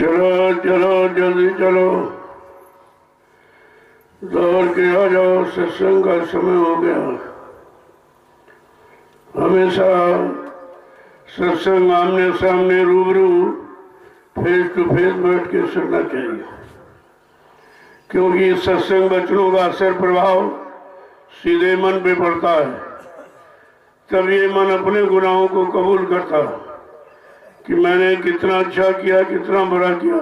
चलो चलो जल्दी चलो, दौड़ के आ जाओ, सत्संग का समय हो गया। हमेशा सत्संग आमने सामने रूबरू फेस टू फेस बैठ के सुनना चाहिए, क्योंकि सत्संग वचनों का असर प्रभाव सीधे मन पे पड़ता है। तब ये मन अपने गुनाहों को कबूल करता कि मैंने कितना अच्छा किया, कितना बुरा किया,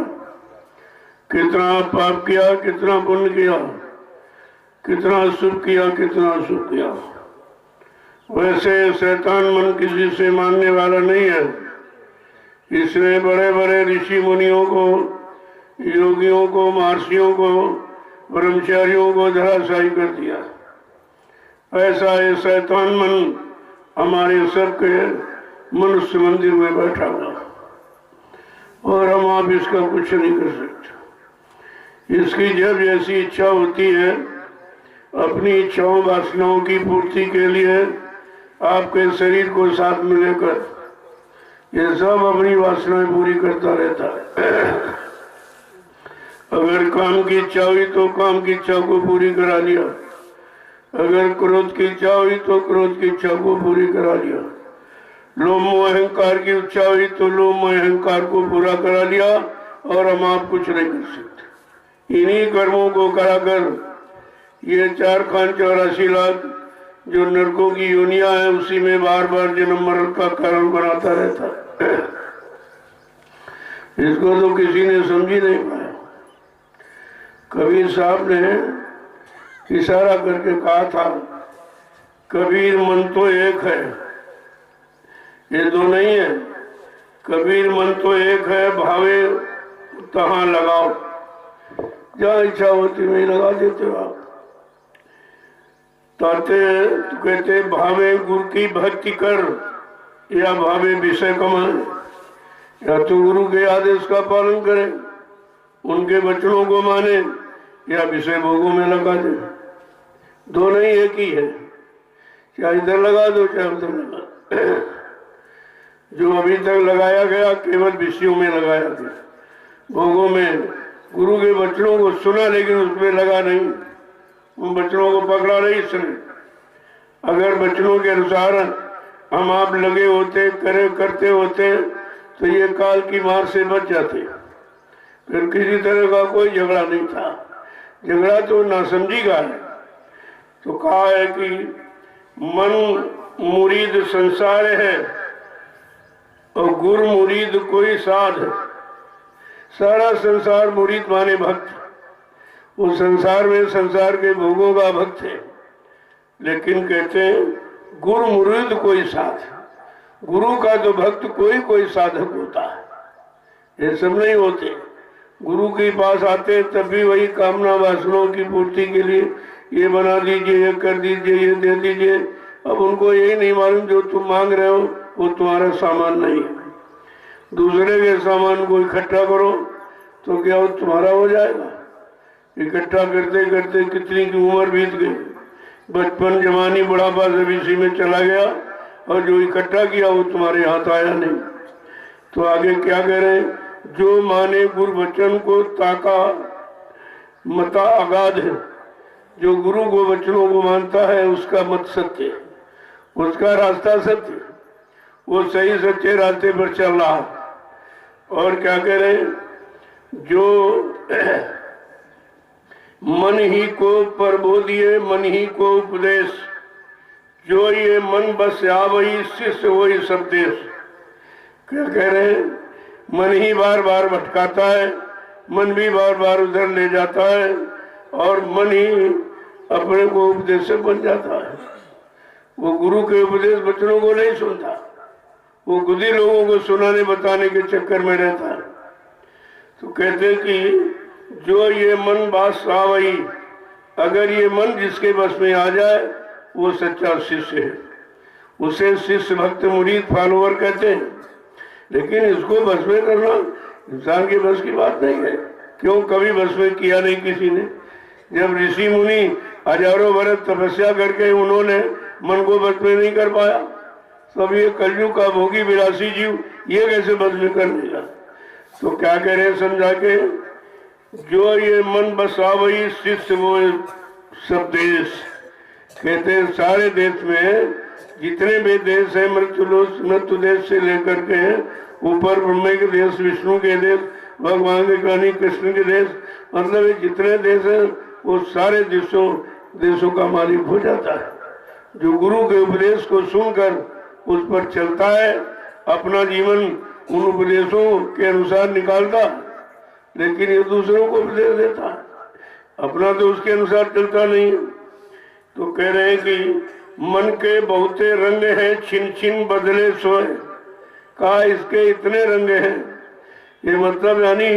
कितना पाप किया, कितना पुण्य किया, कितना शुभ किया, कितना अशुभ किया। वैसे शैतान मन किसी से मानने वाला नहीं है। इसने बड़े बड़े ऋषि मुनियों को, योगियों को, महर्षियों को, ब्रह्मचारियों को धराशायी कर दिया। ऐसा ये शैतान मन हमारे सबके मनुष्य मंदिर में बैठा हुआ, और हम आप इसका कुछ नहीं कर सकते। इसकी जब जैसी इच्छा होती है, अपनी इच्छाओं वासनाओं की पूर्ति के लिए आपके शरीर को साथ में लेकर ये सब अपनी वासनाएं पूरी करता रहता है। अगर काम की इच्छा हुई तो काम की इच्छा को पूरी करा लिया, अगर क्रोध की इच्छा हुई तो क्रोध की इच्छा को पूरी करा लिया, लोभ मोह अहंकार की इच्छा हुई तो लोभ मोह अहंकार को पूरा करा लिया, और हम आप कुछ नहीं कर सकते। इन्हीं कर्मों को कराकर ये 4,84 लाख जो नरकों की योनियां है, उसी में बार बार जन्म मरण का कारण बनाता रहता है। इसको तो किसी ने समझ ही नहीं पाया। कबीर साहब ने इशारा करके कहा था, कबीर मन तो एक है, ये दो नहीं है। कबीर मन तो एक है, भावे तहां लगाओ, जहां इच्छा होती वहीं लगा देते हो आप। ताते तो कहते भावे गुरु की भक्ति कर, या भावे विषय कमाए, या तो गुरु के आदेश का पालन करे, उनके वचनों को माने, या विषय भोगों में लगा दे। दो नहीं, एक ही है। चाहे इधर लगा दो चाहे उधर लगा। जो अभी तक लगाया गया केवल विषयों में लगाया गया, भोगों में। गुरु के वचनों को सुना लेकिन उसमें लगा नहीं, उन वचनों को पकड़ा नहीं इसने। अगर वचनों के अनुसार हम आप लगे होते, करते होते, तो ये काल की मार से बच जाते। फिर किसी तरह का कोई झगड़ा नहीं था। झगड़ा तो नासमझी का है। तो कहा है कि मन मुरीद संसार है और गुरु मुरीद कोई साध है। सारा संसार मुरीद माने भक्त। वो संसार में संसार के भोगों का भक्त है, लेकिन कहते हैं गुरु मुरीद कोई साध। गुरु का तो भक्त कोई साधक होता है, ये सब नहीं होते। गुरु के पास आते तब भी वही कामना वासनाओं की पूर्ति के लिए ये बना दीजिए, ये कर दीजिए, ये दे दीजिए। अब उनको यही नहीं मालूम जो तुम मांग रहे हो वो तुम्हारा सामान नहीं है। दूसरे के सामान को इकट्ठा करो तो क्या वो तुम्हारा हो जाएगा। इकट्ठा करते करते कितनी की उम्र बीत गई, बचपन जवानी बुढ़ापा सब इसी में चला गया, और जो इकट्ठा किया वो तुम्हारे हाथ आया नहीं। तो आगे क्या कह रहे हैं, जो माने गुरु वचन को ताका मता अगाध है। जो गुरु को वचनों को मानता है उसका मत सत्य है, उसका रास्ता सत्य है, वो सही सच्चे रास्ते पर चल रहा है। और क्या कह रहे हैं, जो मन ही को प्रबोधिए मन ही को उपदेश, जो ये मन बस आवई शिष्य वही सब देश। क्या कह रहे हैं, मन ही बार बार भटकाता है, मन भी बार बार उधर ले जाता है, और मन ही अपने को उपदेशक बन जाता है। वो गुरु के उपदेश वचनों को नहीं सुनता, वो गुदी लोगों को सुनाने बताने के चक्कर में रहता है। तो कहते कि जो ये मन बास आवई, अगर ये मन जिसके बस में आ जाए वो सच्चा शिष्य है। उसे शिष्य भक्त मुरीद फॉलोअर कहते हैं। लेकिन इसको बस में करना इंसान के बस की बात नहीं है। क्यों, कभी बस में किया नहीं किसी ने। जब ऋषि मुनि हजारों वर्ष तपस्या करके उन्होंने मन को बस में नहीं कर पाया, सब ये कलयुग का भोगी विलासी जीव ये कैसे बस में कर लेगा। तो क्या कह रहे समझा के, जो ये मन बसा वही शिष्य वो सब देश। कहते हैं सारे देश में जितने भी देश है, मृत्यु देश से लेकर के ऊपर ब्रह्मा के देश, विष्णु के देश, भगवान के कहानी कृष्ण के देश, मतलब ये जितने देश हैं वो सारे देशों का मालिक हो जाता है। जो गुरु के उपदेश को सुनकर उस पर चलता है, अपना जीवन उन उपदेशों के अनुसार निकालता, लेकिन ये दूसरों को उपदेश देता है, अपना तो उसके अनुसार चलता नहीं। तो कह रहे हैं कि मन के बहुते रंग हैं, छिन छिन बदले सोए। कहा इसके इतने रंग हैं, ये मतलब यानी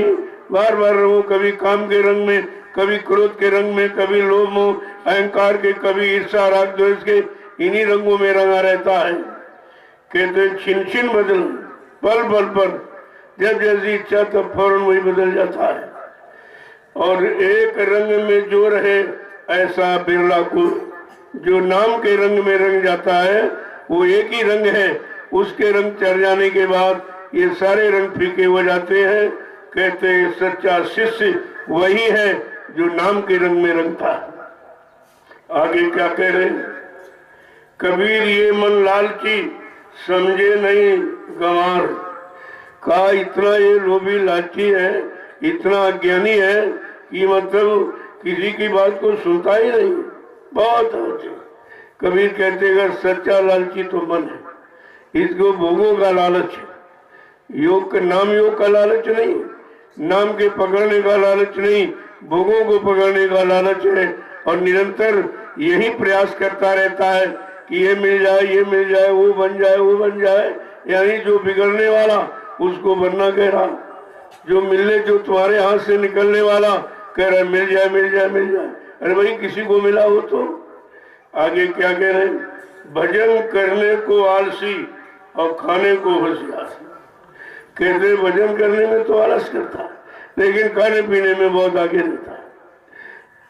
बार बार रंगों, कभी काम के रंग में, कभी क्रोध के रंग में, कभी लोभ मोह अहंकार के, कभी ईर्षा राग द्वेष के, इन्हीं रंगों में रंगा रहता है। कहते छिन छिन बदल, पल पल पर, जब जैसी इच्छा तब फौरन वही बदल जाता है। और एक रंग में जो रहे ऐसा बिरला को, जो नाम के रंग में रंग जाता है वो एक ही रंग है, उसके रंग चढ़ जाने के बाद ये सारे रंग फीके हो जाते हैं। कहते हैं सच्चा शिष्य वही है जो नाम के रंग में रंगता। आगे क्या कह रहे, कबीर ये मन लालची समझे नहीं गंवार। कहा इतना ये लोभी लालची है, इतना अज्ञानी है कि मतलब किसी की बात को सुनता ही नहीं, बहुत अच्छे। कबीर कहते अगर सच्चा लालची तो मन है, इसको भोगों का लालच है, योग का नाम, योग का लालच नहीं, नाम के पकड़ने का लालच नहीं, भोगों को पकड़ने का लालच है। और निरंतर यही प्रयास करता रहता है कि ये मिल जाए, ये मिल जाए, वो बन जाए, वो बन जाए। यानी जो बिगड़ने वाला उसको बनना कह रहा, जो मिलने, जो तुम्हारे हाथ से निकलने वाला कह रहा मिल जाए, मिल जाए, मिल जाए। अरे भाई किसी को मिला हो तो। आगे क्या कह रहे, भजन करने को आलसी और खाने को होशियार। कहते भजन करने में तो आलस करता है, लेकिन खाने पीने में बहुत आगे रहता है,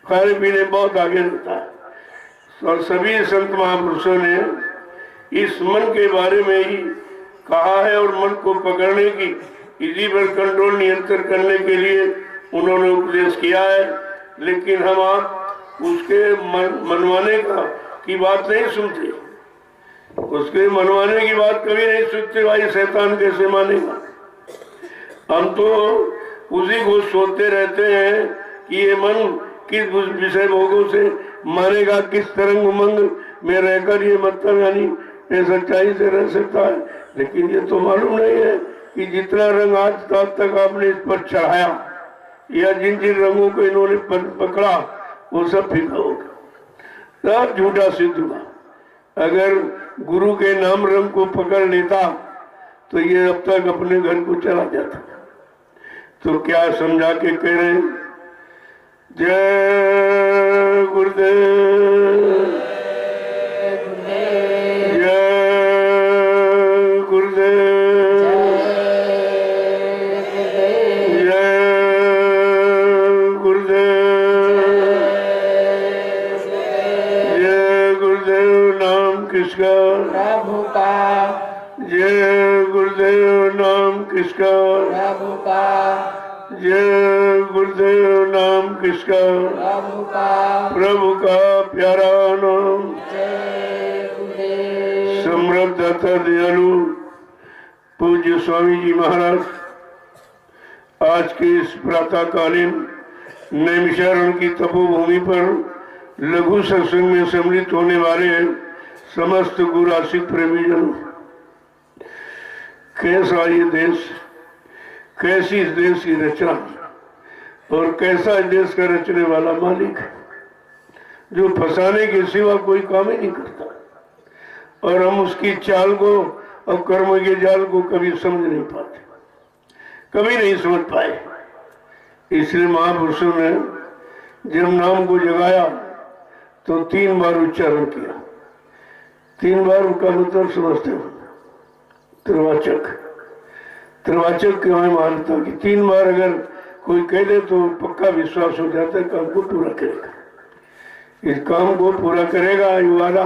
खाने पीने बहुत आगे रहता है। और सभी संत महापुरुषों ने इस मन के बारे में ही कहा है, और मन को पकड़ने की, इसी पर कंट्रोल नियंत्रण करने के लिए उन्होंने उपदेश किया है। लेकिन हम आप उसके मनवाने की बात नहीं सुनते, उसके मनवाने की बात कभी नहीं सुनते। भाई शैतान कैसे मानेगा, हम तो उसी को सोचते रहते हैं कि ये मन किस विषय भोगों से मानेगा, किस तरंग उमंग में रहकर ये मतलब यानी ये सच्चाई से रह सकता है। लेकिन ये तो मालूम नहीं है कि जितना रंग आज तक आपने इस पर चढ़ाया या जिन जिन रंगों को इन्होंने पकड़ा वो सब फीका होगा, सब झूठा सिद्ध हुआ। अगर गुरु के नाम रंग को पकड़ लेता तो ये अब तक अपने घर को चला जाता। तो क्या समझा के कह रहे हैं, जय गुरुदेव, जय गुरुदेव, जय गुरुदेव, जय गुरुदेव। नाम किसका, प्रभु का। जय गुरुदेव। नाम किसका, प्रभु का। जय गुरुदेव। नाम किसका, प्रभु का। प्रभु का प्यारा नाम। जय गुरुदेव। समृद्ध दाता दयालु पूज्य स्वामी जी महाराज आज के इस प्रातःकालीन नैमिषारण्य की तपोभूमि पर लघु सत्संग में सम्मिलित होने वाले समस्त गुरासिक प्रेमीजनों, कैसा ये देश, कैसी इस देश की रचना और कैसा इस देश का रचने वाला मालिक है जो फंसाने के सिवा कोई काम ही नहीं करता। और हम उसकी चाल को और कर्म के जाल को कभी समझ नहीं पाते, कभी नहीं समझ पाए। इसलिए महापुरुषों ने जब नाम को जगाया तो 3 बार उच्चारण किया। 3 बार उनका मतलब समझते हो, त्रिवाचक। त्रिवाचक क्यों है मानता कि 3 बार अगर कोई कह दे तो पक्का विश्वास हो जाता है काम को पूरा करेगा, इस काम को पूरा करेगा, ये वादा,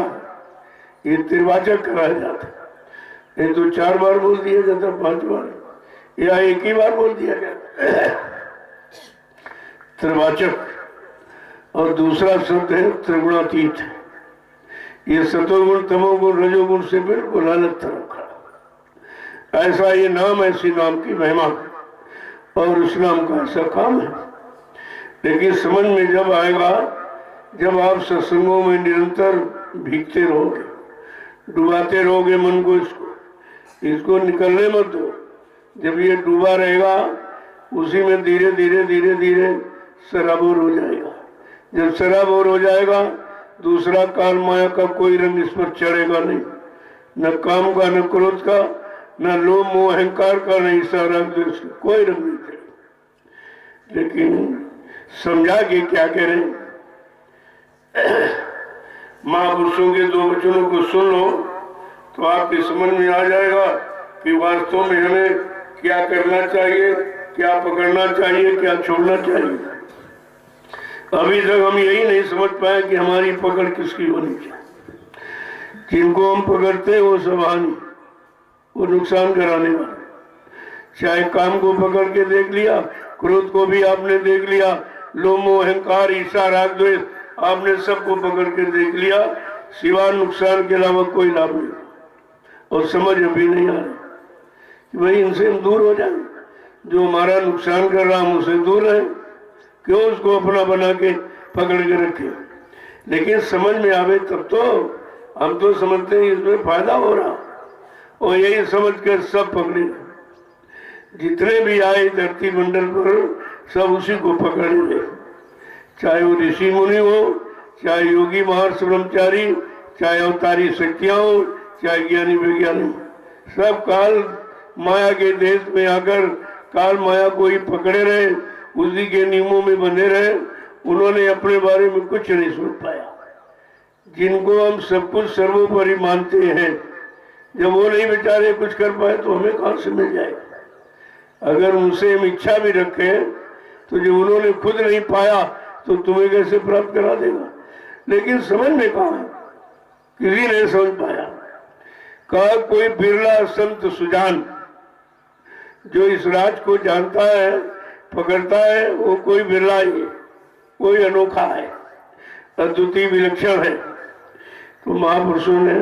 ये त्रिवाचक कराया जाता है। नहीं तो 4 बार बोल दिया जाता, 5 बार, या एक ही बार बोल दिया गया। त्रिवाचक और दूसरा शब्द है त्रिगुणातीत। ये सतोगुण तमोगुण रजोगुण से बिल्कुल अलग तरह का। ऐसा ये नाम, ऐसी नाम की महिमा और उस नाम का ऐसा काम है। लेकिन समझ में जब आएगा, जब आप सत्संगों में निरंतर भीगते रहोगे, डुबाते रहोगे मन को, इसको निकलने मत दो। जब ये डूबा रहेगा उसी में धीरे धीरे धीरे धीरे सराबोर हो जाएगा। जब सराबोर हो जाएगा दूसरा काल माया का कोई रंग इस पर चढ़ेगा नहीं, न काम का, न क्रोध का, न लोभ मोह अहंकार का, न ईर्ष्या राग द्वेष का, कोई रंग नहीं चढ़ेगा। लेकिन समझा के क्या कह रहे, महापुरुषों के दो वचनों को सुन लो तो आपकी समझ में आ जाएगा कि वास्तव में हमें क्या करना चाहिए, क्या पकड़ना चाहिए, क्या छोड़ना चाहिए। अभी तक हम यही नहीं समझ पाए कि हमारी पकड़ किसकी होनी चाहिए। जिनको हम पकड़ते हैं वो सब हानि, वो नुकसान कराने वाले। चाहे काम को पकड़ के देख लिया, क्रोध को भी आपने देख लिया, लोभ मोह अहंकार ईर्ष्या राग द्वेष आपने सबको पकड़ के देख लिया, सिवा नुकसान के अलावा कोई लाभ नहीं। और समझ अभी नहीं आ रही कि भाई इनसे हम दूर हो जाए, जो हमारा नुकसान कर रहा हम उससे दूर रहे, क्यों उसको अपना बना के पकड़ के रखे। लेकिन समझ में आवे तब तो, हम तो समझते हैं इसमें फायदा हो रहा, और यही समझ कर सब पकड़े। जितने भी आए धरती मंडल पर सब उसी को पकड़ेंगे, चाहे वो ऋषि मुनि हो, चाहे योगी महर्षि ब्रह्मचारी, चाहे अवतारी शक्तियां हो, चाहे ज्ञानी विज्ञानी, सब काल माया के देश में आकर काल माया को ही पकड़े रहे, उसी के नियमों में बने रहे। उन्होंने अपने बारे में कुछ नहीं सोच पाया। जिनको हम सब कुछ सर्वोपरि मानते हैं, जब वो नहीं बेचारे कुछ कर पाए तो हमें कहां से मिल जाएगा। अगर उनसे हम इच्छा भी रखें तो जो उन्होंने खुद नहीं पाया तो तुम्हें कैसे प्राप्त करा देगा। लेकिन समझ में कहा है, किसी ने समझ पाया। कहा कोई बिरला संत सुजान जो इस राज को जानता है, पकड़ता है, वो कोई बिरला ही है, कोई अनोखा है, अद्वितीय विलक्षण है। तो महापुरुषों ने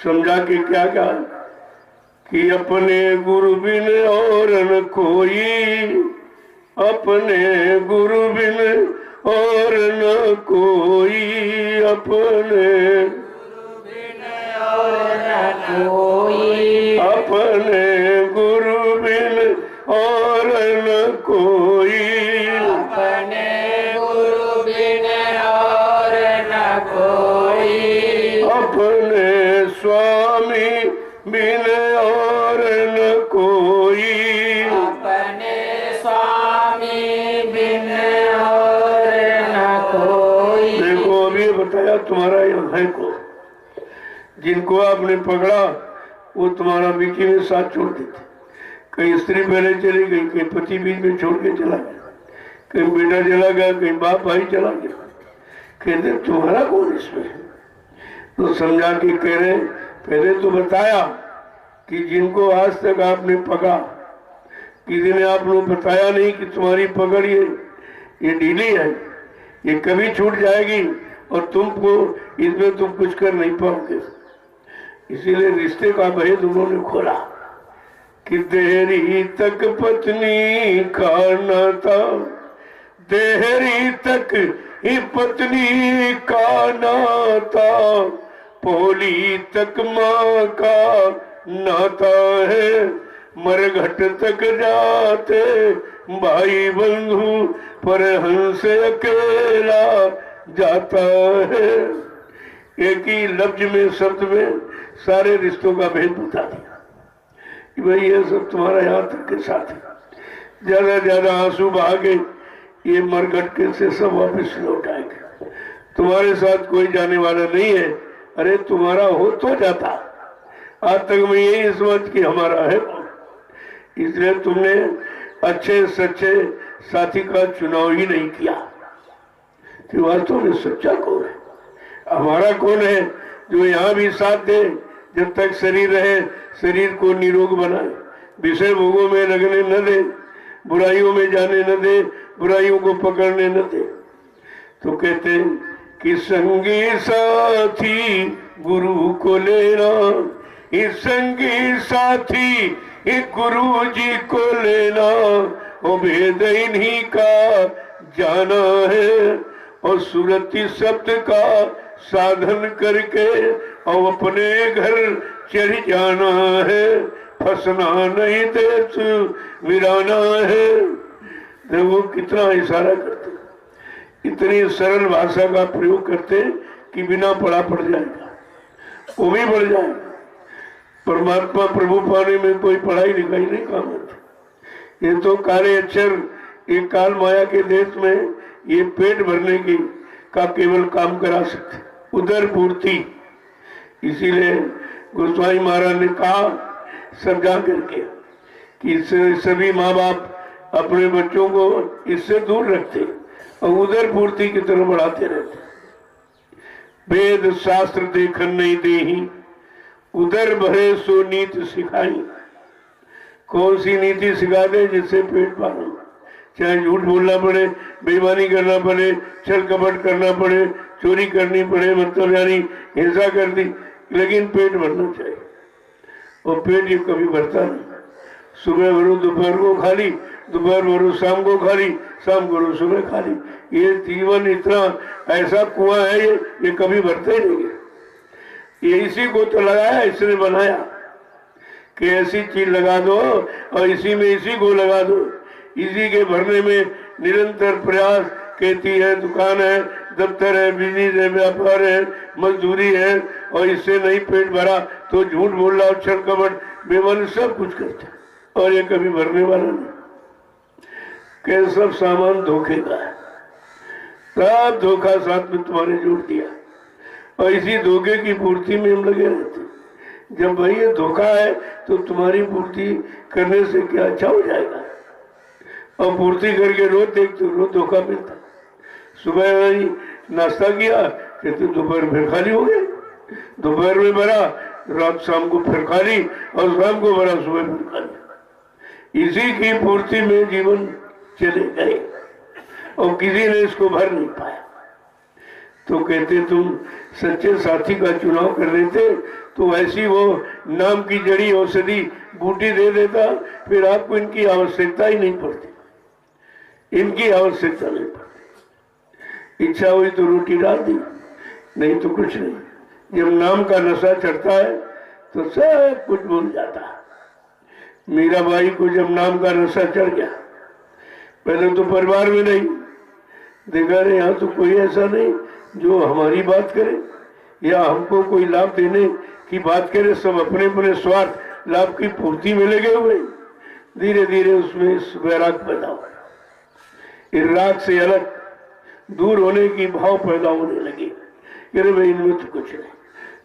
समझा कि क्या कहा कि अपने गुरु बिन और न कोई, अपने गुरु बिन और न कोई, अपने गुरु बिन और न कोई, अपने गुरु बिन और न कोई, अपने गुरु बिन और न कोई, अपने स्वामी बिन और न कोई, अपने स्वामी बिन और न कोई। देखो अभी बताया तुम्हारा यह है को, जिनको आपने पकड़ा वो तुम्हारा बीच में साथ छोड़ देते। कहीं स्त्री पहले चली गई, कहीं पति बीच में छोड़ के चला गया, कहीं बेटा चला गया, कहीं बाप भाई चला गया। कहते तुम्हारा कौन इसमें? तो समझा के कह रहे, पहले तो बताया कि जिनको आज तक आपने पकड़ा, किसी ने आपको बताया नहीं कि तुम्हारी पकड़ ये ढीली है, ये कभी छूट जाएगी और तुमको इसमें तुम कुछ कर नहीं पाओगे। इसीलिए रिश्ते का भेद उन्होंने खोला कि देहरी तक पत्नी का नाता, देहरी तक ही पत्नी का नाता, पोली तक माँ का नाता है, मरघट तक जाते भाई बंधु, पर हंस अकेला जाता है। एक ही लफ्ज में, शब्द में सारे रिश्तों का भेद बता दिया कि भाई ये सब तुम्हारा यहाँ तक के साथ है। ज्यादा ज्यादा आंसू बहा के ये मरघट के से सब वापस लौट आएंगे, तुम्हारे साथ कोई जाने वाला नहीं है। अरे तुम्हारा हो तो जाता, आज तक मैं यही समझ कि हमारा है, इसलिए तुमने अच्छे सच्चे साथी का चुनाव ही नहीं किया कि वास्तव में सच्चा कौन है, हमारा कौन है जो यहाँ भी साथ दे, जब तक शरीर रहे शरीर को निरोग बनाए, विषय भोगों में लगने न दे, बुराइयों में जाने न दे, बुराइयों को पकड़ने न दे। तो कहते हैं कि संगी साथी गुरु को लेना, इस संगी साथी गुरु जी को लेना, वो भेद इन्हीं का जाना है और सुरति शब्द का साधन करके और अपने घर चढ़ जाना है, फंसना नहीं देश विराना है। देखो कितना इशारा करते, इतनी सरल भाषा का प्रयोग करते कि बिना पढ़ा पड़ जाएगा, वो भी बढ़ जाएगा। परमात्मा प्रभु पाने में कोई पढ़ाई लिखाई नहीं काम आती। ये तो काले अक्षर, ये काल माया के देश में ये पेट भरने की का केवल काम करा सकते, उदर पूर्ति। इसीलिए गोस्वामी महाराज ने कहा समझा करके कि सभी माँ बाप अपने बच्चों को इससे दूर रखते और उदर पूर्ति की तरफ बढ़ाते रहते। वेद शास्त्र देखन नहीं देही, उदर भरे सो नीति सिखाई। कौन सी नीति सिखा दे जिससे पेट पालन, चाहे झूठ बोलना पड़े, बेईमानी करना पड़े, छल कपट करना पड़े, चोरी करनी पड़े, मतलब यानी हिंसा कर दी, लेकिन पेट भरना चाहिए। और पेट ये कभी भरता नहीं। सुबह भरो दोपहर को खाली, दोपहर भरो शाम को खाली, शाम भरो सुबह खाली। ये जीवन इतना ऐसा कुआं है, ये कभी भरते ही नहीं है। ये इसी को तो लगाया, इसने बनाया कि ऐसी चीज लगा दो और इसी में इसी को लगा दो। इसी के भरने में निरंतर प्रयास, खेती है, दुकान है, दफ्तर है, बिजनेस है, व्यापार है, मजदूरी है, और इससे नहीं पेट भरा तो झूठ बोल रहा, छल कपट, बेईमानी सब कुछ करते, और ये कभी भरने वाला नहीं। कि सब सामान धोखे का है, सब धोखा साथ में तुम्हारे जोड़ दिया, और इसी धोखे की पूर्ति में हम लगे रहते। जब भाई ये धोखा है तो तुम्हारी पूर्ति करने से क्या अच्छा हो जाएगा। और पूर्ति करके रोज देखते रोज धोखा मिलता। सुबह नाश्ता किया कहते दोपहर फिर खाली हो गए, दोपहर में भरा, रात शाम को फिर खाली, और शाम को भरा, सुबह फिर खाली। इसी की पूर्ति में जीवन चले गए और किसी ने इसको भर नहीं पाया। तो कहते तुम सच्चे साथी का चुनाव कर लेते तो ऐसी वो नाम की जड़ी औषधि बूटी दे देता, फिर आपको इनकी आवश्यकता ही नहीं पड़ती, इनकी आवश्यकता नहीं पड़ती। इच्छा हुई तो रोटी डाल दी, नहीं तो कुछ नहीं। जब नाम का नशा चढ़ता है तो सब कुछ भूल जाता है। मीरा बाई को जब नाम का नशा चढ़ गया, पहले तो परिवार में नहीं देखा, रहे यहाँ तो कोई ऐसा नहीं जो हमारी बात करे या हमको कोई लाभ देने की बात करे, सब अपने अपने स्वार्थ लाभ की पूर्ति में लगे हुए। धीरे धीरे उसमें वैराग पैदा हुआ, इस राग से अलग दूर होने की भाव पैदा होने लगी। अरे भाई इनमें तो कुछ नहीं,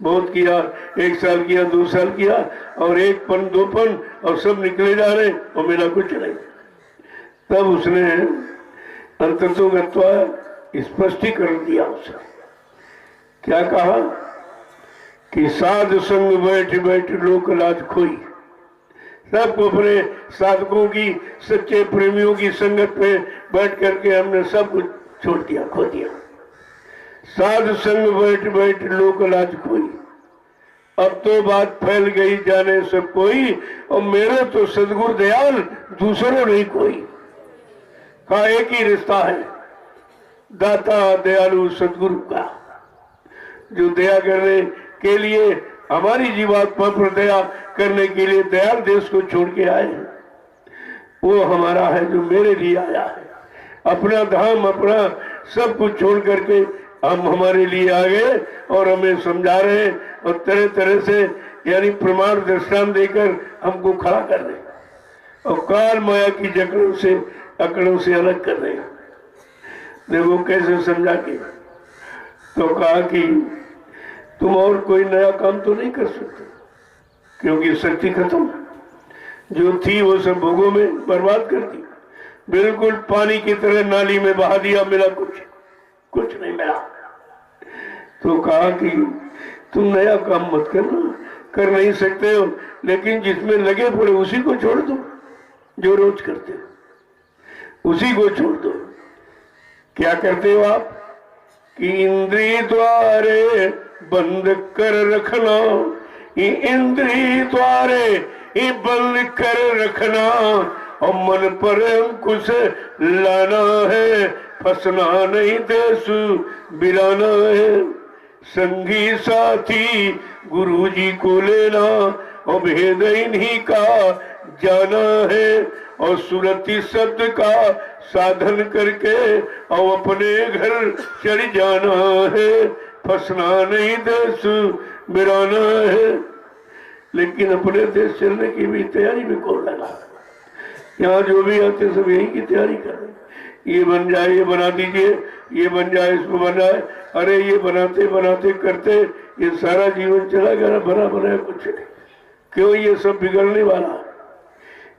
बहुत किया, 1 साल किया, 2 साल किया, और 1 पन 2 पन और सब निकले जा रहे और मेरा कुछ नहीं। तब उसने अंतर्गत स्पष्टीकरण दिया। उसने क्या कहा कि साध संग बैठ बैठ लोक लाज खोई। सबको अपने साधकों की, सच्चे प्रेमियों की संगत पे बैठ करके हमने सब कुछ छोड़ दिया, खो दिया। साध संग बैठ बैठ लोक लाज खोई, अब तो बात फैल गई जाने सब कोई, और मेरे तो सदगुरु दयाल दूसरों नहीं कोई। का एक ही रिश्ता है, दाता दयालु सदगुरु का, जो दया करने के लिए हमारी जीवात्मा पर दया करने के लिए दयाल देश को छोड़ के आए हैं, वो हमारा है जो मेरे लिए आया है। अपना धाम, अपना सब कुछ छोड़ करके हम हमारे लिए आ गए और हमें समझा रहे हैं, और तरह तरह से यानी प्रमाण दृष्टांत देकर हमको खड़ा कर रहे हैं, और काल माया की जकड़ों से अकड़ों से अलग कर रहे हैं। देखो कैसे समझा के। तो कहा कि तुम और कोई नया काम तो नहीं कर सकते, क्योंकि शक्ति खत्म, जो थी वो सब भोगों में बर्बाद कर दी, बिल्कुल पानी की तरह नाली में बहा दिया, मिला कुछ नहीं मिला। तो कहा कि तुम नया काम मत करना, कर नहीं सकते हो, लेकिन जिसमें लगे पड़े उसी को छोड़ दो, जो रोज करते हो उसी को छोड़ दो। क्या करते हो आप कि इंद्रिय द्वारे बंद कर रखना, ये इंद्रिय द्वारे ये बंद कर रखना, और मन पर अंकुश लाना है, फंसना नहीं देश बिलाना है। संगी साथी गुरु जी को लेना, और भेद इन्हीं का जाना है, और सुरति शब्द का साधन करके और अपने घर चढ़ जाना है, फंसना नहीं देश बिराना है। लेकिन अपने देश चलने की भी तैयारी में कौन लगा? यहाँ जो भी आते सब यही की तैयारी कर रहे, ये बन जाए, ये बना दीजिए, ये बन जाए, इसको बन जाए। अरे ये बनाते बनाते करते ये सारा जीवन चला गया, बना बनाया कुछ नहीं। क्यों? ये सब बिगड़ने वाला,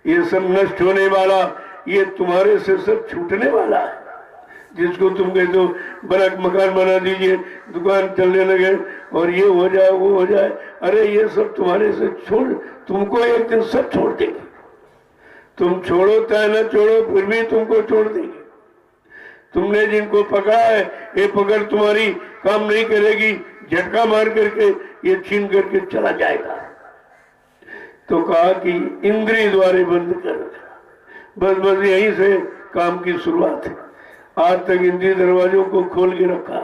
ये सब नष्ट होने वाला, ये तुम्हारे से सब छूटने वाला है। जिसको तुम कहते हो बड़ा मकान बना दीजिए, दुकान चलने लगे और ये हो जाए वो हो जाए, अरे ये सब तुम्हारे से छोड़, तुमको एक दिन सब छोड़ देंगे। तुम छोड़ो चाहे ना छोड़ो, फिर भी तुमको छोड़ देंगे। तुमने जिनको पकड़ा है ये पकड़ तुम्हारी काम नहीं करेगी, झटका मार करके ये छीन करके चला जाएगा। तो कहा कि इंद्रिय द्वारे बंद कर रखा, बस बस यहीं से काम की शुरुआत है। आज तक इंद्रिय दरवाजों को खोल के रखा,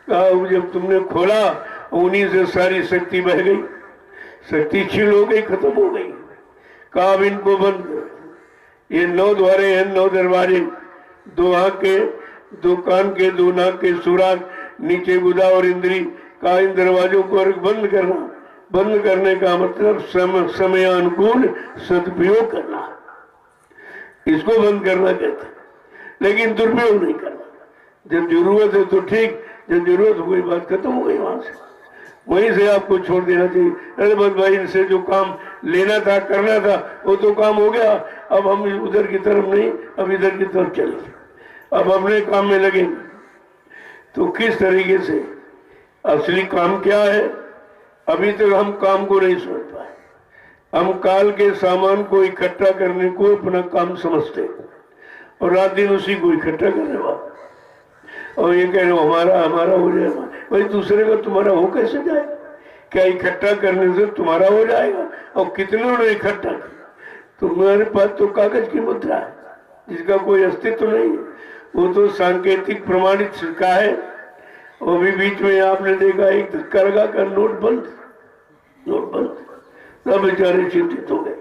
कहा जब तुमने खोला उन्हीं से सारी शक्ति बह गई, शक्ति छीन हो गई, खत्म हो गई। कहा अब इनको बंद करो। ये 9 द्वारे हैं, 9 दरवाजे, 2 आंख के, 2 कान के, 2 नाक के सुराग, नीचे गुदा और इंद्री का, इन दरवाजों को बंद करना। बंद करने का मतलब समय अनुकूल सदुपयोग करना, इसको बंद करना कहते हैं। लेकिन दुरुपयोग नहीं करना। जब जरूरत है तो ठीक, जब जरूरत हो गई बात खत्म हो गई, वहां से वहीं से आपको छोड़ देना चाहिए। अरे बस भाई इनसे जो काम लेना था करना था वो तो काम हो गया, अब हम उधर की तरफ नहीं, अब इधर की तरफ चलेंगे, अब अपने काम में लगेंगे। तो किस तरीके से असली काम क्या है, अभी तक हम काम को नहीं समझ पाए। हम काल के सामान को इकट्ठा करने को अपना काम समझते और रात दिन उसी को इकट्ठा करने वाले, और ये कह रहे हो हमारा हमारा हो जाएगा। भाई दूसरे का तुम्हारा हो कैसे जाएगा? क्या इकट्ठा करने से तुम्हारा हो जाएगा? और कितनों ने इकट्ठा किया? तुम्हारे पास तो कागज की मुद्रा है जिसका कोई अस्तित्व नहीं है, वो तो सांकेतिक प्रमाणित सिक्का है। और भी बीच में आपने देखा एक धक्का लगा कर नोट बंद, नोट बंद, सब बेचारे चिंतित हो गए।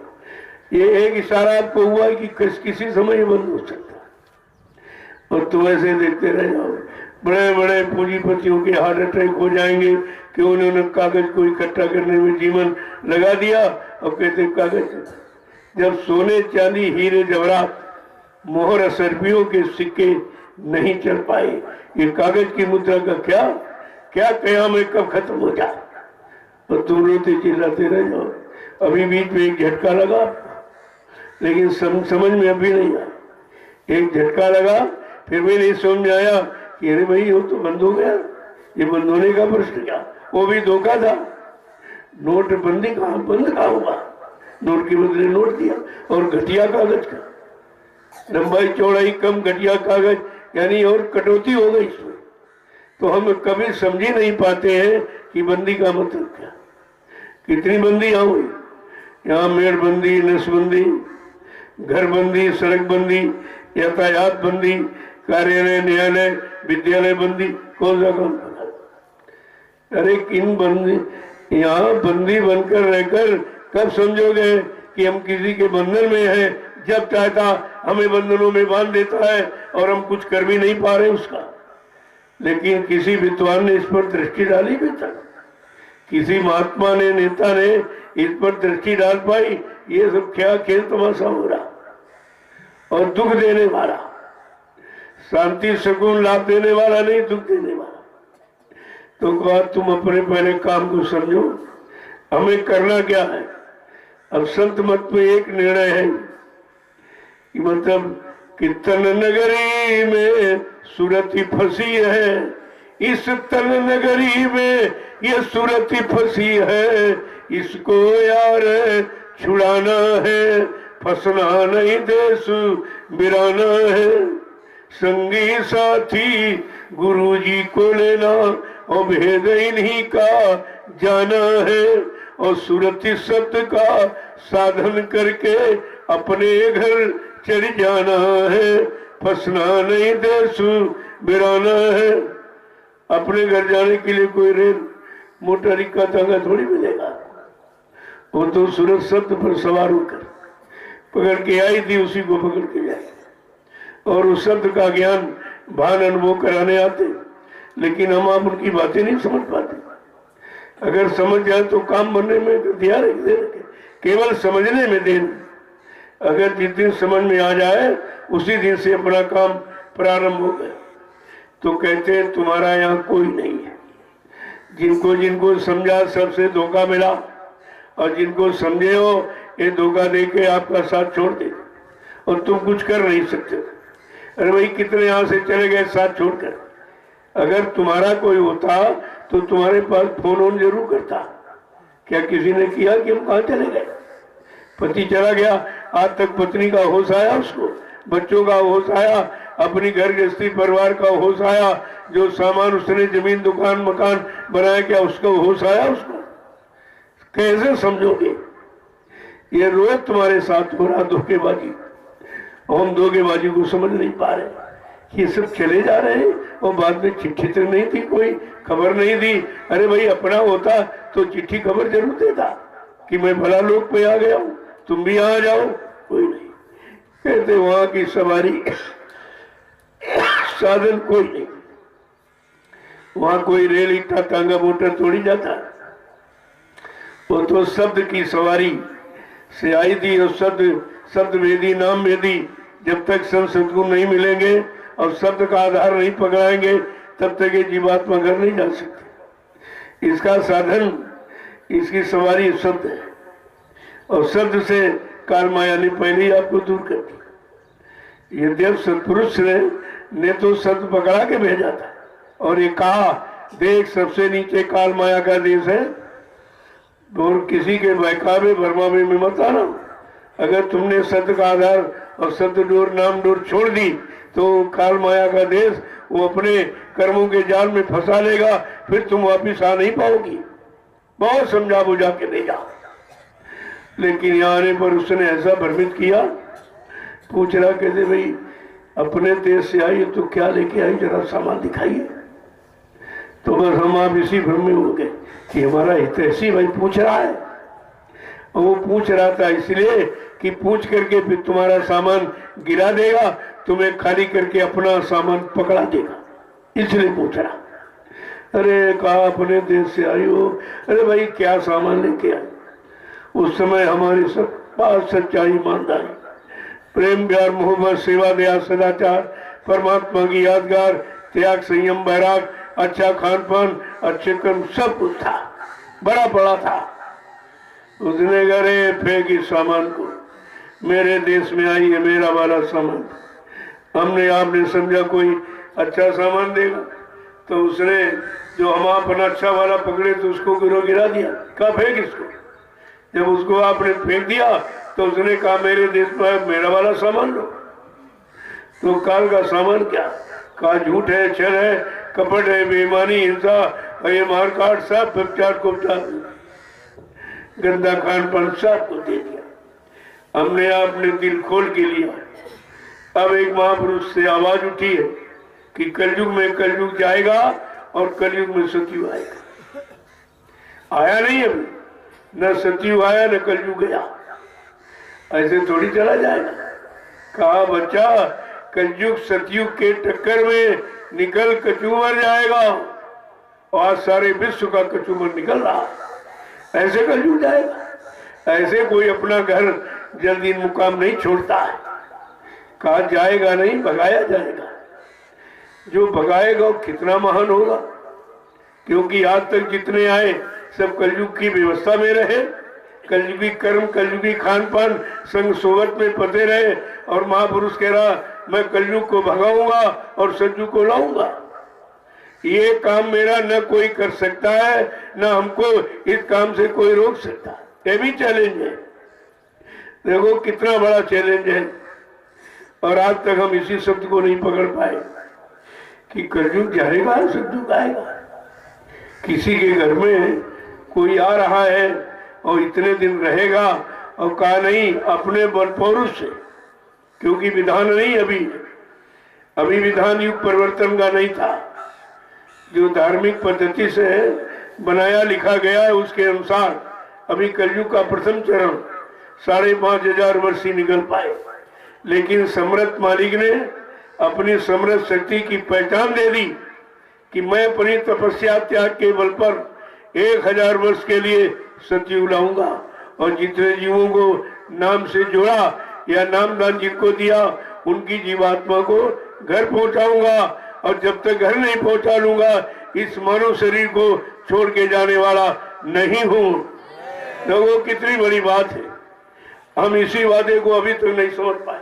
ये एक इशारा आपको हुआ कि किसी समय बंद हो सकता है, और तुम ऐसे देखते रह जाओगे। बड़े बड़े पूंजीपतियों के हार्ट अटैक हो जाएंगे कि उन्होंने कागज को इकट्ठा करने में जीवन लगा दिया। अब कहते कागज, जब सोने चांदी हीरे जवाहरात मोहर असरबियों के सिक्के नहीं चल पाए, ये कागज की मुद्रा का क्या क्या कयामत कब खत्म हो जाए, और तुम रोते चिल्लाते रह जाओ। अभी बीच में एक झटका लगा, लेकिन समझ में अभी नहीं आया। एक झटका लगा, फिर भी नहीं समझ में आया कि अरे भाई वो तो बंद हो गया, ये बंद होने का प्रश्न क्या, वो भी धोखा था। नोटबंदी कहाँ बंद कहाँ हुआ? नोट के बदले नोट दिया, और घटिया कागज का, लंबाई चौड़ाई कम, घटिया कागज, यानी और कटौती हो गई इसमें। तो हम कभी समझ ही नहीं पाते हैं कि बंदी का मतलब क्या। कितनी बंदी यहाँ हुई, यहाँ मेड़बंदी, नसबंदी, घर बंदी, सड़क बंदी, यातायात बंदी, कार्यालय, न्यायालय, विद्यालय बंदी, कौन सा काम करा? अरे किन बंदी, यहाँ बंदी बनकर रहकर कब समझोगे कि हम किसी के बंधन में हैं? जब चाहता हमें बंधनों में बांध देता है और हम कुछ कर भी नहीं पा रहे उसका। लेकिन किसी विद्वान ने इस पर दृष्टि डाली भी तक, किसी महात्मा ने, नेता ने इस पर दृष्टि डाल पाई? ये सब क्या खेल तमाशा हो रहा, और दुख देने वाला, शांति सुकून लाभ देने वाला नहीं, दुख देने वाला। तो कहा तुम अपने पहले काम को समझो, हमें करना क्या है। अब संत मत में एक निर्णय है कि मतलब कि तन नगरी में सुरती फंसी है, इस तन नगरी में ये सुरती फंसी है, इसको यार छुड़ाना है, फंसना नहीं देश बिराना है। संगी साथी गुरु जी को लेना और भेद इन्हीं का जाना है, और सुरति सत्य का साधन करके अपने घर चढ़ जाना है, फंसना नहीं देश बिराना है। अपने घर जाने के लिए कोई रेल मोटर का तांगा थोड़ी मिलेगा, वो तो सूरज सत्य पर सवार होकर पकड़ के आई थी, उसी को पकड़ के जाए। और उस शब्द का ज्ञान भान अनुभव कराने आते, लेकिन हम आप उनकी बातें नहीं समझ पाते। अगर समझ जाए तो काम बनने में दिया रखे, केवल समझने में देर। अगर जिस दिन समझ में आ जाए उसी दिन से अपना काम प्रारंभ हो गया। तो कहते हैं तुम्हारा यहाँ कोई नहीं है। जिनको जिनको समझा सबसे धोखा मिला, और जिनको समझे हो ये धोखा देके आपका साथ छोड़ दे, और तुम कुछ कर नहीं सकते। अरे भाई कितने यहाँ से चले गए साथ छोड़कर। अगर तुम्हारा कोई होता तो तुम्हारे पास फोन ऑन जरूर करता। क्या किसी ने किया कि हम कहाँ चले गए? पति चला गया, आज तक पत्नी का होश आया, उसको बच्चों का होश आया, अपनी घर गृहस्थी परिवार का होश आया, जो सामान उसने जमीन दुकान मकान बनाया क्या उसका होश आया? उसको कैसे समझोगे? ये रोज तुम्हारे साथ हो रहा धोखेबाजी। हम धोखेबाजी को समझ नहीं पा रहे। ये सब चले जा रहे हैं, और बाद में चिट्ठी तो नहीं थी, कोई खबर नहीं दी। अरे भाई अपना होता तो चिट्ठी खबर जरूर देता कि मैं भला लोक पे आ गया हूँ, तुम भी आ जाओ। कोई नहीं। कहते वहां की सवारी साधन कोई नहीं, वहां कोई रेल इट्टा टांगा मोटर तोड़ी जाता। वो तो शब्द की सवारी से आई थी, और शब्द वेदी नाम वेदी। जब तक संत सद्गुरु नहीं मिलेंगे और शब्द का आधार नहीं पकड़ाएंगे तब तक ये जीवात्मा घर नहीं जा सकते। इसका साधन, इसकी सवारी शब्द है, और शब्द से काल माया ने पहले ही आपको दूर कर दी। यद्यप सत्पुरुष ने तो शब्द पकड़ा के भेजा था, और ये कहा देख सबसे नीचे काल माया का देश है, और किसी के बहकावे भरमावे में मत आना। अगर तुमने शब्द का आधार और शब्द डोर नाम डोर छोड़ दी तो काल माया का देश वो अपने कर्मों के जाल में फंसा लेगा, फिर तुम वापिस आ नहीं पाओगी। बहुत समझा बुझा के ले जाओ, लेकिन यहाँ आने पर उसने ऐसा भ्रमित किया। पूछ रहा कहते भाई अपने देश से आई तो क्या लेके आई, जरा सामान दिखाइए। तो बस हम आप इसी भ्रम में हो गए कि हमारा हितैषी भाई पूछ रहा है। और वो पूछ रहा था इसलिए कि पूछ करके फिर तुम्हारा सामान गिरा देगा, तुम्हें खाली करके अपना सामान पकड़ा देगा, इसलिए पूछ रहा। अरे कहा अपने देश से आई हो। अरे भाई क्या सामान लेके आए? उस समय हमारी सब बात सच्चाई ईमानदारी प्रेम प्यार मोहब्बत सेवा दया सदाचार परमात्मा की यादगार त्याग संयम वैराग अच्छा खान पान अच्छे कर्म सब कुछ था, बड़ा बड़ा था। उसने करे फेंक इस सामान को, मेरे देश में आई है मेरा वाला सामान। हमने आपने समझा कोई अच्छा सामान देगा, तो उसने जो हम अपना अच्छा वाला पकड़े तो उसको गिरा दिया, कहा फेंक इसको। जब उसको आपने फेंक दिया तो उसने कहा मेरे देश में मेरा वाला सामान लो। तो काल का सामान क्या? कहा झूठ है, छल है, कपट है, बेईमानी, हिंसा, ये मारकाट सब उपचार को गंदा खान पान सब को दे दिया। हमने आपने दिल खोल के लिया। अब एक महापुरुष से आवाज उठी है कि कलयुग में कलयुग जाएगा और कलयुग में सतयुग आएगा। आया नहीं अभी, न सतयुग आया न कलयुग गया, ऐसे थोड़ी चला जाएगा। कहा बच्चा कलयुग सतयुग के टक्कर में निकल कचूमर जाएगा, और आज सारे विश्व का कचूमर निकल रहा, ऐसे कलयुग जाएगा। ऐसे कोई अपना घर जल्दी मुकाम नहीं छोड़ता है। कहा जाएगा नहीं, भगाया जाएगा। जो भगाएगा वो कितना महान होगा, क्योंकि आज तक जितने आए सब कलयुग की व्यवस्था में रहे, कलयुगी कर्म कलयुगी खान पान संग सोबत में पते रहे, और महापुरुष कह रहा मैं कलयुग को भगाऊंगा और सतयुग को लाऊंगा। ये काम मेरा न कोई कर सकता है, न हमको इस काम से कोई रोक सकता है। ये भी चैलेंज है। देखो कितना बड़ा चैलेंज है। और आज तक हम इसी शब्द को नहीं पकड़ पाए कि कलयुग जाएगा, सतयुग आएगा। किसी के घर में कोई आ रहा है और इतने दिन रहेगा और कहा नहीं अपने बल पौरुष से, क्योंकि विधान नहीं अभी विधान युग परिवर्तन का नहीं था। जो धार्मिक पद्धति से बनाया लिखा गया है उसके अनुसार अभी कलयुग का प्रथम चरण 5,500 वर्ष ही निकल पाए। लेकिन समर्थ मालिक ने अपनी समर्थ शक्ति की पहचान दे दी कि मैं अपनी तपस्या त्याग के बल पर 1,000 वर्ष के लिए सतयुग लाऊंगा और जितने जीवों को नाम से जोड़ा या नामदान जिनको दिया उनकी जीवात्मा को घर पहुंचाऊंगा। और जब तक घर नहीं पहुंचा लूंगा इस मानव शरीर को छोड़ के जाने वाला नहीं हूं। लोगों कितनी बड़ी बात है। हम इसी वादे को अभी तक नहीं समझ पाए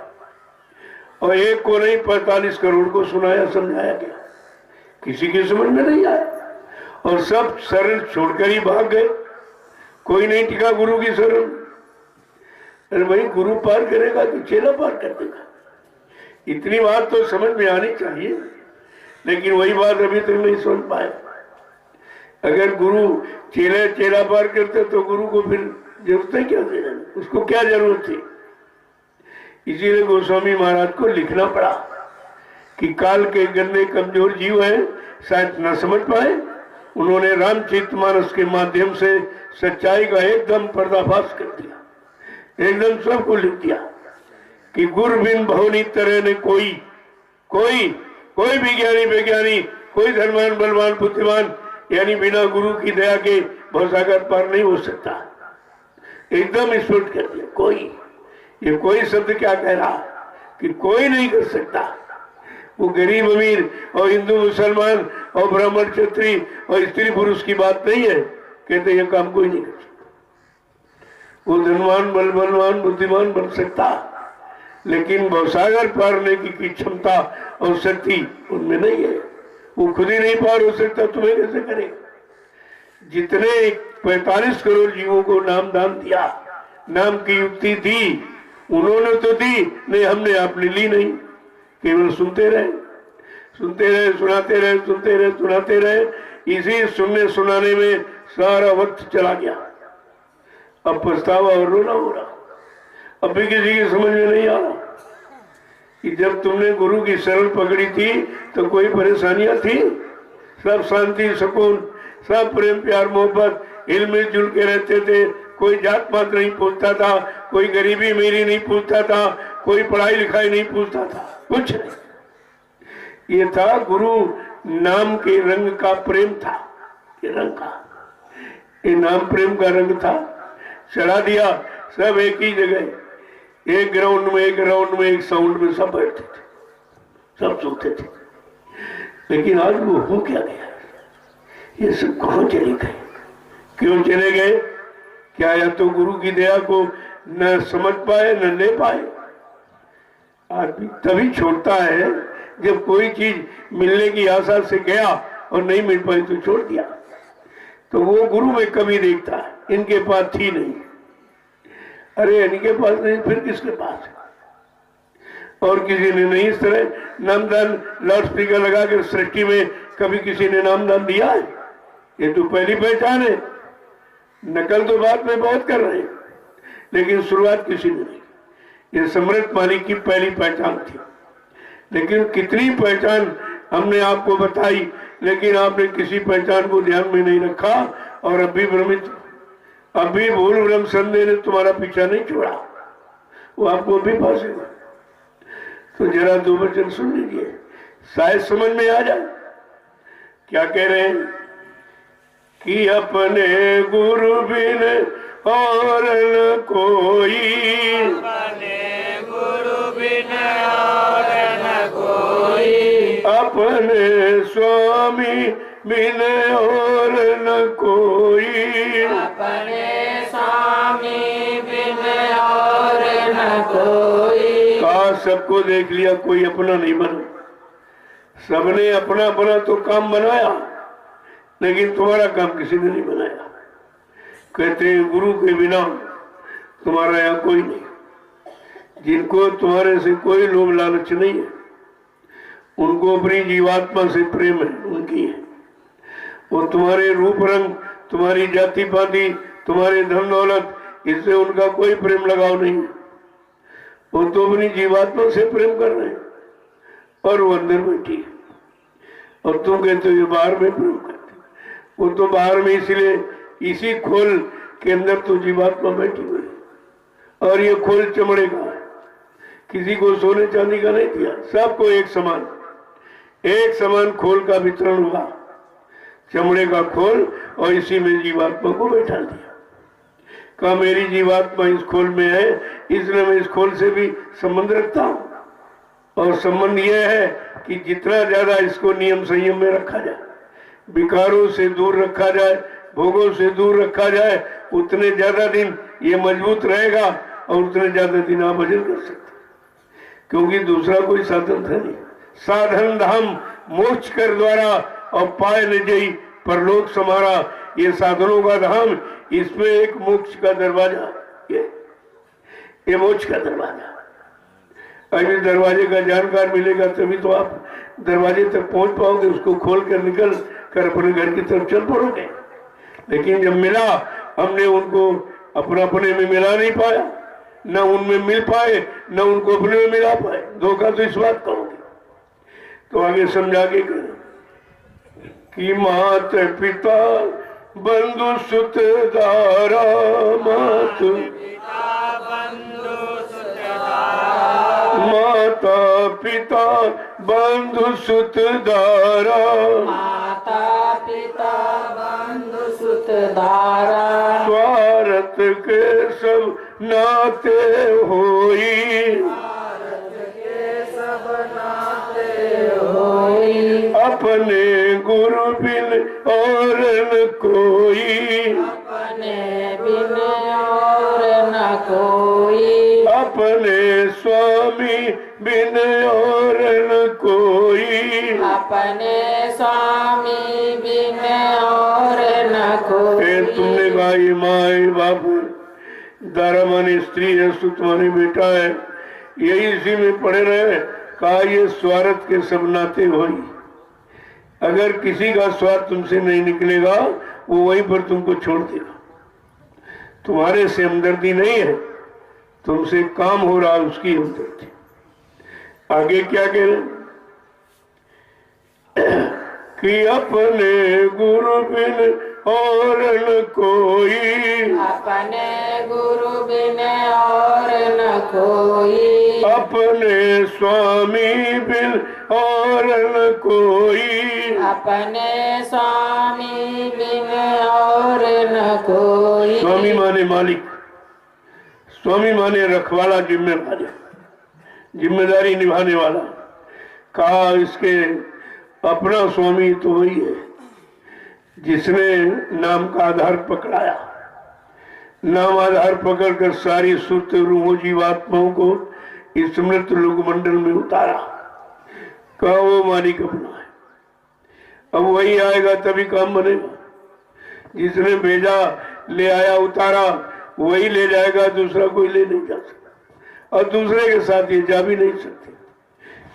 और एक को नहीं 45 करोड़ को सुनाया समझाया गया, किसी की समझ में नहीं आया और सब शरण छोड़कर ही भाग गए। कोई नहीं टिका गुरु की शरण। अरे भाई गुरु पार करेगा कि चेला पार कर देगा? इतनी बात तो समझ में आनी चाहिए, लेकिन वही बात अभी तक नहीं समझ पाए। अगर गुरु चेला पार करते तो गुरु को फिर जरूरत है क्या देना, उसको क्या जरूरत थी? इसीलिए गोस्वामी महाराज को लिखना पड़ा कि काल के गंदे कमजोर जीव हैं, शायद न समझ पाए। उन्होंने रामचरितमानस के माध्यम से सच्चाई का एकदम पर्दाफाश कर दिया, एकदम सबको लिख दिया कि गुरु बिन भवनी तरह ने कोई विज्ञानी कोई धर्मान बलवान बुद्धिमान यानी बिना गुरु की दया के भवसागर पार नहीं हो सकता। एकदम स्पष्ट कर दिया। ये कोई शब्द क्या कह रहा कि कोई नहीं कर सकता। वो गरीब अमीर और हिंदू मुसलमान और ब्राह्मण क्षत्रिय और स्त्री पुरुष की बात नहीं है। कहते ये काम कोई नहीं कर सकता। वो धनवान बलवान बुद्धिमान बन सकता, लेकिन भवसागर पारने की क्षमता और शक्ति उनमें नहीं है। वो खुद ही नहीं पार हो सकता, तुम्हें कैसे करेगा? जितने 45 करोड़ जीवों को नाम दान दिया, नाम की युक्ति दी, उन्होंने तो दी नहीं, हमने आपने ली नहीं। केवल सुनते रहे सुनाते रहे। इसी सुनने सुनाने में सारा वक्त चला गया। अब पछतावा और रोना हो रहा। अब भी किसी की समझ में नहीं आ रहा कि जब तुमने गुरु की शरण पकड़ी थी तो कोई परेशानियां थी? सब शांति सुकून, सब प्रेम प्यार मोहब्बत, हिल मिल जुल के रहते थे। कोई जात पात नहीं पूछता था, कोई गरीबी अमीरी नहीं पूछता था, कोई पढ़ाई लिखाई नहीं पूछता था, कुछ नहीं। ये था गुरु नाम के रंग का प्रेम था। ये रंग का, ये नाम प्रेम का रंग था। चढ़ा दिया, सब एक ही जगह, एक ग्राउंड में एक साउंड में सब बैठते थे, सब सुनते थे। लेकिन आज वो हो क्या गया? ये सब कहां चले गए? क्यों चले गए? क्या या तो गुरु की दया को न समझ पाए न ले पाए। आदमी तभी छोड़ता है जब कोई चीज मिलने की आशा से गया और नहीं मिल पाई तो छोड़ दिया। तो वो गुरु में कमी देखता है, इनके पास थी नहीं। अरे इनके पास नहीं फिर किसके पास? और किसी ने नहीं इस तरह नामदान लाउड स्पीकर लगाकर सृष्टि में कभी किसी ने नामदान दिया है? ये तो पहली पहचान है। नकल तो बाद में बहुत कर रहे हैं, लेकिन शुरुआत किसी ने नहीं। ये समृद्ध मालिक की पहली पहचान थी। लेकिन कितनी पहचान हमने आपको बताई, लेकिन आपने किसी पहचान को ध्यान में नहीं रखा और अभी भ्रमित, अभी भूल भ्रम संदेह ने तुम्हारा पीछा नहीं छोड़ा, वो आपको अभी फंसेगा। तो जरा 2 वचन सुन लीजिए, शायद समझ में आ जाए क्या कह रहे हैं कि अपने गुरु बिन और न कोई, अपने गुरु बिन और न कोई, अपने स्वामी बिन और न कोई, अपने स्वामी बिन और न कोई। कहा सबको देख लिया, कोई अपना नहीं बना। सबने अपना अपना तो काम बनाया, लेकिन तुम्हारा काम किसी ने नहीं बनाया। कहते हैं गुरु के बिना तुम्हारा यहाँ कोई नहीं। जिनको तुम्हारे से कोई लोभ लालच नहीं है, उनको अपनी जीवात्मा से प्रेम है, उनकी है। वो तुम्हारे रूप रंग, तुम्हारी जाति पाति, तुम्हारे धन दौलत, इससे उनका कोई प्रेम लगाव नहीं है। वो तो अपनी जीवात्मा से प्रेम कर रहे हैं और वो अंदर बैठी है, और तुम कहते हो ये बाहर में प्रेम करते। वो तो बाहर में इसलिए इसी खोल के अंदर तो जीवात्मा बैठी हुई है, और ये खोल चमड़े का है, किसी को सोने चांदी का नहीं दिया, सबको एक समान खोल का वितरण हुआ, चमड़े का खोल, और इसी में जीवात्मा को बैठा दिया। कहा मेरी जीवात्मा इस खोल में है, इसलिए मैं इस खोल से भी संबंध रखता हूं। और संबंध यह है कि जितना ज्यादा इसको नियम संयम में रखा जाए, विकारों से दूर रखा जाए, भोगों से दूर रखा जाए, उतने ज्यादा दिन ये मजबूत रहेगा और उतने ज्यादा दिन आप भजन कर सकते। क्योंकि दूसरा कोई साधन था नहीं। साधन धाम मोक्ष कर द्वारा और पाए न जई परलोक समारा, ये साधनों का धाम, इसमें एक मोक्ष का दरवाजा, ये मोक्ष का दरवाजा। अभी दरवाजे का जानकार मिलेगा तभी तो आप दरवाजे तक पहुंच पाओगे, उसको खोल कर निकल कर अपने घर की तरफ चल पड़ोगे। लेकिन जब मिला, हमने उनको अपने में मिला नहीं पाया, न उनमें मिल पाए, न उनको अपने में मिला पाए, धोखा तो इस बात करोगे। तो आगे समझा के कि मात पिता बंधु सुत दारा, माता पिता बंधु सुत दारा, माता पिता बंधु सुत धारा, स्वार्थ के सब नाते होई, सब नाते होई, अपने गुरु बिन और न कोई, अपने बिन और न कोई, अपने स्वामी बिन और न कोई, अपने स्वामी बिन और न कोई। तुमने कहा ये माँ बाप दारा माने स्त्री है, सुत माने बेटा है, यही इसी में पड़े रहे। कहा ये स्वार्थ के सब नाते होई, अगर किसी का स्वार्थ तुमसे नहीं निकलेगा वो वहीं पर तुमको छोड़ देगा। तुम्हारे से हमदर्दी नहीं है, तुमसे काम हो रहा है उसकी हमदर्दी। आगे क्या कह रहे कि अपने गुरु बिन और न कोई, अपने गुरु बिन और न कोई, अपने स्वामी बिन और न कोई, अपने स्वामी बिन और न कोई। स्वामी माने मालिक, स्वामी माने रखवाला, जिम्मेदारी निभाने वाला। कहा इसके अपना स्वामी तो वही है जिसने नाम का आधार पकड़ाया, नाम आधार पकड़कर सारी सुरत रूहों जीवात्माओं को इस मृत लोक मंडल में उतारा। कहा वो मालिक अपना है, अब वही आएगा तभी काम बनेगा। जिसने भेजा ले आया उतारा, वही ले जाएगा, दूसरा कोई ले नहीं जा सकता, और दूसरे के साथ ये जा भी नहीं सकते,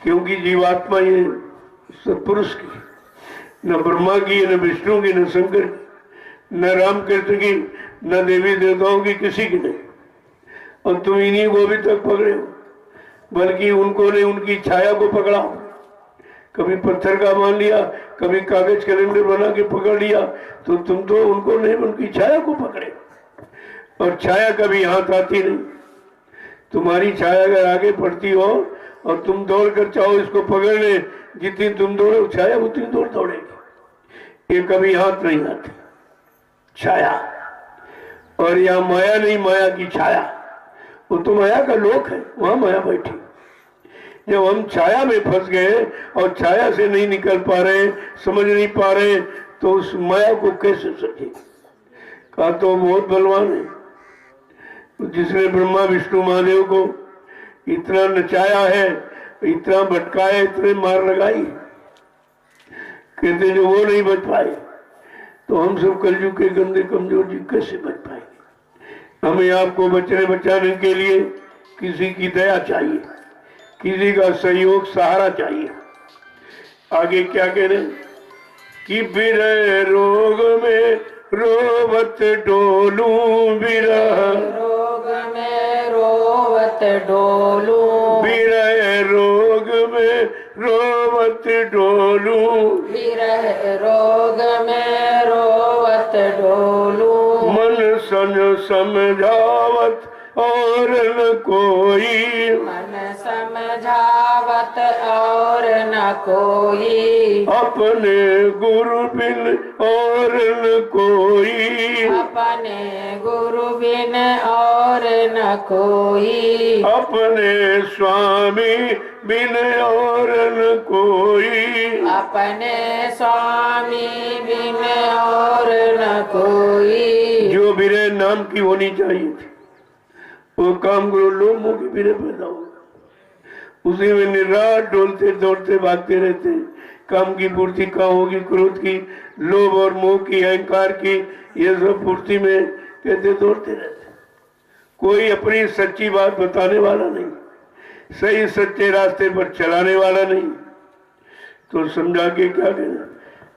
क्योंकि जीवात्मा ये सत्पुरुष की, न ब्रह्मा की, न विष्णु की, न शंकर की, न रामकृष्ण की, न देवी देवताओं की, किसी की नहीं। और तुम इन्हीं को अभी तक पकड़े हो, बल्कि उनको ने उनकी छाया को पकड़ा। कभी पत्थर का मान लिया, कभी कागज कैलेंडर बना के पकड़ लिया, तो तुम तो उनको नहीं, उनकी छाया को पकड़े। और छाया कभी हाथ आती नहीं। तुम्हारी छाया अगर आगे पड़ती हो और तुम दौड़ कर चाहो इसको पकड़ने, जितनी तुम दौड़ो छाया उतनी दूर दौड़ेगी। ये कभी हाथ नहीं आती छाया। और यहाँ माया नहीं, माया की छाया, वो तो माया का लोक है, वहां माया बैठी। जब हम छाया में फंस गए और छाया से नहीं निकल पा रहे, समझ नहीं पा रहे, तो उस माया को कैसे सके। कहा तो बहुत बलवान है जिसने ब्रह्मा विष्णु महादेव को इतना नचाया है, इतना भटकाया, इतने मार लगाई, कहते जो वो नहीं बच पाए तो हम सब कलयुग के गंदे कमजोर जी कैसे बच पाएंगे। हमें आपको बचाने के लिए किसी की दया चाहिए, किसी का सहयोग सहारा चाहिए। आगे क्या कह रहे कि विरह रोग में रोवत डोलू, विरह रोग में रोवत डोलू, विरह रोग में रोवत डोलू, विरह रोग में रोवत डोलू, मन सन समझावत और न कोई, मन समझावत और न कोई, अपने गुरु बिन और न कोई, अपने गुरु बिन और न कोई, अपने स्वामी बिन और न कोई, अपने स्वामी बिन और न कोई। जो विरह नाम की होनी चाहिए थी वो काम करो, लोगों की विरह पैदा होगा। उसी में निराश डोलते दौड़ते भागते रहते हैं। काम की पूर्ति कहाँ होगी? क्रोध की, लोभ और मोह की, अहंकार की, ये सब पूर्ति में कहते दौड़ते रहते। कोई अपनी सच्ची बात बताने वाला नहीं, सही सच्चे रास्ते पर चलाने वाला नहीं। तो समझा के क्या कहना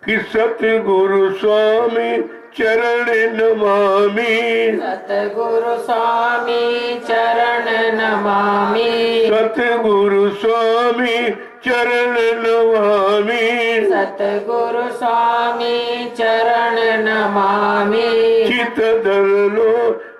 कि सतगुरु स्वामी चरण नमामि, सतगुरु स्वामी चरण नमामि, सतगुरु स्वामी चरण नमामि, सतगुरु स्वामी चरण नमामि, चित धर लो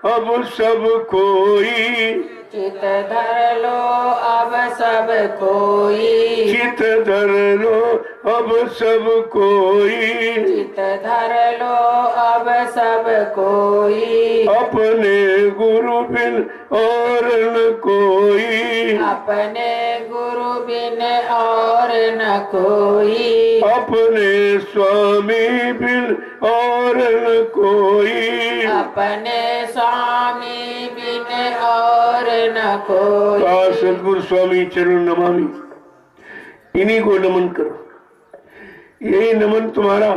अब सब कोई, चित धर लो अब सब कोई, चित धर लो अब सब कोई, चित धर लो अब सब कोई, अपने गुरु बिन और न कोई, अपने गुरु बिन और न कोई, अपने स्वामी बिन और न कोई, अपने स्वामी बिन और न कोई। सदगुरु स्वामी चरण नमामि, इन्हीं को नमन करो। यही नमन तुम्हारा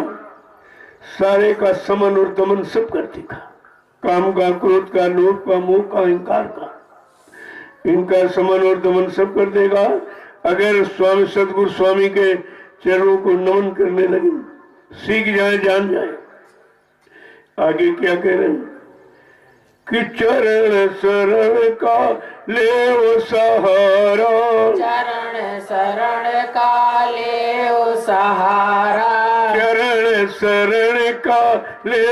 सारे का समन और दमन सब कर देगा। काम का, क्रोध का, लोभ का, मोह का, अहंकार का, इनका समन और दमन सब कर देगा अगर स्वामी सदगुरु स्वामी के चरणों को नमन करने लगे, सीख जाए, जान जाए। आगे क्या कह रहे हैं कि चरण शरण का ले सहारा, चरण शरण का ले सहारा, चरण शरण का ले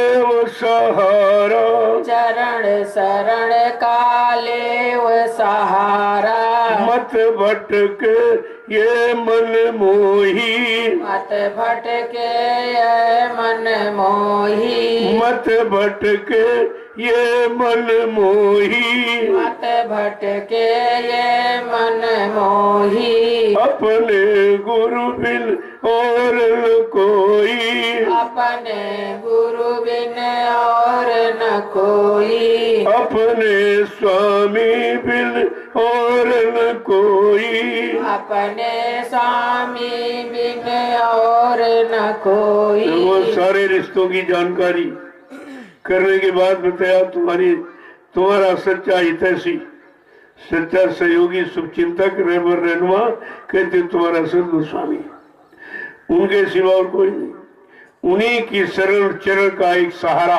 सहारा, चरण शरण का ले सहारा, मत भटके ये मन मोही, मत भटके ये मन मोही, मत भटके ये मन मोही, मत भटके ये मन मोही, अपने गुरु बिन और न कोई, अपने गुरु बिन और न कोई, अपने स्वामी बिन और न कोई, अपने स्वामी बिन और न कोई। वो सारे रिश्तों की जानकारी करने के बाद बताया तुम्हारा सच्चा हितैषी, सच्चा सहयोगी, शुभचिंतक, रहबर रहनुमा कहते तुम्हारा सदगुरु स्वामी, उनके सिवा और कोई नहीं। उन्हीं की शरण चरण का एक सहारा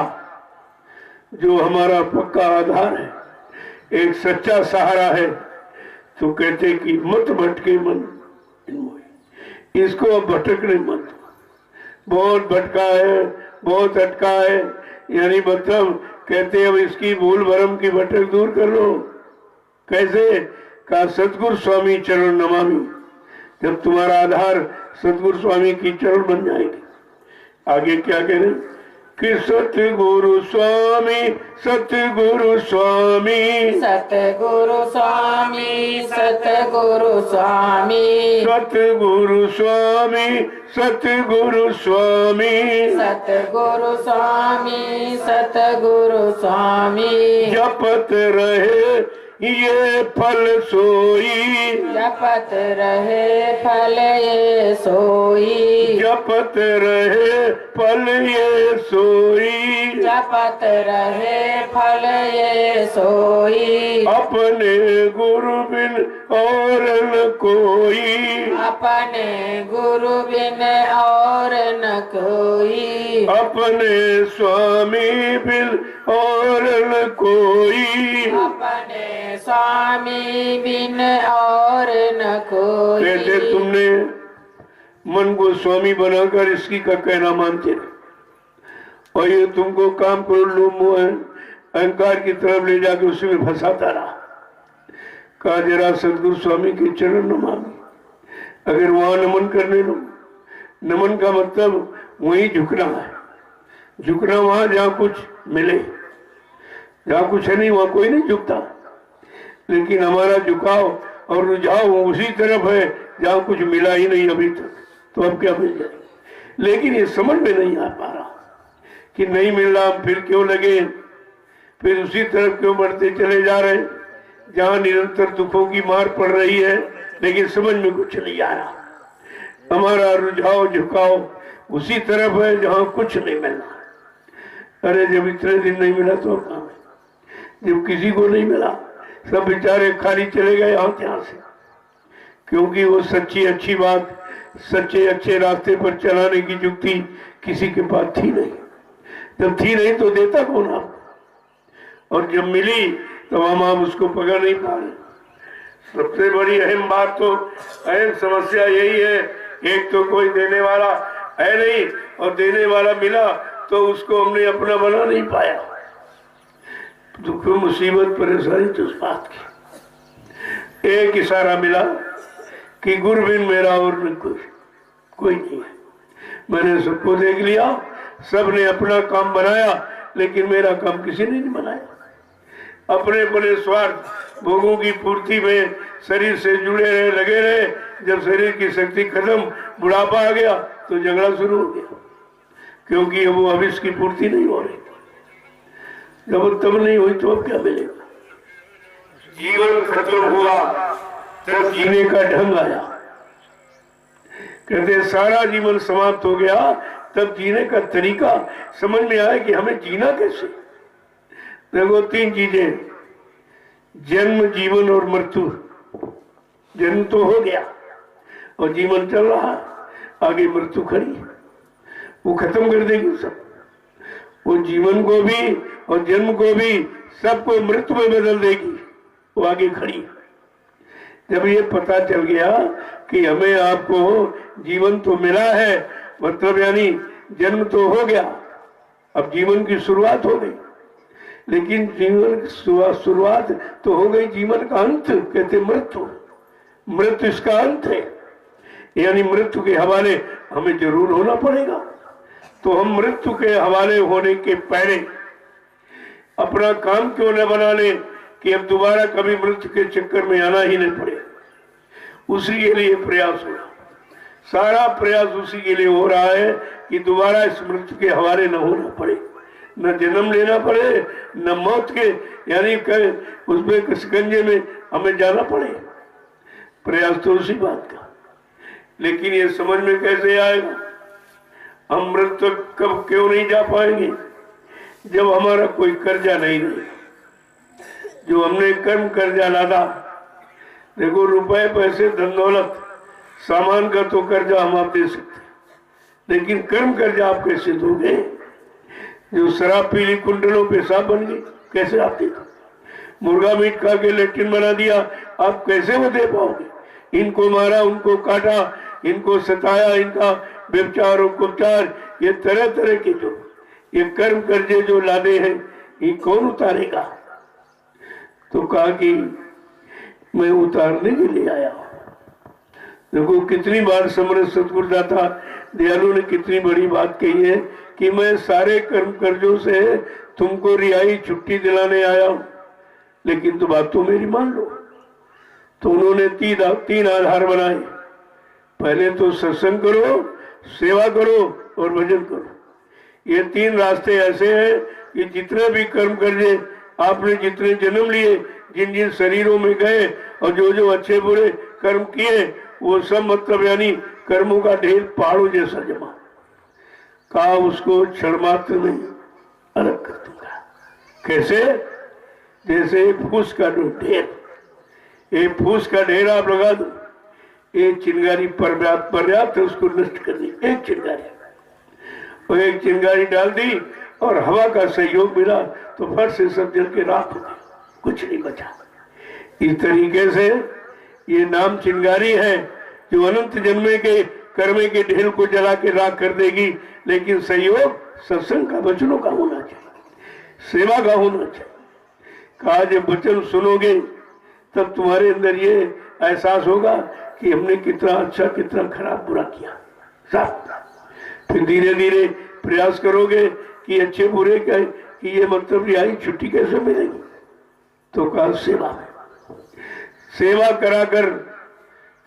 जो हमारा पक्का आधार है, एक सच्चा सहारा है। तो कहते कि मत भटके मन, इसको अब भटकने मत। बहुत भटका है, बहुत अटका है, यानी मतलब कहते अब इसकी भूल भरम की भटक दूर कर लो। कैसे? का सतगुरु स्वामी चरण नमामि। जब तुम्हारा आधार सतगुरु स्वामी की चरण बन जाएगी। आगे क्या कह रहे कि सतगुरु स्वामी, सतगुरु स्वामी, सतगुरु स्वामी, सतगुरु स्वामी, सतगुरु स्वामी, सतगुरु स्वामी, सतगुरु स्वामी, सतगुरु स्वामी, जपत रहे ये फल सोई, जपत रहे फल ये सोई, जपत रहे फल ये सोई, जपत रहे फल ये सोई, अपने गुरु बिन और न कोई, अपने गुरु बिन और न कोई, अपने स्वामी बिन और न कोई। अपने स्वामी बिन और न कोई। कहते तुमने मन को स्वामी बनाकर इसकी का कहना मानते रहे और ये तुमको काम करो लोभ मोह अहंकार की तरफ ले जाकर उसमें फंसाता रहा। कहा जरा सदगुरु स्वामी के चरण नमामि, अगर वहां नमन करने लो, नमन का मतलब वहीं झुकना है, झुकना वहां जहां कुछ मिले, जहां कुछ है नहीं वहां कोई नहीं झुकता, लेकिन हमारा झुकाव और रुझाव उसी तरफ है जहां कुछ मिला ही नहीं अभी तक, तो अब क्या मिल जाए। लेकिन ये समझ में नहीं आ पा रहा कि नहीं मिल रहा, फिर क्यों लगे, फिर उसी तरफ क्यों बढ़ते चले जा रहे जहां निरंतर दुखों की मार पड़ रही है, लेकिन समझ में कुछ नहीं आ रहा। हमारा रुझाव झुकाव उसी तरफ है जहां कुछ नहीं मिलना। अरे जब इतने दिन नहीं मिला तो अब काम है, जब किसी को नहीं मिला सब बेचारे खाली चले गए यहाँ त्यहां से, क्योंकि वो सच्ची अच्छी बात, सच्चे अच्छे रास्ते पर चलाने की युक्ति किसी के पास थी नहीं। जब थी नहीं तो देता कौन आपको, और जब मिली तो हम आप उसको पकड़ नहीं पा रहे। सबसे बड़ी अहम बात तो अहम समस्या यही है, एक तो कोई देने वाला है नहीं और देने वाला मिला तो उसको हमने अपना बना नहीं पाया। दुख मुसीबत परेशानी तो उस बात की, एक इशारा मिला कि गुरु बिन मेरा और भी कोई नहीं है। मैंने सबको देख लिया, सबने अपना काम बनाया, लेकिन मेरा काम किसी ने नहीं बनाया। अपने अपने स्वार्थ भोगों की पूर्ति में शरीर से जुड़े रहे, लगे रहे। जब शरीर की शक्ति खत्म, बुढ़ापा आ गया तो झगड़ा शुरू हो गया, क्योंकि अब वो अभिष्ट की पूर्ति नहीं हो रही। जब तब नहीं हुई तो अब क्या मिलेगा। जीवन खत्म हुआ तब जीने का ढंग आया। कहते सारा जीवन समाप्त हो गया तब जीने का तरीका समझ में आया कि हमें जीना कैसे। देखो तीन चीजें, जन्म जीवन और मृत्यु। जन्म तो हो गया और जीवन चल रहा, आगे मृत्यु खड़ी, वो खत्म कर देगी सब। वो जीवन को भी और जन्म को भी सबको मृत्यु में बदल देगी, वो आगे खड़ी। जब ये पता चल गया कि हमें आपको जीवन तो मिला है, मतलब यानी जन्म तो हो गया, अब जीवन की शुरुआत हो गई, लेकिन जीवन की शुरुआत तो हो गई, जीवन का अंत कहते मृत्यु। मृत्यु इसका अंत है, यानी मृत्यु के हवाले हमें जरूर होना पड़ेगा। तो हम मृत्यु के हवाले होने के पहले अपना काम क्यों न बना ले कि अब दोबारा कभी मृत्यु के चक्कर में आना ही नहीं पड़े। उसी के लिए प्रयास हो, सारा प्रयास उसी के लिए हो रहा है कि दोबारा इस मृत्यु के हवाले न होना पड़े, न जन्म लेना पड़े, न मौत के यानी उसमें शिकंजे में हमें जाना पड़े। प्रयास तो उसी बात का, लेकिन ये समझ में कैसे आएगा। हम मृत्यु कब क्यों नहीं जा पाएंगे, जब हमारा कोई कर्जा नहीं रहेगा, जो हमने कर्म कर्जा लादा। देखो रुपए पैसे धन दौलत सामान का तो कर्जा हम आप दे सकते, लेकिन कर्म कर्जा आप कैसे दोगे। जो शराब पीली कुंडलों पेशाब बन गई, कैसे आप देगा। मुर्गा मीट खा के लेट्रिन बना दिया, आप कैसे वो दे पाओगे। इनको मारा, उनको काटा, इनको सताया, इनका व्यभिचार और कुपचार, ये तरह तरह के जो ये कर्म कर्जे जो लादे हैं, ये कौन उतारेगा। तो कहा कि मैं उतारने के लिए आया हूं। देखो कितनी बार समर्थ सतगुरुदाता दयालु ने कितनी बड़ी बात कही है कि मैं सारे कर्म कर्जों से तुमको रिहाई छुट्टी दिलाने आया हूं, लेकिन तो बात तो मेरी मान लो। तो उन्होंने तीन आधार बनाए। पहले तो सत्संग करो, सेवा करो और भजन करो। ये तीन रास्ते ऐसे हैं कि जितने भी कर्म कर्जे आपने जितने जन्म लिए, जिन जिन शरीरों में गए और जो जो अच्छे बुरे कर्म किए, वो सब मतलब यानी कर्मों का ढेर पहाड़ों जैसा जमा। कहा उसको क्षण मात्र में अलग कर दूंगा। कैसे? जैसे एक फूस का ढेर, एक फूस का ढेर आप लगा दो, एक चिंगारी पर्याप्त है उसको नष्ट कर दी, एक चिंगारी, और एक चिंगारी डाल दी और हवा का सहयोग मिला तो फट से सब जल के राख हो गए, कुछ नहीं बचा। इस तरीके से ये नाम चिंगारी है जो अनंत जन्मे के कर्मे के ढेर को जला के राख कर देगी, लेकिन सहयोग सत्संग का, वचनों का होना चाहिए, सेवा का होना चाहिए। कहा जब वचन सुनोगे तब तुम्हारे अंदर ये एहसास होगा कि हमने कितना अच्छा कितना खराब बुरा किया सब। फिर धीरे धीरे प्रयास करोगे कि अच्छे बुरे का कि ये मतलब रिहाई छुट्टी कैसे मिलेगी, तो कहा सेवा में, सेवा कराकर,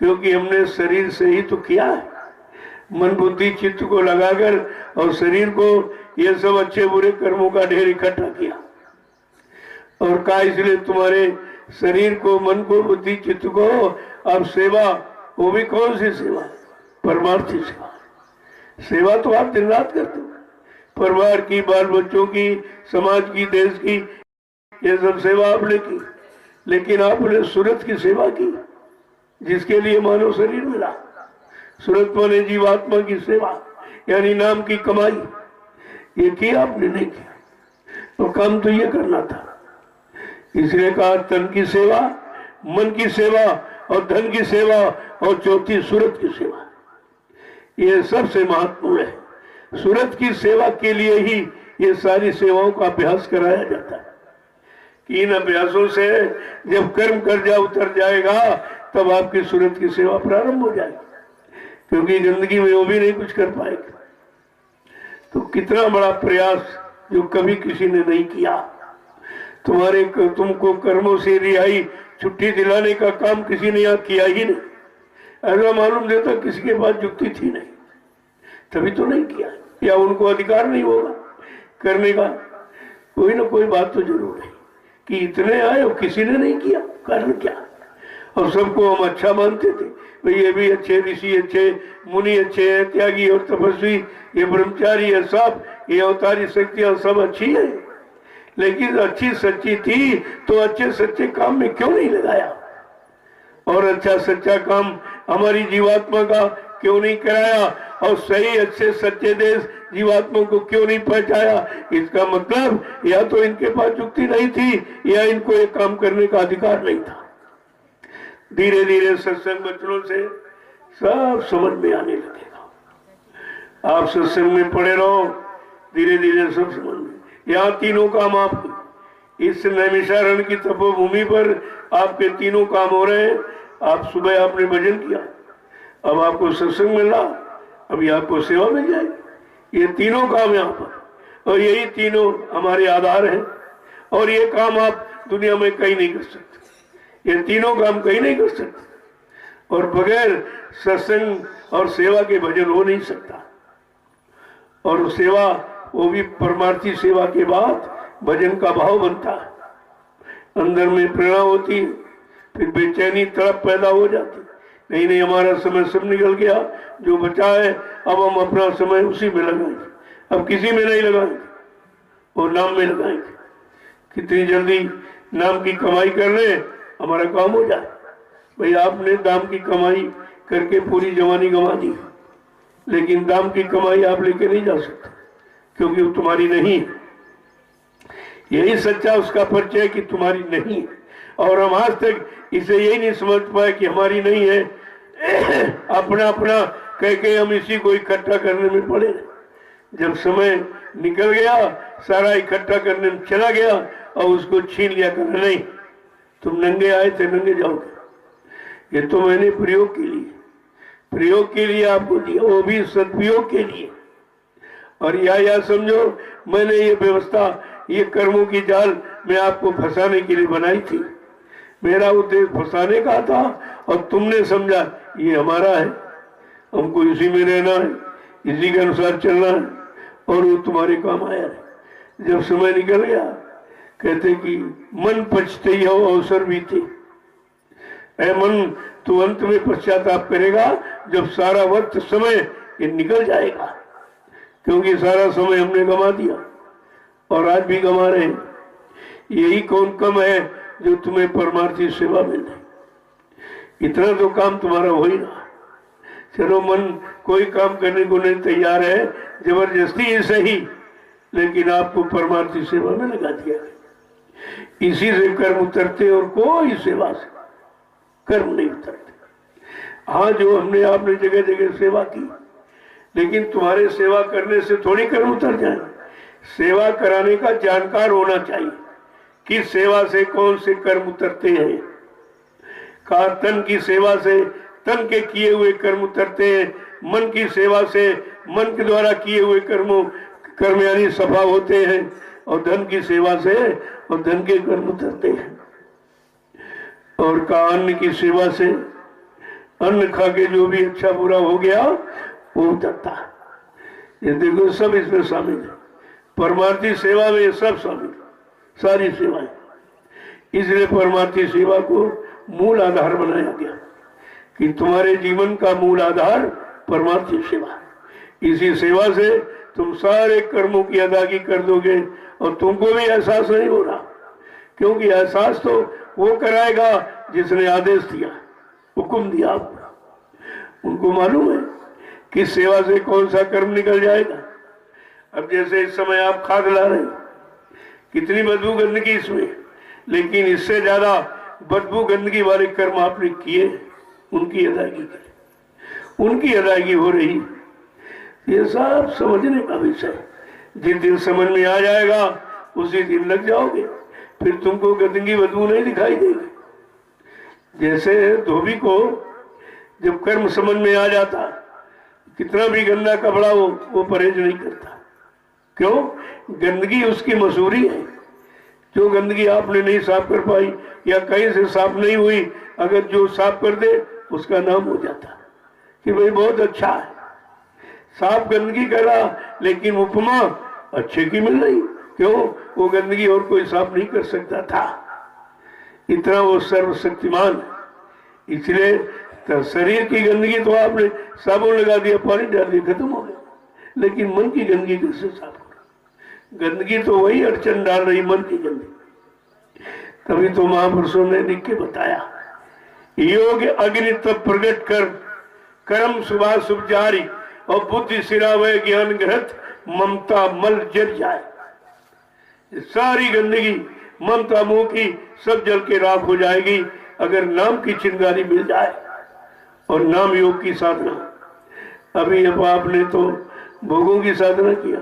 क्योंकि हमने शरीर से ही तो किया है, मन बुद्धि चित्त को लगाकर और शरीर को ये सब अच्छे बुरे कर्मों का ढेर इकट्ठा किया। और कहा इसलिए तुम्हारे शरीर को, मन को, बुद्धि चित्त को अब सेवा, वो भी कौन सी सेवा? परमार्थी सेवा। सेवा तो आप दिन रात करते हो, परिवार की, बाल बच्चों की, समाज की, देश की, ये सब सेवा आपने की, लेकिन आपने सूरत की सेवा की, जिसके लिए मानव शरीर मिला। सूरत माने जीवात्मा की सेवा, यानी नाम की कमाई, ये किया आपने? नहीं किया। तो काम तो ये करना था। इसलिए कहा तन की सेवा, मन की सेवा और धन की सेवा और चौथी सूरत की सेवा। ये सबसे महत्वपूर्ण है। सूरत की सेवा के लिए ही ये सारी सेवाओं का अभ्यास कराया जाता है। इन अभ्यासों से जब कर्म कर्जा उतर जाएगा तब आपकी सूरत की सेवा प्रारंभ हो जाएगी, क्योंकि जिंदगी में वो भी नहीं कुछ कर पाएगा। तो कितना बड़ा प्रयास जो कभी किसी ने नहीं किया। तुमको कर्मों से रिहाई, छुट्टी दिलाने का काम किसी ने याद किया ही नहीं। ऐसा मालूम देता किसी के पास युक्ति थी नहीं, तभी तो नहीं किया, या उनको अधिकार नहीं होगा करने का। कोई ना कोई बात तो जरूर है कि इतने आए और किसी ने नहीं किया, कारण क्या? और सबको हम अच्छा मानते थे, भाई ये भी अच्छे ऋषि, अच्छे मुनि, अच्छे हैं, त्यागी और तपस्वी, ये ब्रह्मचारी है, सब ये अवतारी शक्तियां सब अच्छी है। लेकिन अच्छी सच्ची थी तो अच्छे सच्चे काम में क्यों नहीं लगाया? और अच्छा सच्चा काम हमारी जीवात्मा का क्यों नहीं कराया? और सही अच्छे सच्चे देश जीवात्मा को क्यों नहीं पहुंचाया? इसका मतलब या तो इनके पास युक्ति नहीं थी या इनको ये काम करने का अधिकार नहीं था। धीरे धीरे सत्संग वचनों से सब समझ में आने लगेगा। आप सत्संग में पड़े रहो, धीरे धीरे सब समझ में। यहाँ तीनों काम आप इस नैमिषारण्य की तपोभूमि पर आपके तीनों काम हो रहे हैं। आप सुबह आपने भजन किया, अब आपको सत्संग मिला, अभी आपको सेवा मिल जाएगी। ये तीनों काम यहाँ पर, और यही तीनों हमारे आधार हैं। और ये काम आप दुनिया में कहीं नहीं कर सकते, ये तीनों काम कहीं नहीं कर सकते। और बगैर सत्संग और सेवा के भजन हो नहीं सकता। और सेवा, वो भी परमार्थी सेवा के बाद भजन का भाव बनता है, अंदर में प्रेरणा होती है, फिर बेचैनी तड़प पैदा हो जाती। नहीं नहीं, हमारा समय सब निकल गया, जो बचा है अब हम अपना समय उसी में लगाएंगे, अब किसी में नहीं लगाएंगे, और नाम में लगाएंगे। कितनी जल्दी नाम की कमाई कर ले, हमारा काम हो जाए। भाई आपने दाम की कमाई करके पूरी जवानी गंवा दी, लेकिन दाम की कमाई आप लेके नहीं जा सकते, क्योंकि वो तुम्हारी नहीं है। यही सच्चा उसका परिचय कि तुम्हारी नहीं है। और हम आज तक इसे यही नहीं समझ पाए कि हमारी नहीं है। अपना अपना कह के हम इसी को इकट्ठा करने में पड़े। जब समय निकल गया, सारा इकट्ठा करने में चला गया और उसको छीन लिया कर, नहीं तुम नंगे आए थे नंगे जाओगे। ये तो मैंने प्रयोग के लिए आपको दिया, वो भी सदुपयोग के लिए। और या समझो मैंने ये व्यवस्था, ये कर्मों की जाल मैं आपको फंसाने के लिए बनाई थी। मेरा उद्देश्य फंसाने का था और तुमने समझा ये हमारा है, हमको इसी में रहना है, इसी के अनुसार चलना है, और वो तुम्हारे काम आया है। जब समय निकल गया कहते कि मन पछते ही हो अवसर बीते। ऐ मन, तू अंत में पश्चाताप करेगा जब सारा वक्त समय ये निकल जाएगा, क्योंकि सारा समय हमने गंवा दिया और आज भी गंवा रहे हैं। यही कौन कम है जो तुम्हें परमार्थी सेवा मिल जाए। इतना तो काम तुम्हारा हो ही रहा। चलो मन कोई काम करने को नहीं तैयार है, जबरदस्ती ही सही, लेकिन आपको परमार्थी सेवा में लगा दिया। इसी से कर्म उतरते और कोई सेवा से कर्म नहीं उतरते। हाँ, जो हमने आपने जगह जगह सेवा की, लेकिन तुम्हारे सेवा करने से थोड़ी कर्म उतर जाए। सेवा कराने का जानकार होना चाहिए कि सेवा से कौन से कर्म उतरते हैं। कहा तन की सेवा से तन के किए हुए कर्म उतरते हैं, मन की सेवा से मन के द्वारा किए हुए कर्म यानी सफा होते हैं, और धन की सेवा से और धन के कर्म उतरते हैं। और कहा अन्न की सेवा से अन्न खा के जो भी अच्छा बुरा हो गया वो उतरता। ये देखो सब इसमें शामिल है। परमार्थी सेवा में सब शामिल, सारी सेवाएं। इसलिए परमार्थी सेवा को मूल आधार बनाया गया कि तुम्हारे जीवन का मूल आधार परमार्थी सेवा। इसी सेवा से तुम सारे कर्मों की अदायगी कर दोगे और तुमको भी एहसास नहीं हो रहा, क्योंकि एहसास तो वो कराएगा जिसने आदेश दिया, हुक्म दिया आपको। उनको मालूम है कि सेवा से कौन सा कर्म निकल जाएगा। अब जैसे इस समय आप खाद ला रहे हैं, कितनी बदबू गंदगी इसमें, लेकिन इससे ज्यादा बदबू गंदगी वाले कर्म आपने किए, उनकी अदायगी करें, उनकी अदायगी हो रही। ये सब समझने का विषय। जिस दिन समझ में आ जाएगा उसी दिन लग जाओगे, फिर तुमको गंदगी बदबू नहीं दिखाई देगी। जैसे धोबी को जब कर्म समझ में आ जाता, कितना भी गंदा कपड़ा हो वो परहेज नहीं करता। क्यों? गंदगी उसकी मसूरी है। जो गंदगी आपने नहीं साफ कर पाई या कहीं से साफ नहीं हुई, अगर जो साफ कर दे उसका नाम हो जाता कि भाई बहुत अच्छा है, साफ गंदगी करा, लेकिन उपमा अच्छे की मिल रही। क्यों? वो गंदगी और कोई साफ नहीं कर सकता था, इतना वो सर्वशक्तिमान है। इसलिए तो शरीर की गंदगी तो आपने साबुन लगा दिया, पानी डाल दिया, खत्म हो गया, लेकिन मन की गंदगी कैसे साफ करो? गंदगी तो वही अड़चन डाल रही, मन की गंदगी। तभी तो महापुरुषों ने लिख के बताया, योग अग्नि तब प्रकट कर कर्म सुबह शुभ जारी, और बुद्धि सिरावय ज्ञान ग्रहत ममता मल जल जाए। सारी गंदगी ममता मुंह की सब जल के राख हो जाएगी अगर नाम की चिंगारी मिल जाए, और नाम योग की साधना। अभी अब आपने तो भोगों की साधना किया,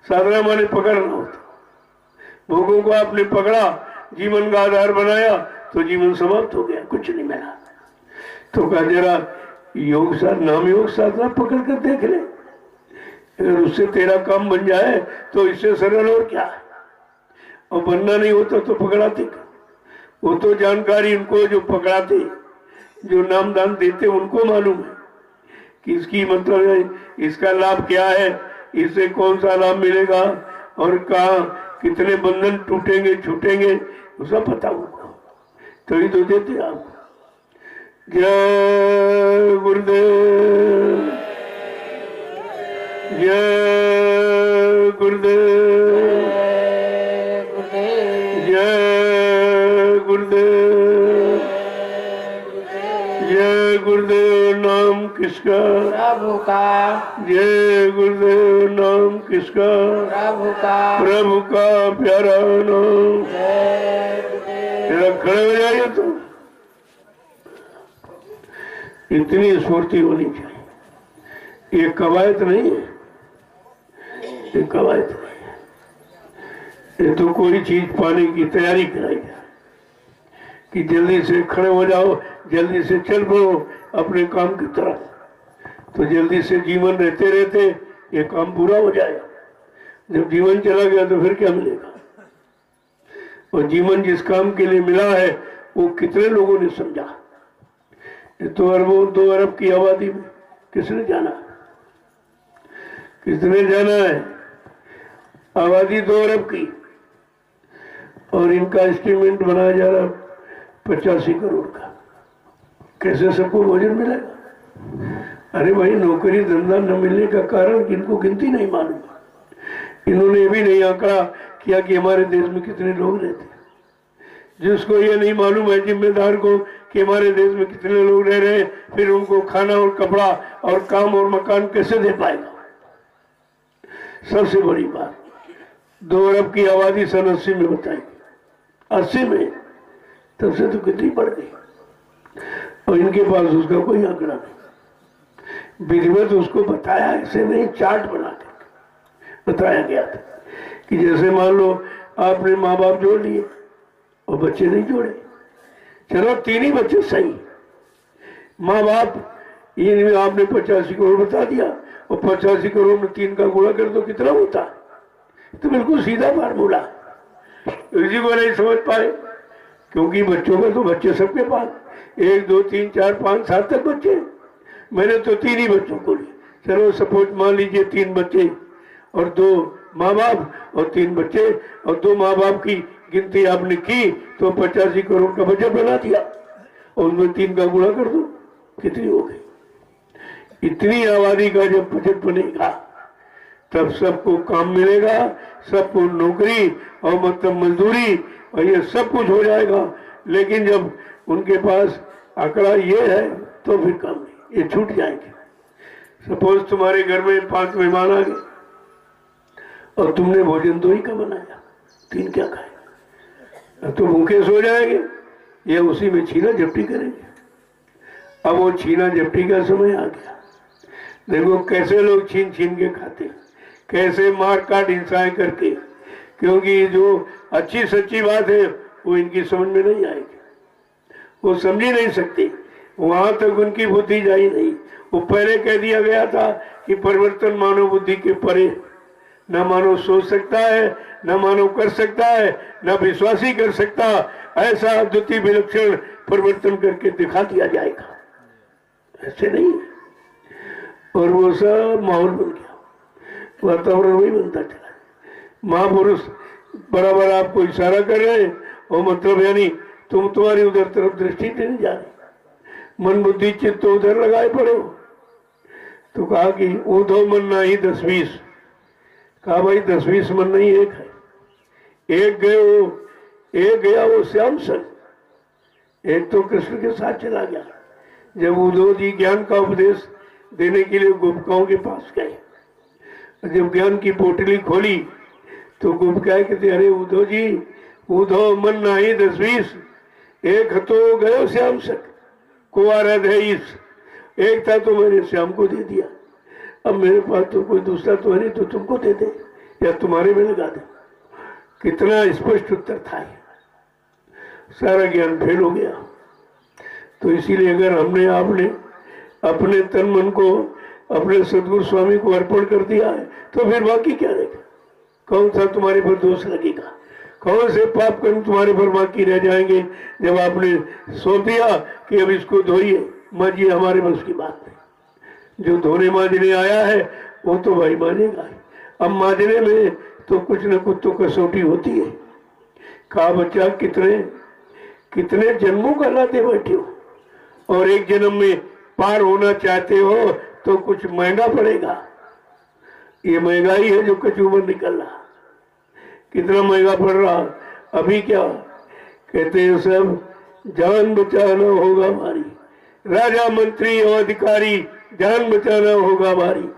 साधना माने पकड़ना होता। भोगों को आपने पकड़ा, जीवन का आधार बनाया, तो जीवन समाप्त हो गया, कुछ नहीं मिला। तो कहा जरा योग नाम योग साधना पकड़ कर देख ले, अगर उससे तेरा काम बन जाए तो इससे सरल और क्या है। और बनना नहीं होता तो पकड़ाते, वो तो जानकारी उनको जो पकड़ाते, जो नाम दान देते, उनको मालूम है कि इसकी मतलब है, इसका लाभ क्या है, इससे कौन सा लाभ मिलेगा, और कहाँ कितने बंधन टूटेंगे छूटेंगे, वो सब पता उनको, तभी तो देते आपको। जय गुरुदेव, जय गुरुदेव, जय गुरुदेव, जय गुरुदेव। नाम किसका? प्रभु का। जय गुरुदेव। नाम किसका? प्रभु का। प्रभु का प्यारा नाम। जय गुरुदेव। तेरा खड़े हो जाइए तो इतनी स्फूर्ति होनी चाहिए। ये कवायद नहीं है, ये कवायद नहीं है, ये तो कोई चीज पाने की तैयारी कराई है कि जल्दी से खड़े हो जाओ, जल्दी से चल पड़ो अपने काम की तरफ। तो जल्दी से जीवन रहते रहते ये काम पूरा हो जाएगा। जब जीवन चला गया तो फिर क्या मिलेगा? और जीवन जिस काम के लिए मिला है वो कितने लोगों ने समझा? ये तो अरबों 2 अरब की आबादी में किसने जाना? किसने जाना है? आबादी 2 अरब की, और इनका एस्टिमेट बनाया जा रहा 85 करोड़ का। कैसे सबको भोजन मिलेगा? अरे भाई, नौकरी धंधा न मिलने का कारण इनको गिनती नहीं मालूम। इन्होंने ये भी नहीं आंकड़ा किया कि हमारे देश में कितने लोग रहते हैं। जिसको ये नहीं मालूम है जिम्मेदार को कि हमारे देश में कितने लोग रह रहे हैं, फिर उनको खाना और कपड़ा और काम और मकान कैसे दे पाएगा? सबसे बड़ी बात, 2 अरब की आबादी सन 80 में बताई, 80 में, तब से तो कितनी बढ़ गई, और इनके पास उसका कोई आंकड़ा नहीं। विधिवत उसको बताया, ऐसे नहीं, चार्ट बना के बताया गया था कि जैसे मान लो आपने माँ बाप जोड़ लिए और बच्चे नहीं जोड़े, चलो 3 ही बच्चे सही, माँ बाप ये आपने 85 करोड़ बता दिया, और 85 करोड़ में 3 का गुणा कर दो, कितना होता? तो बिल्कुल सीधा फार्मूला, किसी को नहीं समझ पाए, क्योंकि बच्चों का तो बच्चे सबके पास 1 2 3 4 5 7 तक बच्चे। मैंने तो 3 ही बच्चों को लिए, चलो सपोज मान लीजिए 3 बच्चे और 2 माँ बाप और 3 बच्चे और 2 माँ बाप की गिनती आपने की तो 85 करोड़ का बजट बना दिया, और उनमें 3 का गुणा कर दो, कितनी हो गई? इतनी आबादी का जब बजट बनेगा तब सबको काम मिलेगा, सबको नौकरी और मतलब मजदूरी और ये सब कुछ हो जाएगा। लेकिन जब उनके पास आंकड़ा ये है तो फिर काम नहीं, ये छूट जाएंगे। सपोज तुम्हारे घर में 5 मेहमान आ गए और तुमने भोजन 2 ही का बनाया, 3 क्या खाए? तो भूखे सो जाएंगे, ये उसी में छीना झपटी करेंगे। अब वो छीना झपटी का समय आ गया। देखो कैसे लोग छीन छीन के खाते, कैसे मार काट हिंसाएं करके, क्योंकि जो अच्छी सच्ची बात है वो इनकी समझ में नहीं आएगी, वो समझ ही नहीं सकती, वहां तक उनकी बुद्धि जाई नहीं। वो पहले कह दिया गया था कि परिवर्तन मानव बुद्धि के परे, न मानव सोच सकता है, न मानव कर सकता है, न विश्वासी कर सकता। ऐसा अद्वितीय विलक्षण परिवर्तन करके दिखा दिया जाएगा, ऐसे नहीं। और वो सब माहौल बन गया, वातावरण वही बनता चला। महापुरुष बराबर आपको इशारा कर रहे हैं, और मतलब यानी तुम्हारी उधर तरफ दृष्टि नहीं जा रही, मन बुद्धि चित्त तो उधर लगाए पड़े हो। तो कहा कि ऊधो मन ना ही 10-20, कहा भाई 10-20 मन नहीं, एक है, एक गया वो श्याम सन, एक तो कृष्ण के साथ चला गया। जब उद्धव जी ज्ञान का उपदेश देने के लिए गोपिकाओं के पास गए, जब ज्ञान की पोटली खोली तो गोपिकाएं कहते, अरे उद्धव जी, उद्धव मन नाही 10-20, एक तो गयो श्याम सक को आराध है इस, एक था तो मैंने श्याम को दे दिया, अब मेरे पास तो कोई दूसरा तो है नहीं, तो तुमको दे दे या तुम्हारे में लगा दे। कितना स्पष्ट उत्तर था, सारा ज्ञान फेल हो गया। तो इसीलिए अगर हमने आपने अपने तन मन को अपने सदगुरु स्वामी को अर्पण कर दिया है तो फिर बाकी क्या रहेगा? कौन सा तुम्हारे पर दोष लगेगा? कौन से पाप कर्म तुम्हारे पर बाकी रह जाएंगे? जब आपने सौंप दिया कि अब इसको धोइए, माजिए, हमारे बस की बात नहीं। जो धोने मांजने आया है वो तो भाई मानेगा। अब मांजने में तो कुछ न कुछ तो कसौटी होती है। कहा बच्चा कितने जन्मों का लाते बैठे हो, और एक जन्म में पार होना चाहते हो तो कुछ महंगा पड़ेगा। ये महंगाई है जो कचूमर निकल रहा, कितना महंगा पड़ रहा। अभी क्या कहते हैं, सब जान बचाना होगा हमारी, राजा मंत्री और अधिकारी जान बचाना होगा हमारी।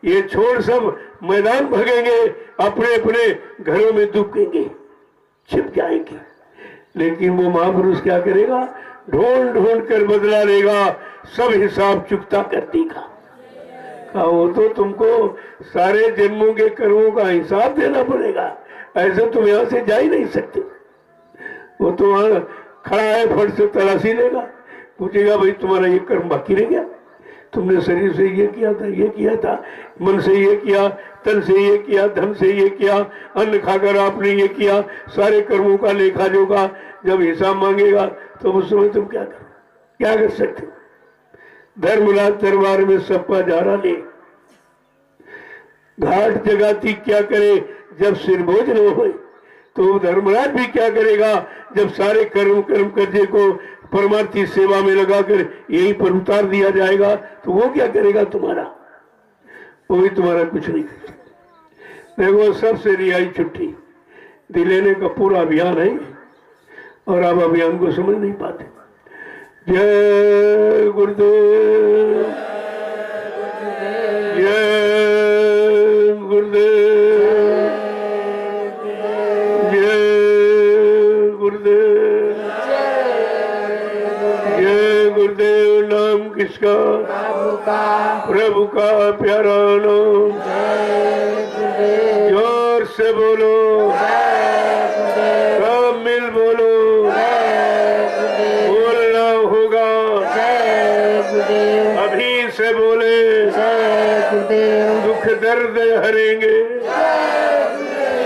ये छोड़ सब मैदान भगेंगे, अपने अपने घरों में दुबकेंगे, छिप जाएंगे। लेकिन वो महापुरुष क्या करेगा? ढूंढ ढूंढ कर बदला लेगा, सब हिसाब चुकता कर देगा। कहा वो तो तुमको सारे जन्मों के कर्मों का हिसाब देना पड़ेगा, ऐसे तुम यहां से जा ही नहीं सकते। वो तो वहां खड़ा है, फट से तलाशी लेगा, पूछेगा भाई तुम्हारा ये कर्म बाकी रह गया, तुमने शरीर से ये किया था, ये किया था, मन से ये किया, तन से ये किया, धन से ये किया, अन्न खाकर आपने ये किया, सारे कर्मों का लेखा जोखा जब हिसाब मांगेगा तो उस समय तुम क्या कर सकते हो? धर्मराज दरबार में सबका जारा ले, घाट जगाती क्या करे जब सिर बोझ न हो, तो धर्मराज भी क्या करेगा जब सारे कर्म कर्जे को परमार्थी सेवा में लगाकर यहीं पर उतार दिया जाएगा, तो वो क्या करेगा तुम्हारा? वो भी तुम्हारा कुछ नहीं कर सकता। देखो, सबसे रिहाई छुट्टी दिलाने का पूरा अभियान है और आप अभियान को समझ नहीं पाते। जय गुरुदेव, जय गुरुदेव, जय गुरुदेव, जय गुरुदेव। नाम किसका? प्रभु का प्यारा नाम। जोर से बोलो, सब मिल बोलो, बोलना होगा। अभी से बोले, दुख दर्द हरेंगे,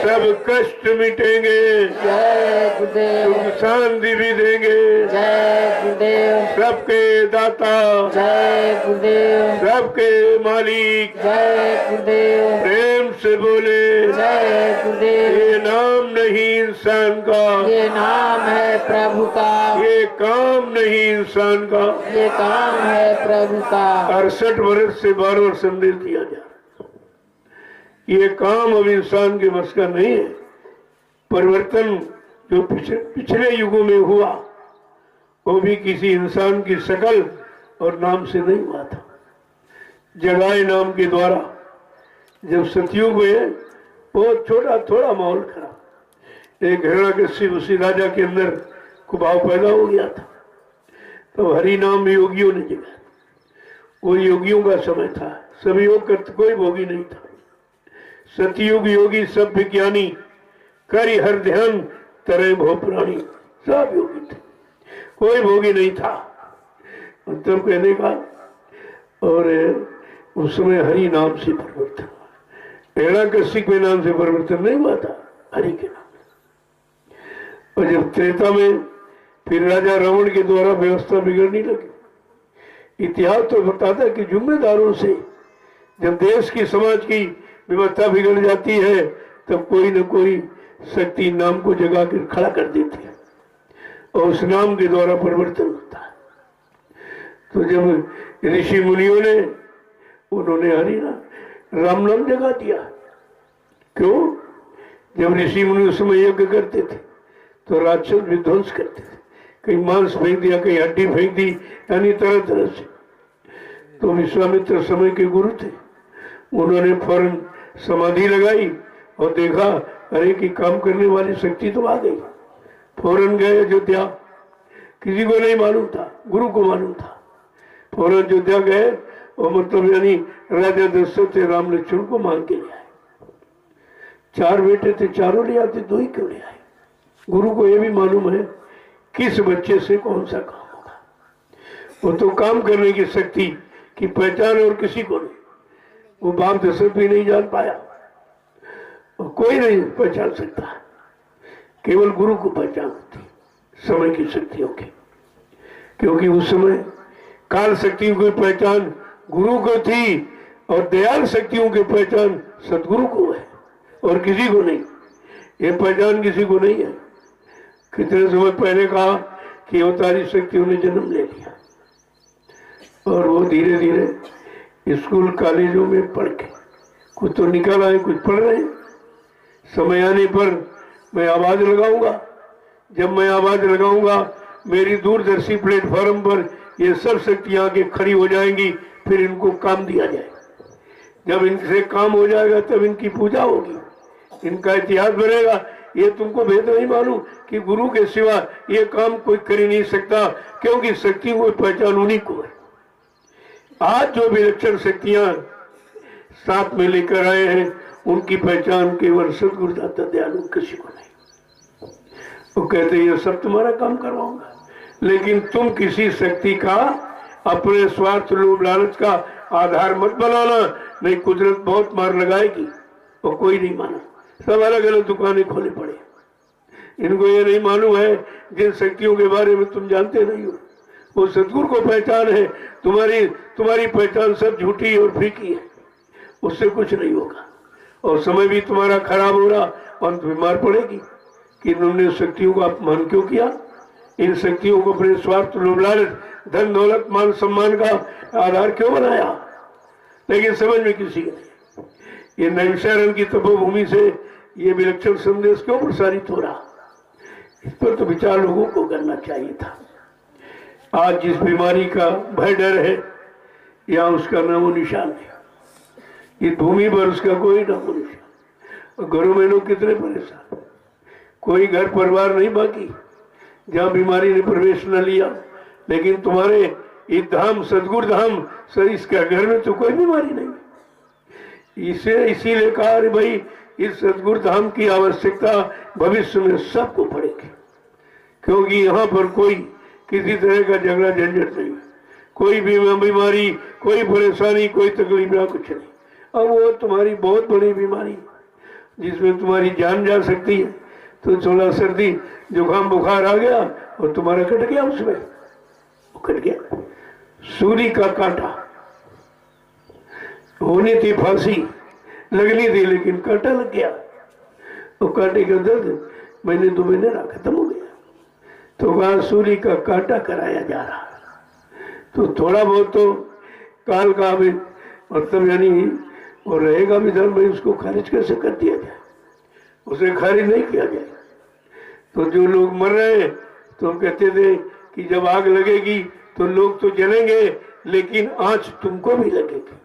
सब कष्ट मिटेंगे, सुख शांति भी देंगे। सबके दाता, सबके मालिक, प्रेम से बोले, ये नाम नहीं इंसान का, ये नाम है प्रभु का, ये काम नहीं इंसान का, ये काम है प्रभु का। 68 वर्ष से 12 वर्ष संदेश दिया जा, ये काम अब इंसान के बस का नहीं है। परिवर्तन जो पिछले युगों में हुआ वो भी किसी इंसान की शकल और नाम से नहीं हुआ था। जगाए नाम के द्वारा जब सतयुग में बहुत छोटा थोड़ा माहौल खड़ा, एक हिरण्यकश्यप उसी राजा के अंदर कुभाव पैदा हो गया था, तो हरि नाम योगियों ने जगा। वो योगियों का समय था, सभी योग करते, कोई भोगी नहीं था। सतयुग योगी सब विज्ञानी, करी हर ध्यान तरह भो प्राणी, सब योगी थे, कोई भोगी नहीं था। मतलब कहने का, और उस समय हरि नाम से परिवर्तन हुआ। हिरण्यकश्यप के नाम से परिवर्तन नहीं हुआ था, हरि के नाम से। और जब त्रेता में फिर राजा रावण के द्वारा व्यवस्था बिगड़ने लगी। इतिहास तो बताता है कि जुम्मेदारों से जब देश की समाज की व्यवस्था बिगड़ जाती है तब कोई न कोई शक्ति नाम को जगा कर खड़ा कर देती है और उस नाम के द्वारा परिवर्तन होता है। तो जब ऋषि मुनियों ने, उन्होंने हरि नाम राम नाम जगा दिया। क्यों? जब ऋषि मुनि उस समय यज्ञ करते थे तो राक्षस विध्वंस करते थे, कहीं मांस फेंक दिया, कहीं हड्डी फेंक दी, यानी तरह तरह से। तो विश्वामित्र समय के गुरु थे, उन्होंने फौरन समाधि लगाई और देखा, अरे कि काम करने वाली शक्ति तो आ गई। फौरन गए अयोध्या, किसी को नहीं मालूम था, गुरु को मालूम था। फौरन अयोध्या गए और मतलब यानी राजा दशरथ से राम लक्ष्मण को मांग के ले आए। 4 बेटे थे, चारों ले आते, 2 ही क्यों ले आए? गुरु को यह भी मालूम है किस बच्चे से कौन सा काम होगा। वो तो काम करने की शक्ति की पहचान और किसी को नहीं, वो बाप दशरथ भी नहीं जान पाया और कोई नहीं पहचान सकता, केवल गुरु को पहचान होती समय की शक्तियों की। क्योंकि उस समय काल शक्तियों की पहचान गुरु को थी और दयाल शक्तियों की पहचान सदगुरु को है और किसी को नहीं। ये पहचान किसी को नहीं है। कितने समय पहले कहा कि अवतारी शक्तियों ने जन्म ले लिया और वो धीरे धीरे स्कूल कॉलेजों में पढ़ के कुछ तो निकल आए, कुछ पढ़ रहे। समय आने पर मैं आवाज लगाऊंगा, जब मैं आवाज लगाऊंगा मेरी दूरदर्शी प्लेटफॉर्म पर ये सब शक्तियां आके खड़ी हो जाएंगी, फिर इनको काम दिया जाएगा। जब इनसे काम हो जाएगा तब इनकी पूजा होगी, इनका इतिहास बनेगा। ये तुमको भेद नहीं मालूम कि गुरु के सिवा ये काम कोई कर ही नहीं सकता, क्योंकि शक्ति को पहचान उन्हीं को है। आज जो विलक्षण शक्तियां साथ में लेकर आए हैं उनकी पहचान केवल सदगुरु दाता दयालु, किसी को नहीं। वो कहते ये सब तुम्हारा काम करवाऊंगा, लेकिन तुम किसी शक्ति का अपने स्वार्थ लोभ लालच का आधार मत बनाना, नहीं कुदरत बहुत मार लगाएगी। और कोई नहीं माना, सब अलग अलग दुकानें खोले पड़े। इनको ये नहीं मालूम है जिन शक्तियों के बारे में तुम जानते नहीं हो वो सदगुरु को पहचान है। तुम्हारी पहचान सब झूठी और फीकी है, उससे कुछ नहीं होगा और समय भी तुम्हारा खराब हो रहा, अंत बीमार पड़ेगी। कि तुमने शक्तियों का अपमान क्यों किया? इन शक्तियों को अपने स्वार्थ, लोभ, लालच, धन दौलत, मान सम्मान का आधार क्यों बनाया? लेकिन समझ में किसी के नहीं। ये नैमिषारण्य की तपोभूमि से ये विलक्षण संदेश क्यों प्रसारित हो रहा? इस पर तो विचार लोगों को करना चाहिए था। आज जिस बीमारी का भय डर है, या उसका नामो निशान नहीं। इस भूमि पर उसका कोई नामो निशान। घरों में लोग कितने परेशान, कोई घर परिवार नहीं बाकी जहां बीमारी ने प्रवेश न लिया। लेकिन तुम्हारे इस धाम, सदगुरु धाम, इसका घर में तो कोई बीमारी नहीं। इसीलिए कहा, अरे भाई, इस सदगुरु धाम की आवश्यकता भविष्य में सबको पड़ेगी, क्योंकि यहाँ पर कोई किसी तरह का झगड़ा झंझट नहीं, कोई बीमारी, कोई परेशानी, कोई तकलीफ ना, कुछ नहीं। अब वो तुम्हारी बहुत बड़ी बीमारी जिसमें तुम्हारी जान जा सकती है, तो थोड़ा सर्दी जुकाम बुखार आ गया और तुम्हारा कट गया, उसमें वो कट गया। सूली का कांटा, होनी थी फांसी, लगनी थी, लेकिन कांटा लग गया। तो कांटे का दर्द महीने 2 महीने खत्म हो गया। तो वहां सूली का कांटा कराया जा रहा। तो थोड़ा बहुत तो काल का भी मतलब, यानी वो रहेगा भी धर्म में, उसको खारिज कैसे कर दिया जाए? उसे खारिज नहीं किया जाए। तो जो लोग मर रहे हैं, तो कहते थे कि जब आग लगेगी तो लोग तो जलेंगे, लेकिन आंच तुमको भी लगेगी,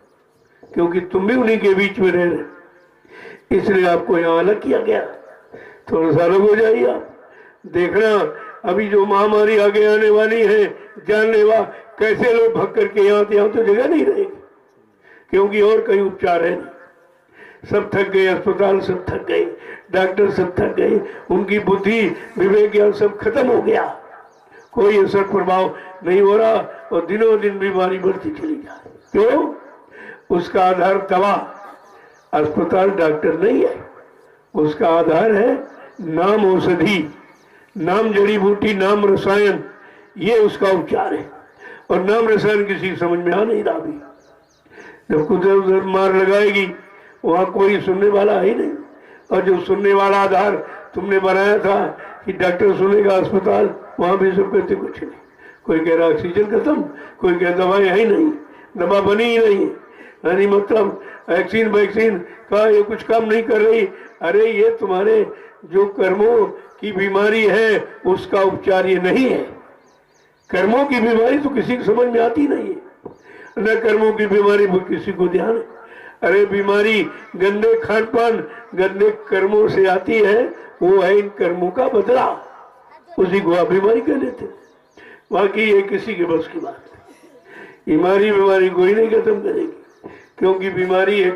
क्योंकि तुम भी उन्हीं के बीच में रह रहे। इसलिए आपको यहाँ अलग किया गया। थोड़ा सा अलग हो जाइए आप। देखना अभी जो महामारी आगे आने वाली है, जानलेवा, कैसे लोग भाग करके यहाँ तो जगह नहीं रहेगी, क्योंकि और कई उपचार है नहीं। सब थक गए, अस्पताल सब थक गए, डॉक्टर सब थक गए, उनकी बुद्धि, विवेक, ज्ञान सब खत्म हो गया। कोई असर प्रभाव नहीं हो रहा और दिनों दिन बीमारी बढ़ती चली जा रही। क्यों? उसका आधार दवा, अस्पताल, डॉक्टर नहीं है। उसका आधार है नाम औषधि, नाम जड़ी बूटी, नाम रसायन, ये उसका उपचार है। और नाम रसायन किसी समझ में आ नहीं रहा। अभी जब कुदरत उधर मार लगाएगी, वहां कोई सुनने वाला है ही नहीं। और जो सुनने वाला आधार तुमने बनाया था कि डॉक्टर सुनेगा, अस्पताल, वहां भी सब कहते कुछ नहीं। कोई कह रहा ऑक्सीजन खत्म, कोई कह दवाएं है ही नहीं, दवा बनी ही नहीं, यानी मतलब वैक्सीन का ये कुछ काम नहीं कर रही। अरे ये तुम्हारे जो कर्मों की बीमारी है, उसका उपचार ये नहीं है। कर्मों की बीमारी तो किसी को समझ में आती नहीं है, न कर्मों की बीमारी वो किसी को ध्यान है। अरे बीमारी गंदे खान पान, गंदे कर्मों से आती है, वो है इन कर्मों का बदला, उसी को आप बीमारी कह लेते। बाकी ये किसी के बस की बात है। बीमारी कोई नहीं खत्म करेगी, क्योंकि बीमारी है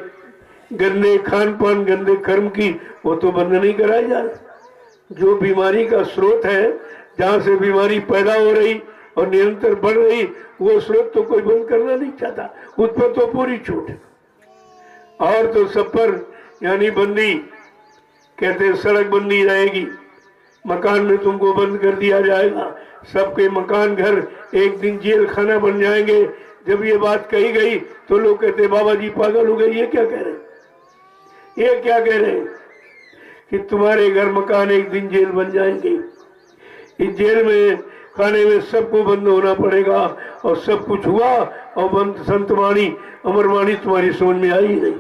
गंदे खान पान, गंदे कर्म की, वो तो बंद नहीं कराई जा रही। जो बीमारी का स्रोत है, जहां से बीमारी पैदा हो रही और निरंतर बढ़ रही, वो स्रोत तो कोई बंद करना नहीं चाहता, उस पर तो पूरी छूट है। और तो सब पर यानी बंदी, कहते सड़क बंदी रहेगी, मकान में तुमको बंद कर दिया जाएगा, सबके मकान घर एक दिन जेल खाना बन जाएंगे। जब ये बात कही गई तो लोग कहते बाबा जी पागल हो गए, ये क्या कह रहे हैं, ये क्या कह रहे हैं कि तुम्हारे घर मकान एक दिन जेल बन जाएंगे। इस जेल में खाने में सबको बंद होना पड़ेगा, और सब कुछ हुआ और बंद संतवाणी अमरवाणी तुम्हारी समझ में आई ही नहीं।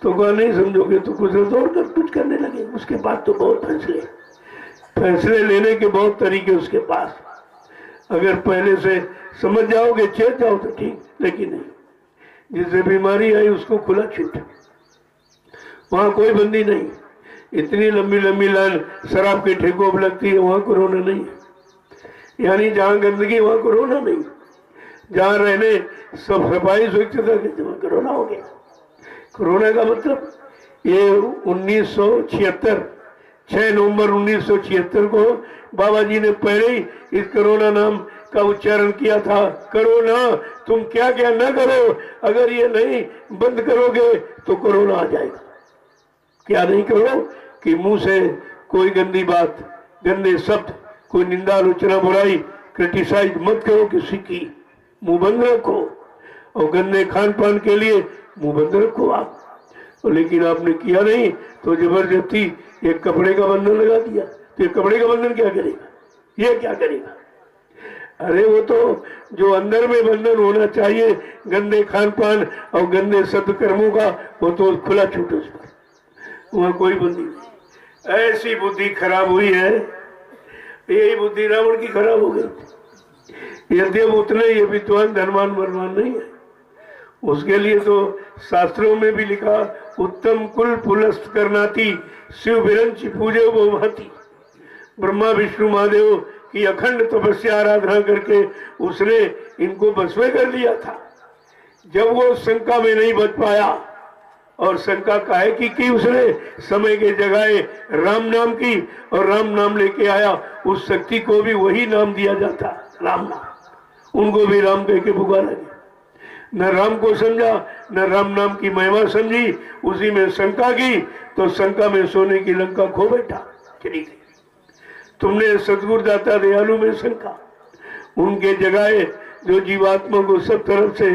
तो कहा नहीं समझोगे तो कुछ और कर कुछ करने लगे। उसके बाद तो बहुत फैसले लेने के बहुत तरीके उसके पास। अगर पहले से समझ जाओगे, चेत जाओ तो ठीक, लेकिन नहीं। जिससे बीमारी आई उसको खुला छूट, वहां कोई बंदी नहीं। इतनी लंबी लंबी लाइन शराब के ठेकों पर लगती है, वहां कोरोना नहीं है। यानी जहां गंदगी वहां कोरोना नहीं, जहां रहने सब सफाई स्वच्छता के वहां कोरोना हो गया। कोरोना का मतलब ये 1976 6 नवंबर 1976 को बाबा जी ने पहले ही इस कोरोना नाम का उच्चारण किया था। कोरोना तुम क्या क्या न करो, अगर ये नहीं बंद करोगे तो कोरोना आ जाएगा। क्या नहीं करो कि मुंह से कोई गंदी बात, गंदे शब्द, कोई निंदा, आलोचना, बुराई, क्रिटिसाइज मत करो किसी की, मुंह बंद रखो। और गंदे खान पान के लिए मुंह बंद रखो आप। लेकिन आपने किया नहीं तो जबरदस्ती एक कपड़े का बंधन लगा दिया, तो ये कपड़े का बंधन क्या करेगा, ये क्या करेगा? अरे वो तो जो अंदर में बंधन होना चाहिए गंदे खान पान और गंदे सत्कर्मों का, वो तो खुला छूट उस पर, वहां कोई बंदी नहीं। ऐसी बुद्धि खराब हुई है, यही बुद्धि रावण की खराब हो गई। यद्यप उतने ये विद्वान धनवान बलवान नहीं है, उसके लिए तो शास्त्रों में भी लिखा उत्तम कुल पुलस्त करनाती शिव बिरंची पूजे वो महती। ब्रह्मा विष्णु महादेव की अखंड तपस्या आराधना करके उसने इनको बस में कर लिया था। जब वो शंका में नहीं बच पाया, और शंका काहे की उसने समय के जगह राम नाम की, और राम नाम लेके आया, उस शक्ति को भी वही नाम दिया जाता राम नाम, उनको भी राम कह के पुकारा गया। न राम को समझा, न राम नाम की महिमा समझी, उसी में शंका की, तो शंका में सोने की लंका खो बैठा चली गई। तुमने सतगुरु दाता दयालु में शंका, उनके जगह जो जीवात्मा को सब तरफ से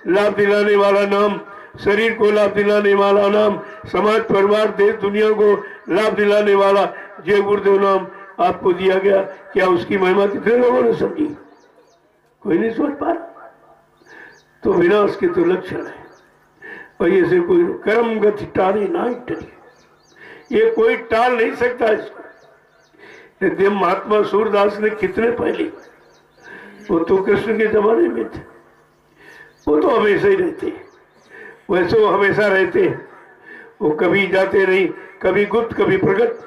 लाभ दिलाने वाला नाम, शरीर को लाभ दिलाने वाला नाम, समाज परिवार देश दुनिया को लाभ दिलाने वाला जय गुरुदेव नाम आपको दिया गया, क्या उसकी महिमा कितने लोगों ने समझी? कोई नहीं सोच पा रहा। तो विनाश के तो लक्षण है, और ये से कोई कर्म गति टाले ना टली, ये कोई टाल नहीं सकता इसको। यदि महात्मा सूरदास ने कितने पहले, वो तो कृष्ण के जमाने में थे, वो तो हमेशा ही रहते, वैसे वो हमेशा रहते, वो कभी जाते नहीं, कभी गुप्त कभी प्रकट,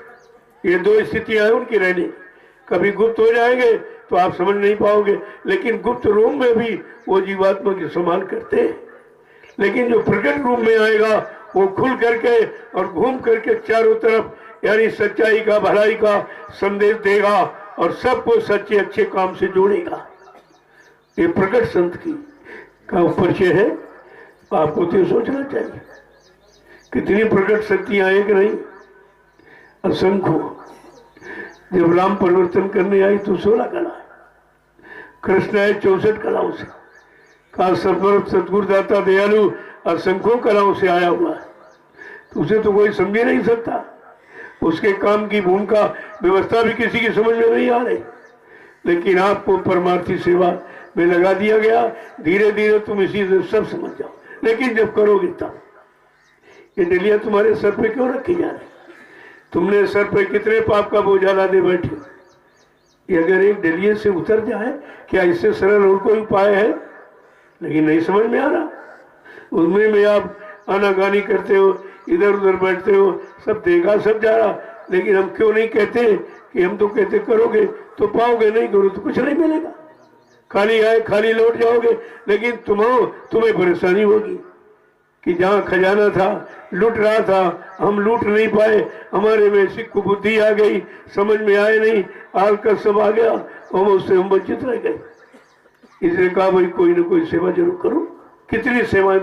ये दो स्थितियां हैं उनकी रहने। कभी गुप्त हो जाएंगे तो आप समझ नहीं पाओगे, लेकिन गुप्त रूप में भी वो जीवात्मा की संभाल करते हैं। लेकिन जो प्रकट रूप में आएगा वो खुल करके और घूम करके चारों तरफ यानी सच्चाई का भलाई का संदेश देगा और सबको सच्चे अच्छे काम से जोड़ेगा। ये प्रकट संत की का परिचय है, आपको तो सोचना चाहिए कितनी प्रकट शक्तियां हैं कि नहीं, असंख्य। जब राम परिवर्तन करने आई तो 16 कला, कृष्ण आए 64 कलाओं से, कहा सतगुरु दाता दयालु असंख्यों कलाओं से आया हुआ है, तो उसे तो कोई समझ नहीं सकता। उसके काम की भूमिका व्यवस्था भी किसी की समझ में नहीं आ रही, लेकिन आपको परमार्थी सेवा में लगा दिया गया। धीरे धीरे तुम इसी से सब समझ जाओ, लेकिन जब करोगे तब। ये डलिया तुम्हारे सर पे क्यों रखी जा रही? तुमने सर पे कितने पाप का बोझा लादे बैठे। ये अगर एक डलिए से उतर जाए, क्या इससे सरल और कोई उपाय है? लेकिन नहीं समझ में आ रहा। उनमें में आप आनाकानी करते हो, इधर उधर बैठते हो, सब देखा सब जा रहा, लेकिन हम क्यों नहीं कहते कि हम तो कहते करोगे तो पाओगे, नहीं करो तो कुछ नहीं मिलेगा, खाली आए खाली लौट जाओगे। लेकिन तुम्हें परेशानी होगी कि जहाँ खजाना था लूट रहा था, हम लूट नहीं पाए, हमारे में सिक्कु बुद्धि आ गई, समझ में आए नहीं, आलका सब आ गया और उससे हम वंचित रह गए। इसलिए कहा भाई कोई ना कोई सेवा जरूर करो। कितनी सेवाएं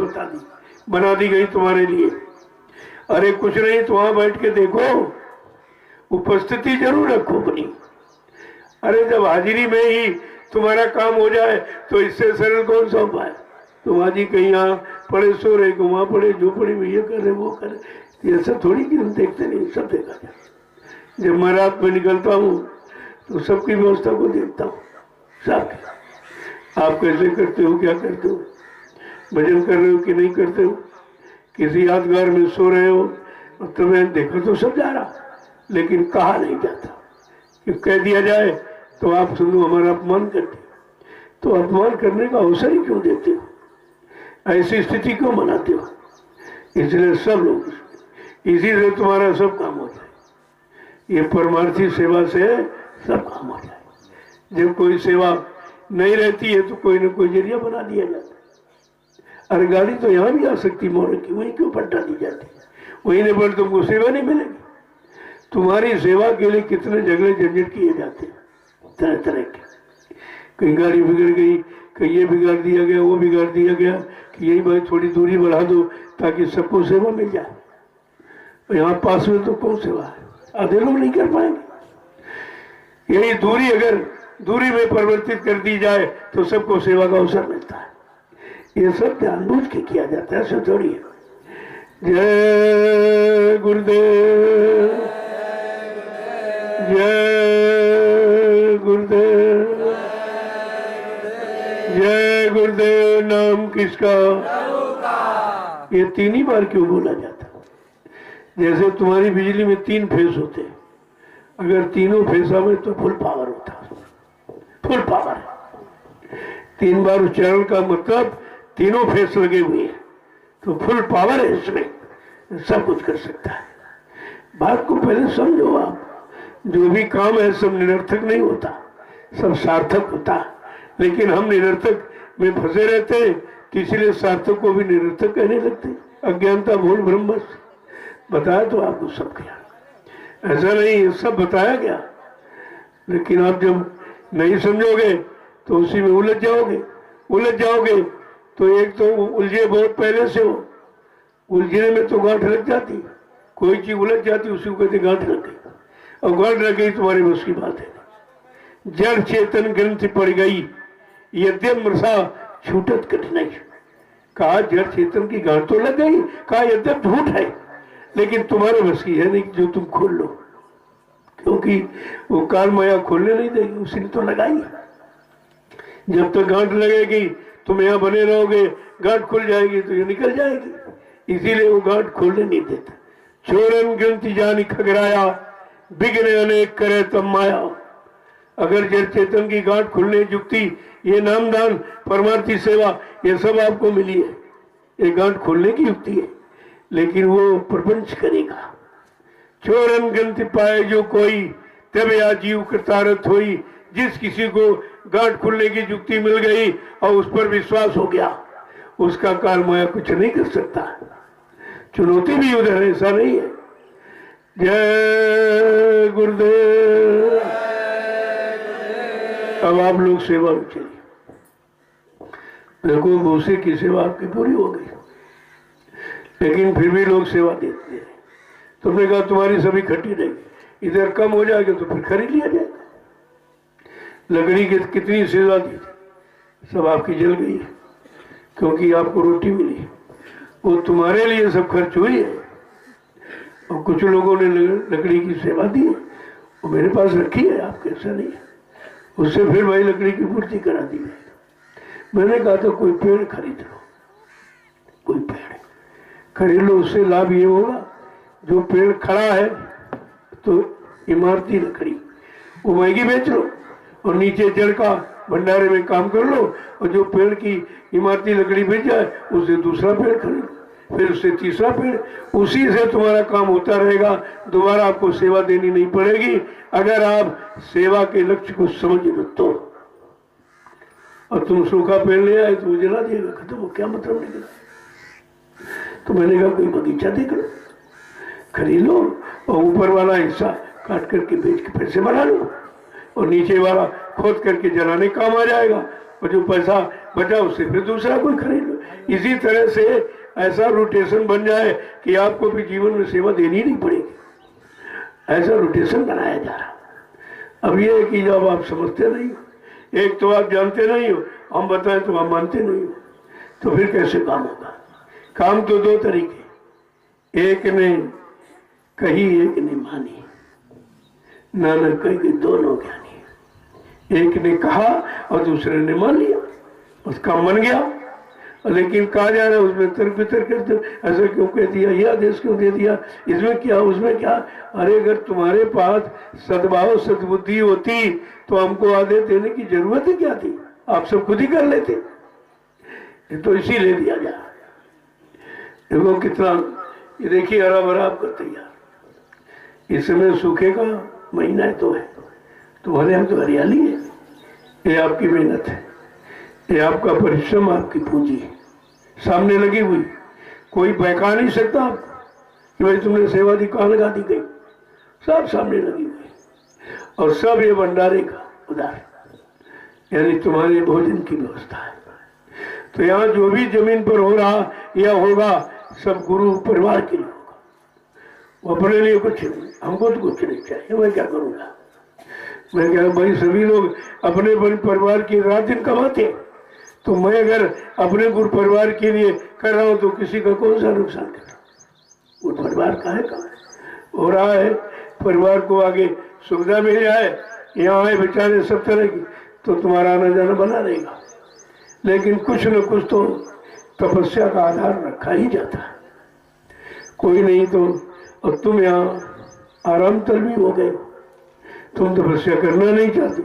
बना दी गई तुम्हारे लिए। अरे कुछ नहीं तो वहां बैठ के देखो, उपस्थिति जरूर रखो अपनी। अरे जब हाजिरी में ही तुम्हारा काम हो जाए तो इससे सरल कौन सा उपाय? तुम आज ही कहीं यहाँ पड़े सो रहे, वहां पड़े जो पड़े ये कर रहे वो कर रहे, ये सब थोड़ी कि हम देखते नहीं, सब देखा जाए। जब मैं रात में निकलता हूँ तो सबकी व्यवस्था को देखता हूँ, सब आप कैसे करते हो, क्या करते हो, भजन कर रहे हो कि नहीं करते हो, किसी यादगार में सो रहे हो, और तुम्हें देखो तो सब जा रहा, लेकिन कहा नहीं जाता कि कह दिया जाए तो आप सुनो हमारा अपमान करते, तो अपमान करने का अवसर ही क्यों देते हो? ऐसी स्थिति क्यों मनाते हो? इसलिए सब लोग इसी से तुम्हारा सब काम हो जाए। ये परमार्थी सेवा से सब काम हो जाए। जब कोई सेवा नहीं रहती है तो कोई ना कोई जरिया बना दिया जाता है। अरे गाड़ी तो यहाँ भी आ सकती मोड़ की, वहीं क्यों पलटा दी जाती है? वहीं ने पर तुमको सेवा नहीं मिलेगी। तुम्हारी सेवा के लिए कितने झगड़े झंझट किए जाते हैं तरह तरह के। कहीं गाड़ी बिगड़ गई, कहीं ये बिगाड़ दिया गया, वो बिगाड़ दिया गया कि यही भाई थोड़ी दूरी बढ़ा दो ताकि सबको सेवा मिल जाए। यहाँ पास में तो कौन सेवा है? आधे लोग नहीं कर पाएंगे। यही दूरी अगर दूरी में परिवर्तित कर दी जाए तो सबको सेवा का अवसर मिलता है। ये सब जानबूझ के किया जाता है, ऐसा थोड़ी है। जय गुरुदेव जय गुरुदेव, जय गुरुदेव। नाम किसका? ये 3 ही बार क्यों बोला जाता? जैसे तुम्हारी बिजली में 3 फेस होते, अगर तीनों फेसा में तो फुल पावर होता, फुल पावर। 3 बार उच्चारण का मतलब तीनों फेस लगे हुए हैं, तो फुल पावर है इसमें, सब कुछ कर सकता है। बात को पहले समझो आप। जो भी काम है सब निरर्थक नहीं होता, सब सार्थक होता। लेकिन हम निरर्थक में फंसे रहते हैं, तो इसलिए सार्थक को भी निरर्थक कहने लगते। अज्ञानता भूल भ्रम बस। बताया तो आपको सब क्या, ऐसा नहीं सब बताया गया, लेकिन आप जब नहीं समझोगे तो उसी में उलझ जाओगे। तो एक तो उलझे बहुत पहले से हो, उलझने में तो गांठ लग जाती, कोई चीज उलझ जाती उसी को कहते गांठ लग गई, और गांठ लग गई तुम्हारी बस की बात है। जड़ चेतन ग्रंथि पड़ गई, यद्यप मृषा छूटत कठिनाई। कहा जड़ चेतन की गांठ तो लग गई, कहा यद्यप झूठ है, लेकिन तुम्हारे बस की है नहीं जो तुम खोल लो, क्योंकि वो काल माया खोलने नहीं देगी, उसी ने तो लगाई। जब तक गांठ लगेगी तुम यहाँ बने रहोगे, गांठ खुल जाएगी तो ये निकल जाएगी, इसीलिए वो गांठ खोलने नहीं देता। चोरन ग्रंथि जानी खगराया, बिगड़े अनेक करे तब माया। अगर जड़ चेतन की गांठ खुलने युक्ति, ये नामदान, परमार्थी सेवा, ये सब आपको मिली है, ये गांठ खोलने की युक्ति है, लेकिन वो प्रपंच करेगा। चोरन ग्रंथि पाए जो कोई, तब या जीव कृतारथ होई। जिस किसी को गांठ खुलने की युक्ति मिल गई और उस पर विश्वास हो गया, उसका काल माया कुछ नहीं कर सकता। चुनौती भी उधर है, ऐसा नहीं है। जय गुरुदेव। अब आप लोग सेवा में चलिए। देखो भूसे की सेवा आपकी पूरी हो गई, लेकिन फिर भी लोग सेवा देते हैं। तुमने कहा तुम्हारी सभी खट्टी रहेगी, इधर कम हो जाएगा तो फिर खरीद लिया जाएगा। लकड़ी की कितनी सेवा दी, सब आपकी जल गई है, क्योंकि आपको रोटी मिली, वो तुम्हारे लिए सब खर्च हुई है। और कुछ लोगों ने लकड़ी की सेवा दी है, वो मेरे पास रखी है, आपके ऐसा नहीं है। उससे फिर भाई लकड़ी की पूर्ति करा दी है। मैंने कहा था कोई पेड़ खरीद लो, कोई पेड़ खरीद लो, उससे लाभ ये होगा, जो पेड़ खड़ा है तो इमारती लकड़ी वो महंगी बेच लो, और नीचे जड़ का भंडारे में काम कर लो, और जो पेड़ की इमारती लकड़ी बेच जाए उससे दूसरा पेड़ खरीद, फिर उससे तीसरा पेड़, उसी से तुम्हारा काम होता रहेगा। दोबारा आपको सेवा देनी नहीं पड़ेगी, अगर आप सेवा के लक्ष्य को समझ लो तो। और तुम सूखा पेड़ ले आए तो जला दिएगा, खत्म हो, क्या मतलब निकला। तो मैंने कहा कोई बगीचा देख लो, खरीद लो, और ऊपर वाला हिस्सा काट करके बेच के पैसे बना लो, और नीचे वाला खोद करके जलाने काम आ जाएगा, और जो पैसा बचा उससे फिर दूसरा कोई खरीद लो। इसी तरह से ऐसा रोटेशन बन जाए कि आपको भी जीवन में सेवा देनी नहीं पड़ेगी, ऐसा रोटेशन बनाया जा रहा। अब ये है कि जब आप समझते नहीं हो, एक तो आप जानते नहीं हो, हम बताएं तो आप मानते नहीं हो, तो फिर कैसे काम होगा। काम तो 2 तरीके, एक ने कही एक ने मानी, नानक कह के दोनों ज्ञानी। एक ने कहा और दूसरे ने मान लिया, उसका मन गया, लेकिन कहा जा रहा है उसमें तर्क वितर्क करते, ऐसा क्यों कह दिया, यह आदेश क्यों दे दिया, इसमें क्या उसमें क्या। अरे अगर तुम्हारे पास सद्भाव सद्बुद्धि होती तो हमको आदेश देने की जरूरत ही क्या थी, आप सब खुद ही कर लेते। तो इसी ले दिया जा। देखो कितना, ये देखिए हरा भरा आपका तैयार। इस समय सूखे का महीना है तो है, तुम्हारे यहाँ तो हरियाली है, ये आपकी मेहनत है, ये आपका परिश्रम, आपकी पूंजी सामने लगी हुई। कोई बहका नहीं सकता आपको कि भाई तुमने सेवा दी, कहाँ लगा दी गई, सब सामने लगी हुई, और सब ये भंडारे का उधार, यानी तुम्हारे भोजन की व्यवस्था है। तो यहाँ जो भी जमीन पर हो रहा या होगा सब गुरु परिवार के लिए होगा, वो अपने लिए कुछ नहीं, हमको तो कुछ नहीं चाहिए, मैं क्या करूँगा। मैं कह रहा भाई सभी लोग अपने परिवार की रात दिन कमाते, तो मैं अगर अपने गुरु परिवार के लिए कर रहा हूँ तो किसी का कौन सा नुकसान कर रहा हूँ। गुरु परिवार का है, कहाँ हो रहा है, परिवार को आगे सुविधा मिल जाए, यहाँ आए बेचारे सब तरह की, तो तुम्हारा आना जाना बना रहेगा। लेकिन कुछ न कुछ तो तपस्या का आधार रखा ही जाता है। कोई नहीं तो अब तुम यहाँ आराम तलबी हो गए, तुम तपस्या करना नहीं चाहते,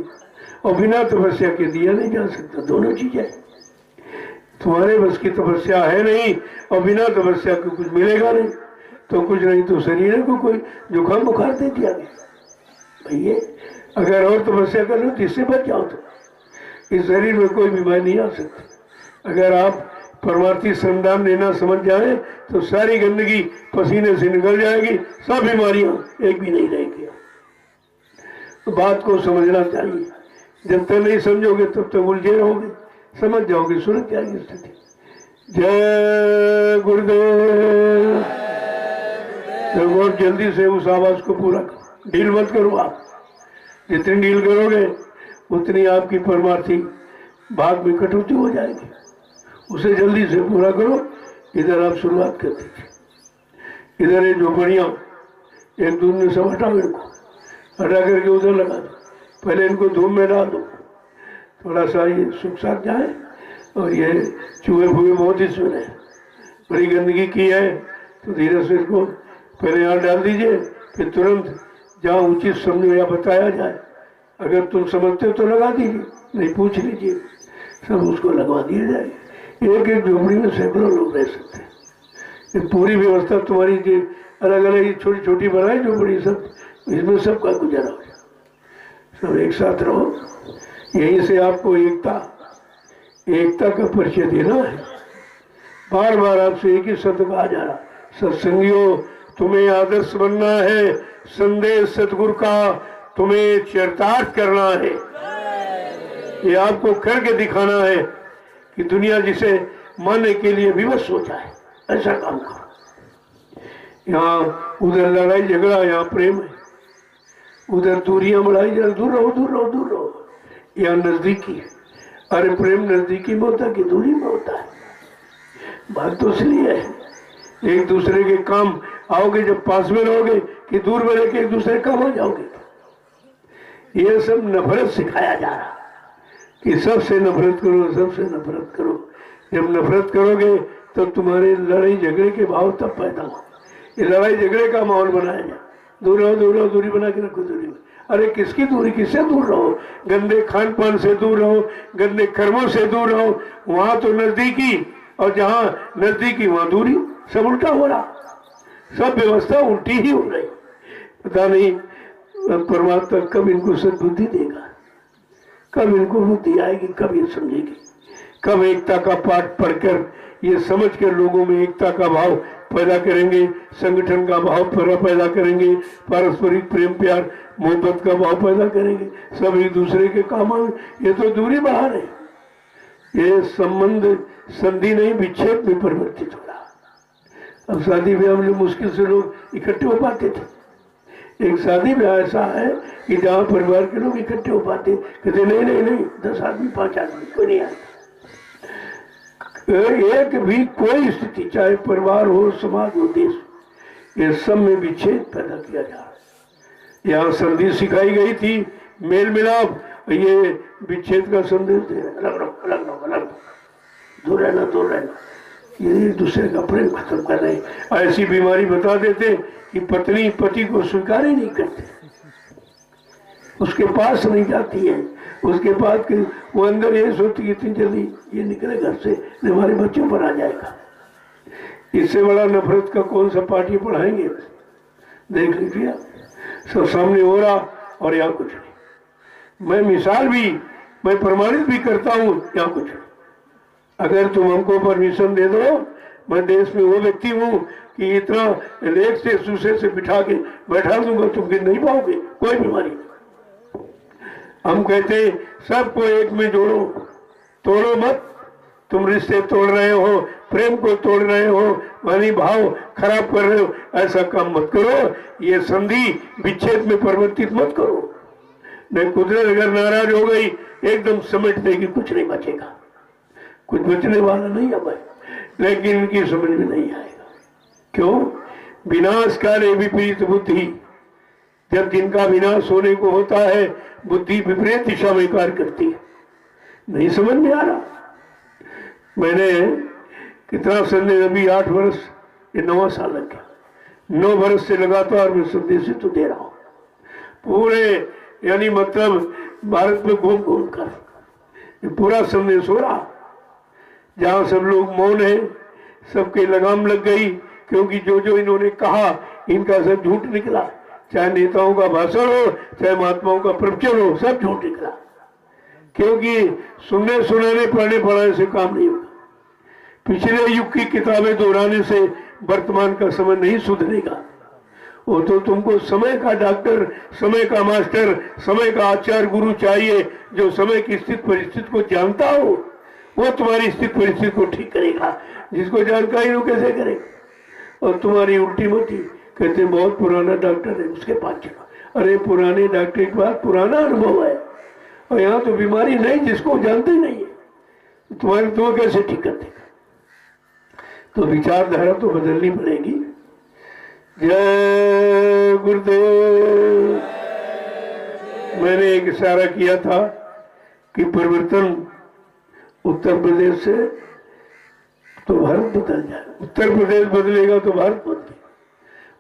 और बिना तपस्या के दिया नहीं जा सकता। दोनों चीजें तुम्हारे बस की तपस्या है नहीं, और बिना तपस्या के कुछ मिलेगा नहीं। तो कुछ नहीं तो शरीर को कोई जुकाम बुखार दे दिया भैया। अगर और तपस्या कर लो तो इससे बच जाओ, तो इस शरीर में कोई बीमारी नहीं आ सकती। अगर आप परमार्थी श्रमदान लेना समझ जाए तो सारी गंदगी पसीने से निकल जाएगी, सब बीमारियां एक भी नहीं रहेगी। तो बात को समझना चाहिए। जब तक नहीं समझोगे तब तक उलझे रहोगे, समझ जाओगे सुलझ जाएगी स्थिति। जय गुरुदेव। तो बहुत जल्दी से उस आवाज को पूरा करो, ढील मत करो। आप जितनी ढील करोगे उतनी आपकी परमार्थी भाग में कटौती हो जाएगी। उसे जल्दी से पूरा करो। इधर आप शुरुआत कर दीजिए। इधर ये झोपड़ियाँ एक दूर में सब हटाओ, इनको हटा करके उधर लगा दो। पहले इनको धूप में डाल दो, थोड़ा सा ये सूख साख जाए। और ये चूहे फूहे बहुत ही सुने, बड़ी गंदगी की है, तो धीरे से इसको पहले यहाँ डाल दीजिए। फिर तुरंत जहाँ उचित समझो या बताया जाए, अगर तुम समझते हो तो लगा दीजिए, नहीं पूछ लीजिए, सब उसको लगवा दिया जाए। एक एक झोपड़ी में सैकड़ों लोग रह सकते हैं। ये पूरी व्यवस्था तुम्हारी जो अलग अलग छोटी छोटी बनाए झोपड़ी, सब इसमें सबका गुजारा हो जाए, सब एक साथ रहो। यहीं से आपको एकता का परिचय देना है। बार बार आपसे एक ही शब्द कहा जा रहा, सत्संगियों तुम्हें आदर्श बनना है, संदेश सतगुरु का तुम्हें चरितार्थ करना है। ये आपको करके दिखाना है कि दुनिया जिसे मानने के लिए विवश हो जाए, ऐसा काम करो। यहाँ उधर लड़ाई झगड़ा, यहाँ प्रेम है। उधर दूरियां बढ़ाई जा, दूर रहो दूर रहो दूर रहो। यहाँ नजदीकी है। अरे प्रेम नजदीकी में होता है कि दूरी में होता है? बात तो इसलिए है एक दूसरे के काम आओगे जब पास में रहोगे, कि दूर में रह के एक दूसरे काम हो जाओगे। ये सब नफरत सिखाया जा रहा कि सबसे नफरत करो, सबसे नफरत करो। जब नफरत करोगे तब तुम्हारे लड़ाई झगड़े के भाव तब पैदा हो। ये लड़ाई झगड़े का माहौल बनाया जाए, दूर रहो दूर रहो, दूरी बना के रखो दूरी। अरे किसकी दूरी? किससे दूर रहो? गंदे खान पान से दूर रहो, गंदे कर्मों से दूर रहो। वहां तो नजदीकी, और जहाँ नजदीकी वहां दूरी। सब उल्टा हो रहा, सब व्यवस्था उल्टी ही हो रही। पता नहीं परमात्मा कब इनको सद्बुद्धि देगा, कब इनको बुद्धि आएगी, कब ये समझेगी, कब एकता का पाठ पढ़कर ये समझ कर लोगों में एकता का भाव पैदा करेंगे, संगठन का भाव पैदा करेंगे, पारस्परिक प्रेम प्यार मोहब्बत का भाव पैदा करेंगे, सब एक दूसरे के काम आए। ये तो दूरी बाहर है, ये संबंध संधि नहीं विच्छेद में परिवर्तित हो रहा। अब शादी ब्याह में मुश्किल से लोग इकट्ठे हो पाते थे। एक शादी ब्याह ऐसा है कि जहाँ परिवार के लोग इकट्ठे हो पाते, कहते नहीं नहीं नहीं 10 आदमी 5 आदमी कोई नहीं आएगा। एक भी कोई स्थिति, चाहे परिवार हो, समाज हो, देश, ये सब में विच्छेद पैदा किया जा रहा है। यहाँ संधि सिखाई गई थी, मेल मिलाप, ये विच्छेद का संदेश दे रहे, अलग रहो अलग रहो अलग रहो, दूर रहना दूर रहना। ये दूसरे का प्रेम खत्म कर रहे। ऐसी बीमारी बता देते कि पत्नी पति को स्वीकार ही नहीं करती, उसके पास नहीं जाती है, उसके पास के वो अंदर ये सोचती इतनी जल्दी ये निकले घर से, हमारे बच्चों पर आ जाएगा। इससे बड़ा नफरत का कौन सा पार्टी पढ़ाएंगे? देख लीजिए, सब सामने हो रहा और यहाँ कुछ नहीं। मैं मिसाल भी, मैं प्रमाणित भी करता हूँ, यहाँ कुछ नहीं। अगर तुम हमको परमिशन दे दो, मैं देश में वो व्यक्ति हूँ कि इतना लेख से सूसे से बिठा के बैठा दूंगा, तुम गिर नहीं पाओगे, कोई बीमारी नहीं। हम कहते सबको एक में जोड़ो, तोड़ो मत। तुम रिश्ते तोड़ रहे हो, प्रेम को तोड़ रहे हो, मानी भाव खराब कर रहे हो, ऐसा काम मत करो। ये संधि विच्छेद में परिवर्तित मत करो। नहीं, कुदरत अगर नाराज हो गई एकदम समेट देगी, कुछ नहीं बचेगा, कुछ बचने वाला नहीं है भाई। लेकिन इनकी समझ में नहीं आएगा। क्यों? विनाश काले विपरीत बुद्धि, जब जिनका विनाश होने को होता है बुद्धि विपरीत दिशा में कार्य करती है। नहीं समझ में आ रहा। मैंने कितना संदेश, अभी 8 वर्ष, ये 9वां साल लग गया, 9 वर्ष से लगातार मैं संदेश तो दे रहा हूं पूरे, यानी मतलब भारत में घूम घूम कर ये पूरा संदेश हो रहा। जहां सब लोग मौन है, सबके लगाम लग गई, क्योंकि जो जो इन्होंने कहा इनका सब झूठ निकला। चाहे नेताओं का भाषण हो, चाहे महात्माओं का प्रवचन हो, सब झूठ निकला। क्योंकि सुनने सुनाने पढ़ने पढ़ाने से काम नहीं होगा। पिछले युग की किताबें दोहराने से वर्तमान का समय नहीं सुधरेगा। वो तो तुमको समय का डॉक्टर, समय का मास्टर, समय का आचार्य गुरु चाहिए, जो समय की स्थिति परिस्थिति को जानता हो। वो तुम्हारी स्थिति परिस्थिति को ठीक करेगा। जिसको जानकारी हो कैसे करेगा। और तुम्हारी उल्टी मोटी कहते हैं बहुत पुराना डॉक्टर है, उसके पास चलो। अरे पुराने डॉक्टर के पास पुराना अनुभव है, और यहाँ तो बीमारी नहीं जिसको जानते ही नहीं है, तुम्हारे तुम्हें कैसे ठीक कर देगा। तो विचारधारा तो बदलनी पड़ेगी। जय गुरुदेव। मैंने एक इशारा किया था कि परिवर्तन उत्तर प्रदेश से तो भारत बदल जाए, उत्तर प्रदेश बदलेगा तो भारत बदलेगा,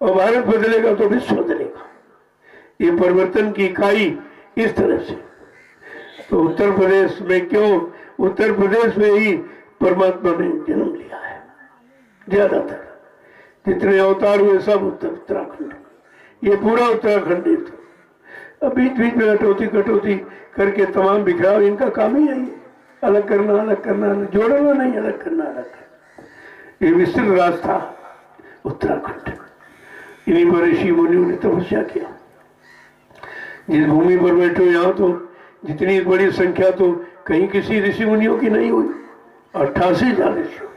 और भारत बदलेगा तो विश्व बदलेगा। ये परिवर्तन की इकाई इस तरह से। तो उत्तर प्रदेश में क्यों, उत्तर प्रदेश में ही परमात्मा ने जन्म लिया है। ज्यादातर जितने अवतार हुए सब उत्तराखंड, ये पूरा उत्तराखंड है। अब बीच बीच में कटौती कटौती करके तमाम बिखराव, इनका काम ही है अलग करना, अलग करना, जोड़ना नहीं, अलग करना, अलग करना। ये विस्तृत रास्ता उत्तराखंड, इन्हीं पर ऋषि मुनियों ने तपस्या किया। जिस भूमि पर बैठो यहाँ तो जितनी बड़ी संख्या तो कहीं किसी ऋषि मुनियों की नहीं हुई। 88,000 ऋषि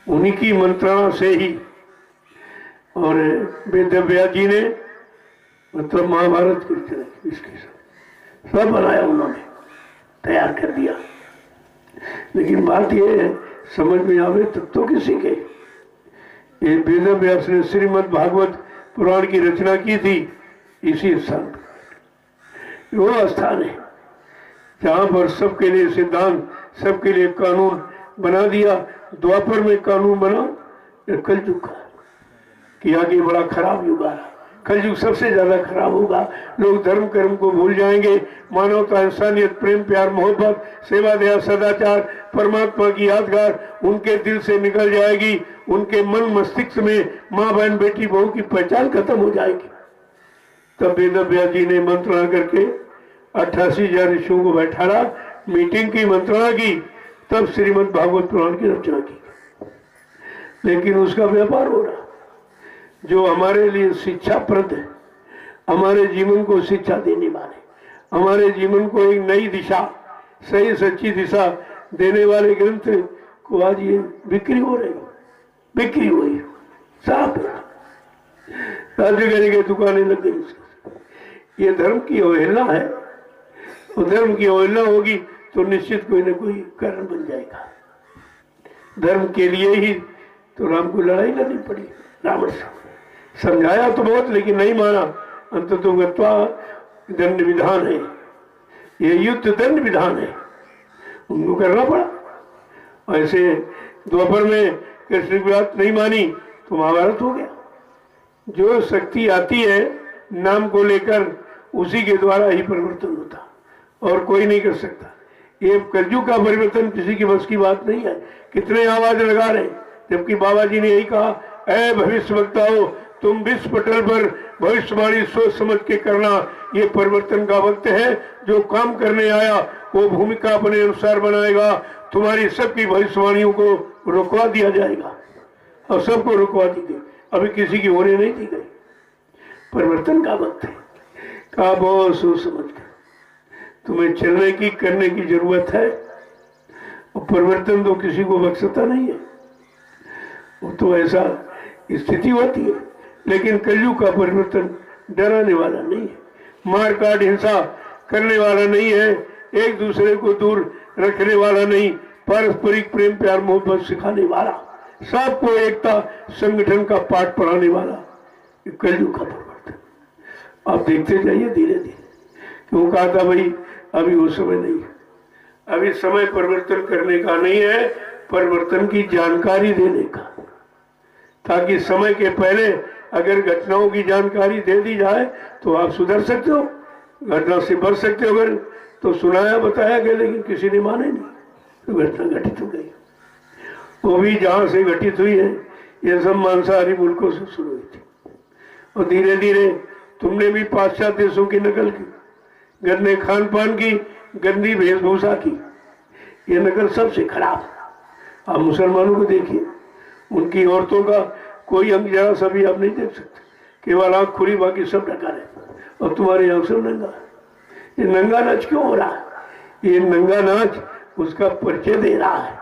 उन्हीं की मंत्रणा से ही। और वेदव्यास जी ने मतलब महाभारत की तरह इसके सब बनाया, उन्होंने तैयार कर दिया। लेकिन बात यह है समझ में आवे तब तो किसी के। ये वेदव्यास ने श्रीमद् भागवत पुराण की रचना की थी इसी स्थान पर। वो स्थान है जहां पर सबके लिए सिद्धांत, सबके लिए कानून बना दिया। द्वापर में कानून बना, कलयुग का कि आगे बड़ा खराब युग आ रहा। कलयुग सबसे ज्यादा खराब होगा। लोग धर्म कर्म को भूल जाएंगे। मानवता, इंसानियत, प्रेम, प्यार, मोहब्बत, सेवा, दया, सदाचार, परमात्मा की यादगार उनके दिल से निकल जाएगी। उनके मन मस्तिष्क में माँ बहन बेटी बहू की पहचान खत्म हो जाएगी। तब वेदव्यास जी ने मंत्रणा करके 88,000 ऋषियों को बैठाया, मीटिंग की, मंत्रणा की, तब श्रीमद् भागवत पुराण की रचना की। लेकिन उसका व्यापार हो रहा। जो हमारे लिए शिक्षाप्रद है, हमारे जीवन को शिक्षा देने वाले, हमारे जीवन को एक नई दिशा, सही सच्ची दिशा देने वाले ग्रंथ को आज ये बिक्री हो रही, बिक्री हुई साफ जगह दुकानें लग गई। ये धर्म की अवहेलना है। और धर्म की अवहेलना होगी तो निश्चित कोई न कोई कारण बन जाएगा। धर्म के लिए ही तो राम को लड़ाई लड़नी पड़ी। रावण से समझाया तो बहुत, लेकिन नहीं माना। अंततो गत्वा दंड विधान है, ये युद्ध दंड विधान है, उनको करना पड़ा। ऐसे द्वापर में कृष्ण की बात नहीं मानी तो महाभारत हो गया। जो शक्ति आती है नाम को लेकर, उसी के द्वारा ही परिवर्तन होता, और कोई नहीं कर सकता। ये कलयुग का परिवर्तन किसी की बस की बात नहीं है। कितने आवाज लगा रहे, जबकि बाबा जी ने यही कहा, ऐ भविष्य वक्ताओं, तुम विश्व पटल पर भविष्यवाणी सोच समझ के करना। ये परिवर्तन का वक्त है। जो काम करने आया वो भूमिका अपने अनुसार बनाएगा। तुम्हारी सबकी भविष्यवाणियों को रुकवा दिया जाएगा, और सबको रुकवा दी गई। अभी किसी की होने नहीं दी गई। परिवर्तन का वक्त है। कहा बहुत सोच समझ कर तुम्हें चलने की, करने की जरूरत है। और परिवर्तन तो किसी को बख्शता नहीं है, वो तो ऐसा स्थिति होती है। लेकिन कलयुग का परिवर्तन डराने वाला नहीं है, मार काट हिंसा करने वाला नहीं है, एक दूसरे को दूर रखने वाला नहीं, पारस्परिक प्रेम प्यार मोहब्बत सिखाने वाला, सबको एकता संगठन का पाठ पढ़ाने वाला कलयुग का परिवर्तन। आप देखते जाइए धीरे धीरे। क्यों कहा था भाई अभी वो समय नहीं है, अभी समय परिवर्तन करने का नहीं है, परिवर्तन की जानकारी देने का, ताकि समय के पहले अगर घटनाओं की जानकारी दे दी जाए तो आप सुधर सकते हो, घटना से बच सकते हो। अगर तो सुनाया बताया गया लेकिन किसी ने माने नहीं, तो घटना घटित हो गई। वो भी जहां से घटित हुई है ये सब मांसाहारी मुल्कों से शुरू हुई थी, और धीरे धीरे तुमने भी पाश्चात्य देशों की नकल की, गंदे खान पान की, गंदी वेशभूषा की, ये नकल सबसे खराब। आप मुसलमानों को देखिए, उनकी औरतों का कोई अंग जरा सा भी आप नहीं देख सकते, केवल आंख खुली, बाकी सब ढका है, और तुम्हारे यहाँ सब नंगा। ये नंगा नाच क्यों हो रहा है? ये नंगा नाच उसका परिचय दे रहा है,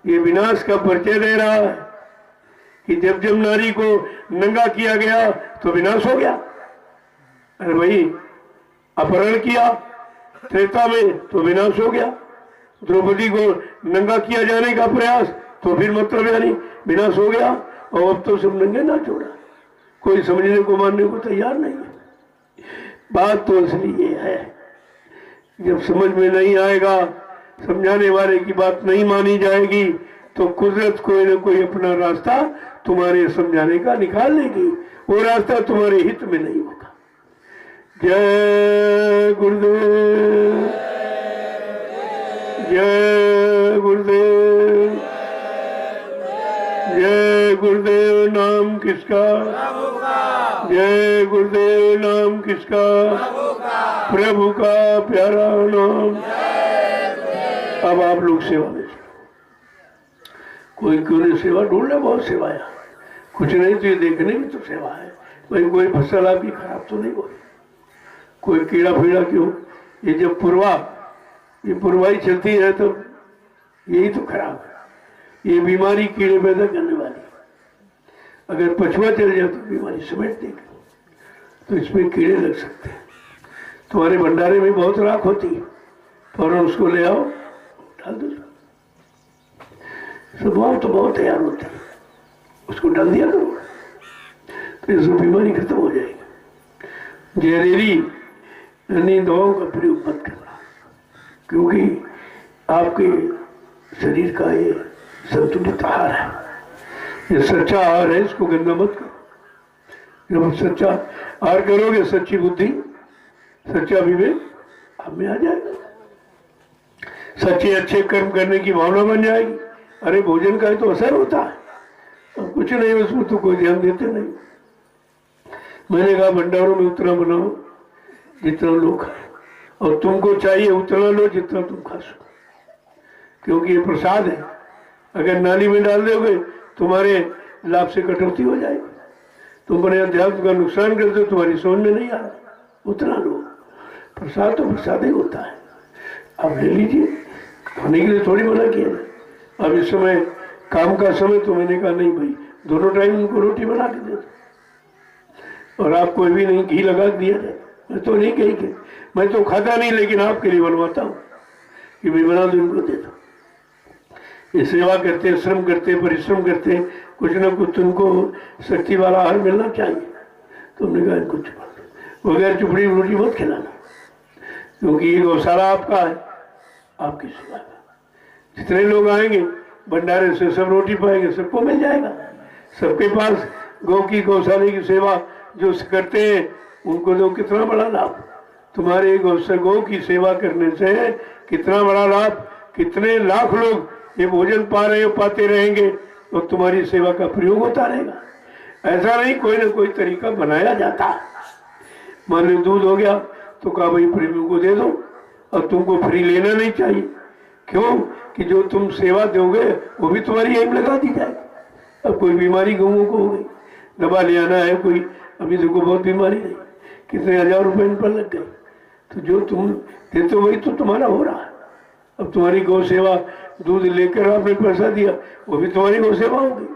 ये विनाश का परिचय दे रहा है कि जब जब नारी को नंगा किया गया तो विनाश हो गया। अरे भाई अपहरण किया त्रेता में तो विनाश हो गया, द्रौपदी को नंगा किया जाने का प्रयास तो फिर मतलब यानी विनाश हो गया, और अब तो सब नंगे ना छोड़ा, कोई समझने को मानने को तैयार नहीं है। बात तो इसलिए ये है, जब समझ में नहीं आएगा, समझाने वाले की बात नहीं मानी जाएगी, तो कुदरत कोई ना कोई अपना रास्ता तुम्हारे समझाने का निकाल लेगी, वो रास्ता तुम्हारे हित में नहीं होगा। जय गुरुदेव, जय गुरुदेव, जय गुरुदेव। नाम किसका? जय गुरुदेव। नाम किसका? प्रभु का प्यारा नाम। अब आप लोग सेवा में, कोई क्यों नहीं सेवा ढूंढ ले, बहुत सेवा है, कुछ नहीं तो ये देखने की तो सेवा है भाई, कोई फसल आपकी खराब तो नहीं हुई, कोई कीड़ा फीड़ा क्यों। ये जब ये पुरवाई चलती है तो यही तो खराब है, ये बीमारी कीड़े पैदा करने वाली। अगर पछुआ चल जाए तो बीमारी समेट देगी, तो इसमें कीड़े लग सकते हैं। तुम्हारे भंडारे में बहुत राख होती है, फौरन उसको ले आओ, डाल दो, स्वभाव तो बहुत तैयार होता है, उसको डाल दिया करो, तो इसमें बीमारी खत्म हो जाएगी। जहरीली अन्य दवाओं का प्रयोग मत करना, क्योंकि आपके शरीर का ये संतुलित आहार है, ये सच्चा आहार है, इसको गंदा मत करो। जब सच्चा आहार करोगे, सच्ची बुद्धि, सच्चा विवेक आप में आ जाएगा, सच्चे अच्छे कर्म करने की भावना बन जाएगी। अरे भोजन का तो असर होता है, अब कुछ नहीं, उसमें तो कोई ध्यान देते नहीं। मैंने कहा भंडारों में उतना बनाओ जितना लोग खाए, और तुमको चाहिए उतना लो जितना तुम खा सको, क्योंकि ये प्रसाद है। अगर नाली में डाल दोगे तुम्हारे लाभ से कटौती हो जाएगी, तुम अपने अध्यात्म का नुकसान करते हो, तुम्हारी समझ में नहीं आ रहा, उतना लो। प्रसाद तो प्रसाद ही होता है, आप ले लीजिए, खाने के लिए थोड़ी मना किया। अब इस समय काम का समय, तो मैंने कहा नहीं भाई, दोनों टाइम उनको रोटी बना के दे दो, और आप कोई भी नहीं घी लगा दिया जाए। मैं तो नहीं कही कि मैं तो खाता नहीं, लेकिन आपके लिए बनवाता हूँ कि भाई बना दो, इनको दे दो। ये सेवा करते, श्रम करते, परिश्रम करते, कुछ ना कुछ तुमको शक्ति वाला आहार मिलना चाहिए। तुमने कहा कुछ बगैर चुपड़ी रोटी मत खिलाना, क्योंकि ये गौशाला आपका है, आपकी सेवा है। जितने लोग आएंगे भंडारे से सब रोटी पाएंगे, सबको मिल जाएगा। सबके पास गौ की गौशाले की सेवा जो करते हैं उनको तो कितना बड़ा लाभ, तुम्हारे गौ की सेवा करने से कितना बड़ा लाभ, कितने लाख लोग ये भोजन पा रहे हो, पाते रहेंगे, तो तुम्हारी सेवा का प्रयोग होता रहेगा। ऐसा नहीं, कोई ना कोई तरीका बनाया जाता है। मान लो दूध हो गया तो कहा भाई प्रेमियों को दे दो, और तुमको फ्री लेना नहीं चाहिए, क्यों कि जो तुम सेवा दोगे वो भी तुम्हारी एम लगा दी जाएगी। अब कोई बीमारी गऊओं को हो गई, दवा ले आना है कोई, अभी देखो बहुत बीमारी नहीं, कितने हजार रुपए इन पर लग गए, तो जो तुम देते हो वही तो तुम्हारा हो रहा है। अब तुम्हारी गौ सेवा, दूध लेकर आपने पैसा दिया, वो भी तुम्हारी गौ सेवा होगी।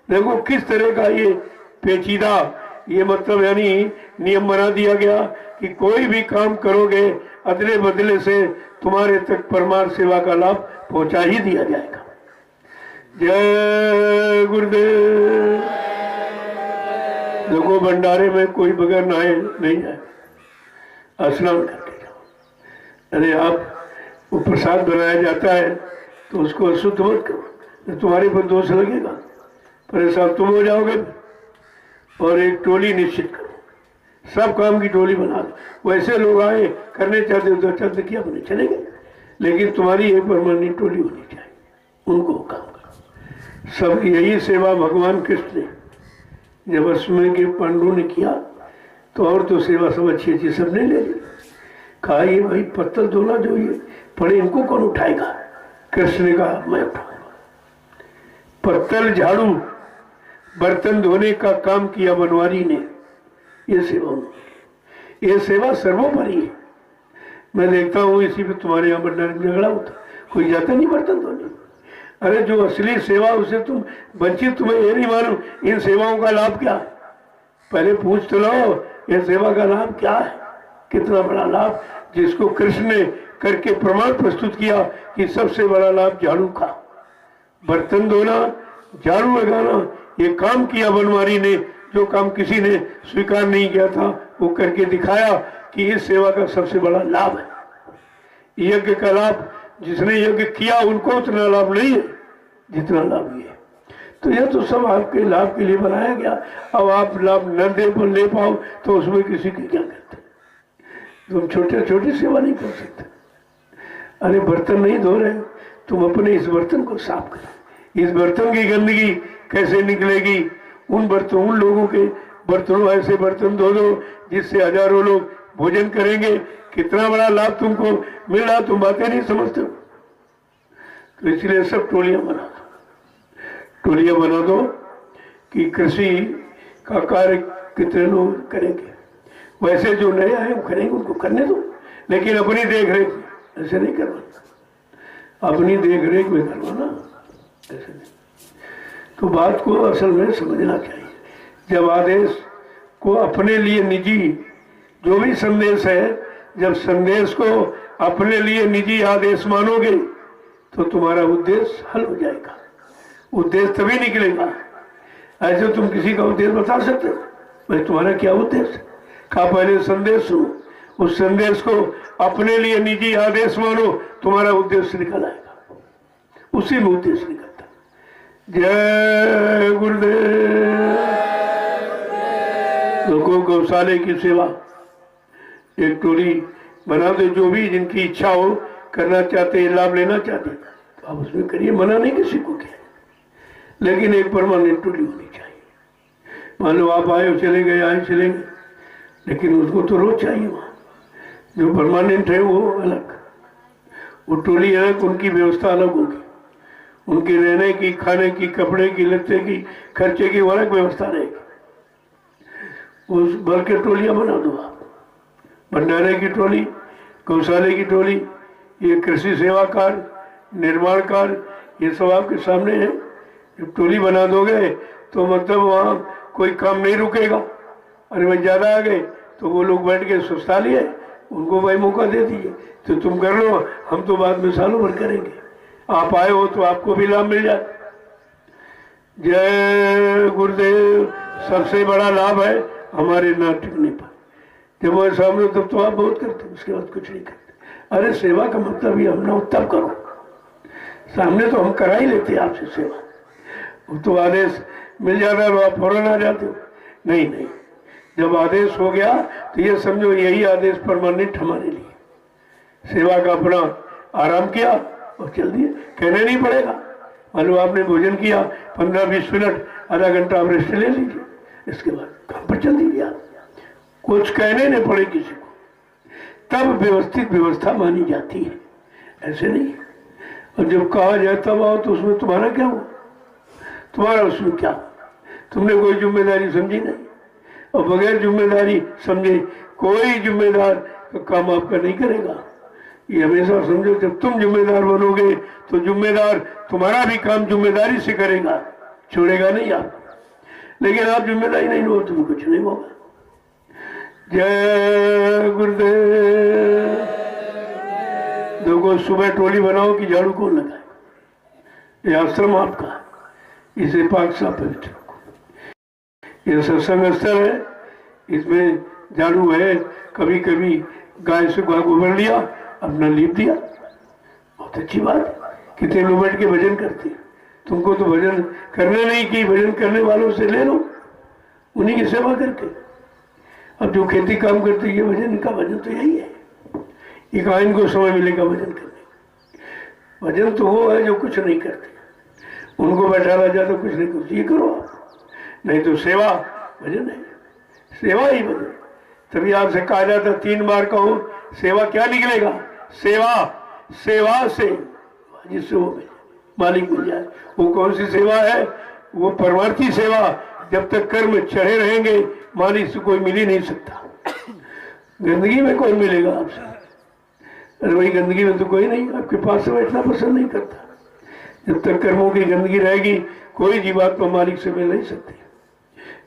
देखो किस तरह का ये पेचीदा, ये मतलब यानी नियम बना दिया गया कि कोई भी काम करोगे अदले बदले से तुम्हारे तक परमार्थ सेवा का लाभ पहुंचा ही दिया जाएगा। जय गुरुदेव, देखो भंडारे में कोई बगैर नहाए नहीं जाए, स्नान करके जाओ। अरे आप वो प्रसाद बनाया जाता है तो उसको अशुद्ध मत करो, तो तुम्हारे पर दोष लगेगा, परेशान तुम हो जाओगे। और एक टोली निश्चित करो, सब काम की टोली बना दो। वैसे लोग आए करने चाहते हो तो चलते किया बने चले गए, लेकिन तुम्हारी एक परमानेंट टोली होनी चाहिए, उनको काम करो। सब यही सेवा भगवान कृष्ण ने जब अश्वमेध के पांडवों ने किया तो और तो सेवा सब अच्छी अच्छी सबने ले ली। कहा ये भाई पत्तल धोना जो ये पड़े इनको कौन उठाएगा? कृष्ण ने कहा मैं उठाऊंगा। पत्तल झाड़ू बर्तन धोने का काम किया बनवारी ने, ये सेवा उन्होंने, ये सेवा सर्वोपरि है। मैं देखता हूँ इसी पे तुम्हारे यहाँ भंडारे में झगड़ा होता, कोई जाता नहीं बर्तन धोने। अरे जो असली सेवा उसे तुम वंचित, तुम्हें ये नहीं मालूम इन सेवाओं का लाभ क्या है? पहले पूछ तो लो ये सेवा का लाभ क्या है, कितना बड़ा लाभ, जिसको कृष्ण ने करके प्रमाण प्रस्तुत किया कि सबसे बड़ा लाभ झाड़ू का, बर्तन धोना, झाड़ू लगाना, ये काम किया बनवारी ने, जो काम किसी ने स्वीकार नहीं किया था वो करके दिखाया कि इस सेवा का सबसे बड़ा लाभ है। यज्ञ का लाभ जिसने यज्ञ किया उनको उतना लाभ नहीं है जितना लाभ ये है। तो यह तो सब आपके लाभ के लिए बनाया गया। अब आप लाभ न ले पाओ तो उसमें किसी की क्या करते? तुम छोटे छोटे सेवा नहीं कर सकते। अरे बर्तन नहीं धो रहे, तुम अपने इस बर्तन को साफ करो। इस बर्तन की गंदगी कैसे निकलेगी? उन लोगों के बर्तनों, ऐसे बर्तन धो दो जिससे हजारों लोग भोजन करेंगे। कितना बड़ा लाभ तुमको मिल रहा, तुम बातें नहीं समझते हो। तो इसलिए सब टोलियां बना दो, टोलियां बना दो कि कृषि का कार्य कितने लोग करेंगे। वैसे जो नए आए वो करेंगे, उनको करने दो, लेकिन अपनी देख रेख ऐसे नहीं करवाना, अपनी देख रेख में करवाना, ऐसे नहीं। तो बात को असल में समझना चाहिए। जब आदेश को अपने लिए निजी, जो भी संदेश है, जब संदेश को अपने लिए निजी आदेश मानोगे तो तुम्हारा उद्देश्य हल हो जाएगा, उद्देश्य तभी निकलेगा। ऐसे तुम किसी का उद्देश्य बता सकते हो, भाई तुम्हारा क्या उद्देश्य? कहा पहले संदेश सुनो, उस संदेश को अपने लिए निजी आदेश मानो, तुम्हारा उद्देश्य निकल आएगा, उसी में उद्देश्य निकलता। जय गुरुदेव। लोगों गौशाले की सेवा एक टोली बना दो, जो भी जिनकी इच्छा हो करना चाहते हैं, लाभ लेना चाहते हैं तो आप उसमें करिए, मना नहीं किसी को किया, लेकिन एक परमानेंट टोली होनी चाहिए। मान लो आप आए चले गए, आए चले गए, लेकिन उसको तो रोज चाहिए। वहाँ जो परमानेंट है वो अलग, वो टोली अलग, उनकी व्यवस्था अलग होगी, उनके रहने की, खाने की, कपड़े की, लत्ते की, खर्चे की अलग व्यवस्था रहेगी। उस भर के टोलियां बना दो आप, भंडारे की टोली, गौशाले की टोली, ये कृषि सेवा कार्य, निर्माण कार्य, ये सब आपके सामने है। जब टोली बना दोगे तो मतलब वहाँ कोई काम नहीं रुकेगा। अरे भाई ज़्यादा आ गए तो वो लोग बैठ के सुस्ता लिए, उनको भाई मौका दे दीजिए, तो तुम कर लो, हम तो बाद में सालों भर करेंगे। आप आए हो तो आपको भी लाभ मिल जाए। जय गुरुदेव। सबसे बड़ा लाभ है हमारे ना टिकने पर। जब वो सामने तब तो आप बहुत करते, उसके बाद कुछ नहीं करते। अरे सेवा का मतलब ये हम ना तब करो, सामने तो हम करा ही लेते आपसे सेवा, वो तो आदेश मिल जाता है तो आप फौरन आ जाते हो। नहीं नहीं, जब आदेश हो गया तो ये समझो यही आदेश परमानेंट हमारे लिए। सेवा का अपना आराम किया और चल दिए, कहने नहीं पड़ेगा। मान लो आपने भोजन किया 15-20 मिनट, आधा घंटा आप रेस्ट ले लीजिए, इसके बाद काम पर चल दीजिए। आप कुछ कहने नहीं पड़े किसी को, तब व्यवस्थित व्यवस्था मानी जाती है, ऐसे नहीं। और जब कहा जाए तब आओ तो उसमें तुम्हारा क्या हुआ? तुम्हारा उसमें क्या? तुमने कोई जिम्मेदारी समझी नहीं, और बगैर जिम्मेदारी समझे कोई जिम्मेदार का काम आपका नहीं करेगा। ये हमेशा समझो, जब तुम जिम्मेदार बनोगे तो जिम्मेदार तुम्हारा भी काम जिम्मेदारी से करेगा, छोड़ेगा नहीं आप। लेकिन आप जिम्मेदारी नहीं लो तो कुछ नहीं होगा। जय गुरुदेव। देखो सुबह टोली बनाओ कि झाड़ू कौन लगाए, ये आश्रम आपका, इसे पाक साफ पवित्र रखो। ये सत्संग स्थल है, इसमें झाड़ू है, कभी कभी गाय से गोबर लिया, अपना लीप दिया, बहुत अच्छी बात। कितने लोग बैठ के भजन करते, तुमको तो भजन करने नहीं की, भजन करने वालों से ले लो, उन्हीं की सेवा करके। अब जो खेती काम करते ये भजन, इनका भजन तो यही है, ये कहाँ इनको समय मिलेगा भजन करने। भजन तो वो है जो कुछ नहीं करते, उनको बैठाना जाए तो कुछ नहीं, कुछ ये करो आप, नहीं तो सेवा भजन है, सेवा ही भजन। तभी आपसे कहा जाता 3 बार कहो सेवा, क्या निकलेगा? सेवा, सेवा से जिससे वो मालिक मिल जाए। वो कौन सी सेवा है? वो परमार्थी सेवा। जब तक कर्म चढ़े रहेंगे मालिक से कोई मिल ही नहीं सकता। गंदगी में कौन मिलेगा आपसे? अरे भाई गंदगी में तो कोई नहीं आपके पास से बैठना पसंद नहीं करता। जब तक कर्मों की गंदगी रहेगी कोई जीवात्मा मालिक से मिल नहीं सकती।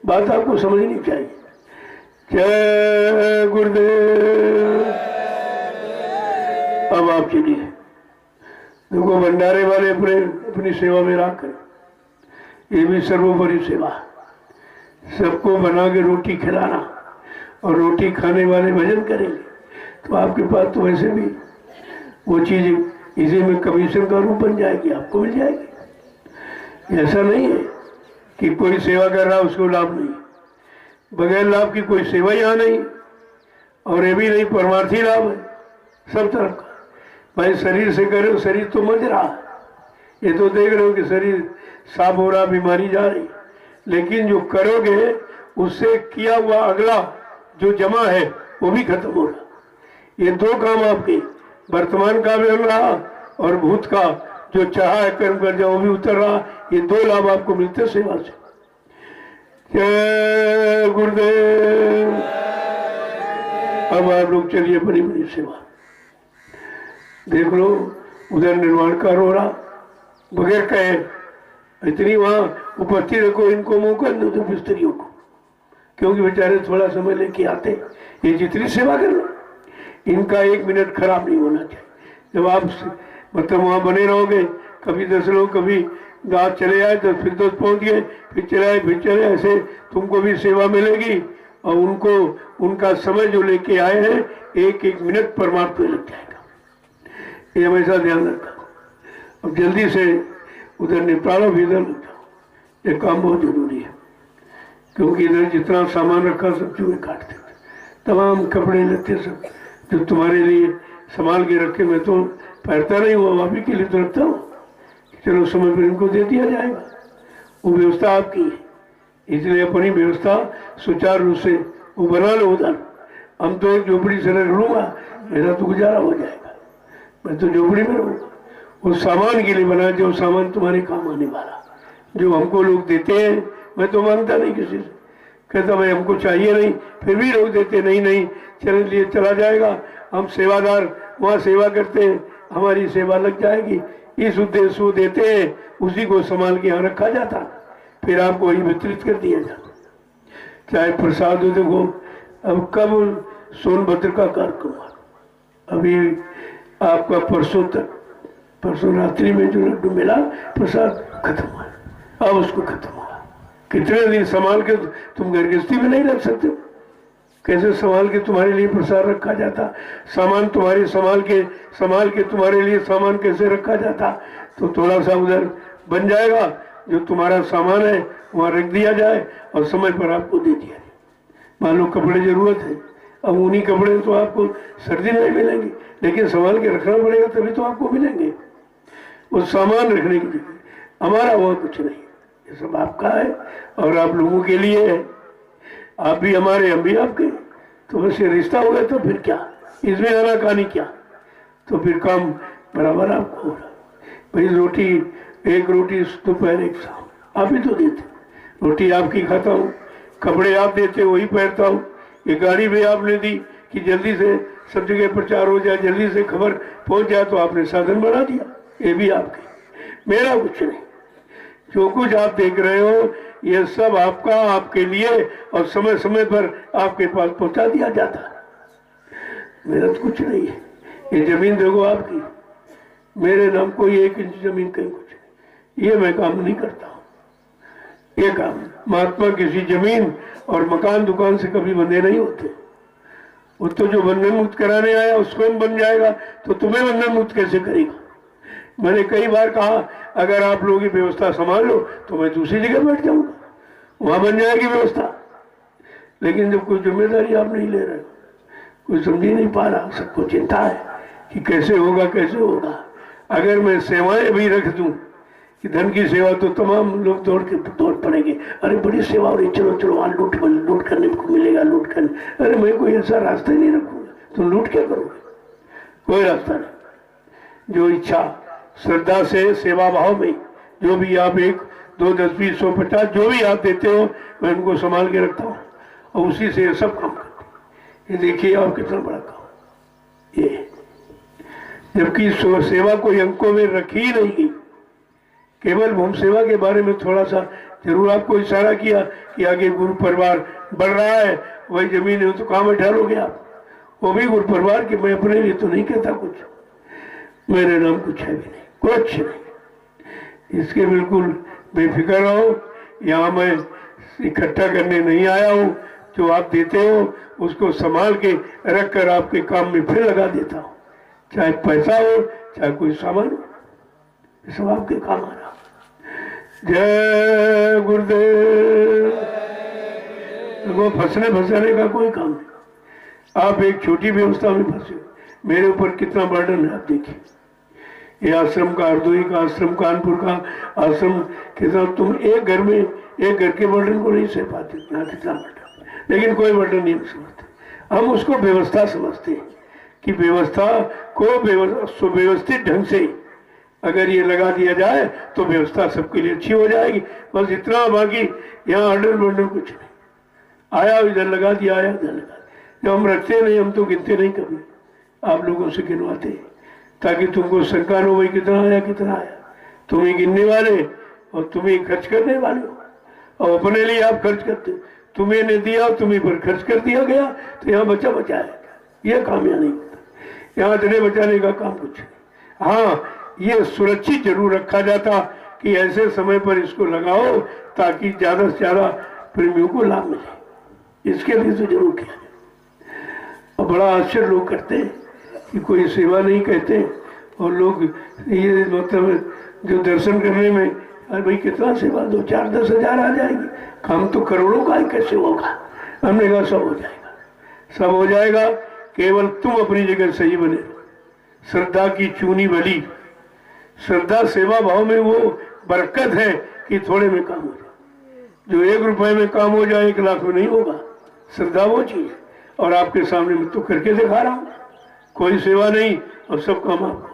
बात आपको समझनी चाहिए। जय गुरुदेव। अब आप चलिए, देखो भंडारे वाले अपनी सेवा में रख कर, ये भी सर्वोपरि सेवा। सबको बना के रोटी खिलाना, और रोटी खाने वाले भजन करेंगे तो आपके पास तो वैसे भी वो चीज इसी में कमीशन का रूप बन जाएगी, आपको मिल जाएगी। ऐसा नहीं है कि कोई सेवा कर रहा है उसको लाभ नहीं, बगैर लाभ की कोई सेवा यहाँ नहीं, और ये भी नहीं परमार्थी लाभ है सब तरफ का। भाई शरीर से करे, शरीर तो मर रहा, ये तो देख रहे हो कि शरीर साफ हो रहा, बीमारी जा रही, लेकिन जो करोगे उससे किया हुआ अगला जो जमा है वो भी खत्म हो रहा। ये 2 काम आपके, वर्तमान का भी बन रहा और भूत का जो चाहा है कर्म कर जाओ वो भी उतर रहा। ये 2 लाभ आपको मिलते सेवा से। जय गुरुदेव। अब आप लोग चलिए बड़ी बड़ी सेवा देख लो। उधर निर्माण कार्य हो रहा, बगैर कहे इतनी वहां उपस्थित रखो, इनको मौका दो तो मिस्त्रियों को, क्योंकि बेचारे थोड़ा समय लेके आते। ये जितनी सेवा कर लो, इनका 1 मिनट खराब नहीं होना चाहिए। जब आप मतलब वहां बने रहोगे, कभी 10 लोग, कभी गाँव चले आए तो फिर 10 पहुंच गए, फिर चले आए, फिर चले, ऐसे तुमको भी सेवा मिलेगी और उनको उनका समय जो लेके आए हैं 1-1 मिनट परमात्मा लग जाएगा। ये हमेशा ध्यान रखा। अब जल्दी से उधर निपटा लो, इधर लग जाओ, ये काम बहुत जरूरी है, क्योंकि इधर जितना सामान रखा सब चूहे काट देते, तमाम कपड़े लत्ते सब जो तुम्हारे लिए संभाल के रखे। मैं तो पहनता नहीं हुआ, आप ही के लिए तो रखता हूँ, चलो समय पर इनको दे दिया जाएगा। वो व्यवस्था आपकी है, इसलिए अपनी व्यवस्था सुचारू रूप से वो बना लो। उधर हम तो एक झोपड़ी से रख लूँगा, मेरा तो गुजारा हो जाएगा, मैं तो झोपड़ी में रहूँगा। वो सामान के लिए बना, जो सामान तुम्हारे काम आने वाला, जो हमको लोग देते हैं। मैं तो मांगता नहीं किसी से, कहता भाई हमको चाहिए नहीं, फिर भी लोग देते नहीं, नहीं चल लिए चला जाएगा, हम सेवादार वहाँ सेवा करते हैं, हमारी सेवा लग जाएगी, इस उद्देश्य को देते हैं, उसी को संभाल के यहाँ रखा जाता, फिर आपको वही वितरित कर दिया जाता। चाहे प्रसाद हो, देखो अब कब सोनभद्र का कार्यक्रम हुआ, अभी आपका परसों तक, परसों रात्रि में जो लड्डू मिला प्रसाद खत्म हुआ, अब उसको खत्म हुआ। कितने दिन संभाल के तुम घर गृहस्थी में नहीं रख सकते, कैसे संभाल के तुम्हारे लिए प्रसाद रखा जाता, सामान तुम्हारे संभाल के तुम्हारे लिए सामान कैसे रखा जाता। तो थोड़ा सा उधर बन जाएगा, जो तुम्हारा सामान है वहाँ रख दिया जाए और समय पर आपको दे दिया जाए। मान लो कपड़े जरूरत है, अब उन्हीं कपड़े तो आपको सर्दी में मिलेंगे, लेकिन संभाल के रखना पड़ेगा तभी तो आपको मिलेंगे। वो सामान रखने की जगह हमारा वहाँ कुछ नहीं, ये सब आपका है और आप लोगों के लिए है। आप भी हमारे, हम भी आपके, तो बस ये रिश्ता हो गया। तो फिर क्या इसमें आना कहानी क्या, तो फिर काम बराबर आपको हो रहा। भाई रोटी, एक रोटी दोपहर एक शाम आप ही तो देते, रोटी आपकी खाता हूँ, कपड़े आप देते वही पहनता हूँ, ये गाड़ी भी आपने दी कि जल्दी से सब जगह प्रचार हो जाए, जल्दी से खबर पहुँच जाए, तो आपने साधन बना दिया, ये भी आपके, मेरा कुछ नहीं। जो कुछ आप देख रहे हो ये सब आपका, आपके लिए, और समय समय पर आपके पास पहुंचा दिया जाता। मेरा तो कुछ नहीं है। ये जमीन देखो आपकी, मेरे नाम कोई 1 इंच जमीन कहीं कुछ नहीं, ये मैं काम नहीं करता हूँ, ये काम। महात्मा किसी जमीन और मकान दुकान से कभी बंधे नहीं होते। वो तो जो बंधन मुक्त कराने आया उसको ही बन जाएगा, तो तुम्हें बंधन मुक्त कैसे करेगा? मैंने कई बार कहा अगर आप लोग ये व्यवस्था संभाल लो तो मैं दूसरी जगह बैठ जाऊंगा, वहां बन जाएगी व्यवस्था। लेकिन जब कोई जिम्मेदारी आप नहीं ले रहे, कोई समझ ही नहीं पा रहा, सबको चिंता है कि कैसे होगा कैसे होगा। अगर मैं सेवाएं भी रख दूं कि धन की सेवा, तो तमाम लोग दौड़ पड़ेंगे, अरे बड़ी सेवा हो रही, चलो चलो वहां लूट करने को मिलेगा, लूट करने। अरे मैं कोई ऐसा रास्ता ही नहीं रखूंगा, तुम लूट क्या करोगे? कोई रास्ता नहीं। जो इच्छा श्रद्धा से सेवा भाव में जो भी आप 1, 2, 10, 20, 100, 50 जो भी आप देते हो, मैं उनको संभाल के रखता हूँ और उसी से सब काम करते हैं। ये देखिए आप कितना बड़ा काम ये, जबकि सेवा कोई अंकों में रखी ही नहीं गई। केवल भूम सेवा के बारे में थोड़ा सा जरूर आपको इशारा किया कि आगे गुरु परिवार बढ़ रहा है, वही जमीन है तो कहाँ बैठा लोगे आप? वो भी गुरु परिवार की, मैं अपने लिए तो नहीं कहता कुछ, मेरे नाम कुछ है भी नहीं, कुछ नहीं। इसके बिल्कुल बेफिक्र रहो। यहाँ मैं इकट्ठा करने नहीं आया हूँ, जो आप देते हो उसको संभाल के रख कर आपके काम में फिर लगा देता हूँ, चाहे पैसा हो चाहे कोई सामान हो, सब आपके काम आ रहा। जय गुरुदेव। वो फंसाने का कोई काम नहीं। आप एक छोटी व्यवस्था में फंसे, मेरे ऊपर कितना बर्डन है आप देखिए। ये आश्रम का, हरदोई का आश्रम, कानपुर का आश्रम, कितना तुम एक घर में एक घर के बर्डन को नहीं सह पाते, ना कितना बर्डन। लेकिन कोई बर्डन नहीं समझते हम, उसको व्यवस्था समझते हैं कि व्यवस्था को सुव्यवस्थित ढंग से अगर ये लगा दिया जाए तो व्यवस्था सबके लिए अच्छी हो जाएगी। बस इतना, बाकी यहाँ अडल बर्डन कुछ नहीं। आया इधर लगा दिया, आया इधर लगा दिया। जब हम रखते नहीं, हम तो गिनते नहीं कभी, आप लोगों से गिनवाते ताकि तुमको शंका न हो भाई कितना आया कितना आया। तुम ही गिनने वाले और तुम ही खर्च करने वाले हो, और अपने लिए आप खर्च करते, तुम्हें ने दिया तुम्हें पर खर्च कर दिया गया, तो यहाँ बचा है। ये काम यहाँ नहीं होता, यहाँ इतने बचाने का काम कुछ नहीं। हाँ, ये सुरक्षित जरूर रखा जाता कि ऐसे समय पर इसको लगाओ ताकि ज्यादा से ज्यादा प्रेमियों को लाभ मिले, इसके लिए तो जरूर किया जाए। और बड़ा आश्चर्य लोग करते हैं कि कोई सेवा नहीं कहते, और लोग ये मतलब जो दर्शन करने में, अरे भाई कितना सेवा, 2, 4, 10 हजार आ जाएगी, काम तो करोड़ों का ही कैसे होगा? हमने कहा सब हो जाएगा, सब हो जाएगा, केवल तुम अपनी जगह सही बने। श्रद्धा की चूनी बली, श्रद्धा सेवा भाव में वो बरकत है कि थोड़े में काम हो जाए। जो 1 रुपए में काम हो जाए 1 लाख में नहीं होगा। श्रद्धा वो चीज, और आपके सामने मैं तो करके दिखा रहा हूँ, कोई सेवा नहीं और सब काम आपको।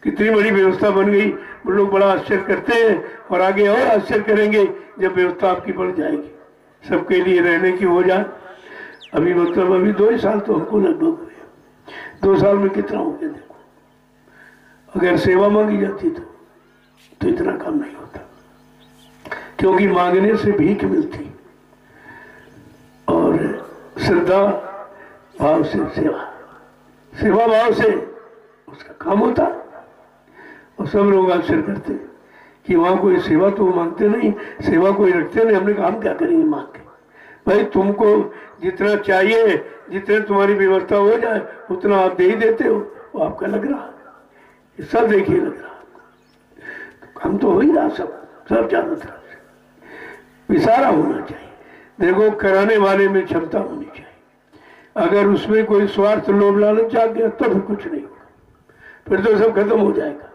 कितनी बड़ी व्यवस्था बन गई, लोग बड़ा आश्चर्य करते हैं, और आगे और आश्चर्य करेंगे जब व्यवस्था आपकी बढ़ जाएगी, सबके लिए रहने की हो जाए। अभी मतलब अभी 2 ही साल तो हमको लगभग हुए, 2 साल में कितना हो गया देखो। अगर सेवा मांगी जाती तो इतना काम नहीं होता, क्योंकि मांगने से भीख मिलती, और श्रद्धा भाव से सेवा भाव से उसका काम होता। और सब लोग आश्चर्य करते कि वहां कोई सेवा तो मांगते नहीं, सेवा कोई रखते नहीं। हमने कहा हम क्या करेंगे मांग के? भाई तुमको जितना चाहिए, जितने तुम्हारी व्यवस्था हो जाए उतना आप दे ही देते हो, वो आपका लग रहा, सब देखिए लग रहा, तो काम तो हो ही रहा, सब चारों तरफ से विसारा होना चाहिए। देखो, कराने वाले में क्षमता होनी चाहिए। अगर उसमें कोई स्वार्थ लोभ लालच आ गया तो फिर कुछ नहीं होगा, फिर तो सब खत्म हो जाएगा।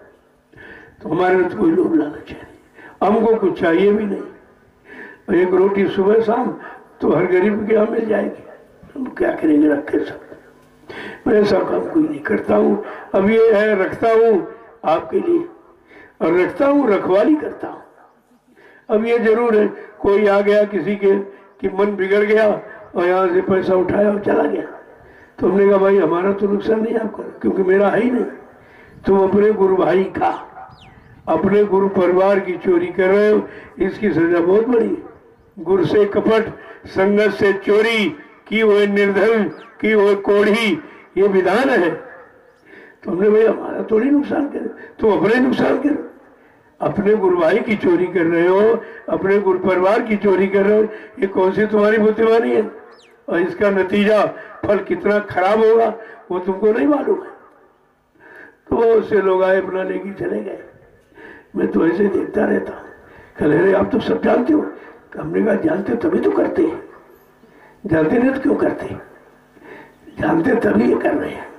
तो हमारे में तो कोई लोभ लालच है नहीं, हमको कुछ चाहिए भी नहीं। 1 रोटी सुबह शाम तो हर गरीब के यहाँ मिल जाएगी, हम क्या करेंगे रख के सब। मैं ऐसा काम कोई नहीं करता हूँ। अब ये है, रखता हूँ आपके लिए, और रखता हूँ, रखवाली करता हूँ। अब ये जरूर है, कोई आ गया किसी के कि मन बिगड़ गया और यहाँ से पैसा उठाया और चला गया, तो हमने कहा भाई हमारा तो नुकसान नहीं आपका, क्योंकि मेरा है ही नहीं। तुम अपने गुरु भाई का, अपने गुरु परिवार की चोरी कर रहे हो, इसकी सजा बहुत बड़ी है। गुरु से कपट, संगत से चोरी, की हुए निर्धन, की हुए कोढ़ी, ये विधान है। तो हमने भाई हमारा थोड़ी नुकसान करे, तुम अपने नुकसान करो। अपने गुरु भाई की चोरी कर रहे हो, अपने गुरु परिवार की चोरी कर रहे हो, ये कौन सी तुम्हारी बुद्धिमानी है? और इसका नतीजा फल कितना खराब होगा वो तुमको नहीं मालूम है। तो बहुत से लोग आए, अपना लेके चले गए। मैं तो ऐसे देखता रहता हूँ, कह रहे आप तो सब जानते हो। हमने कहा जानते हो तभी तो करते हैं, जानते नहीं तो क्यों करते? जानते तभी ये कर रहे हैं।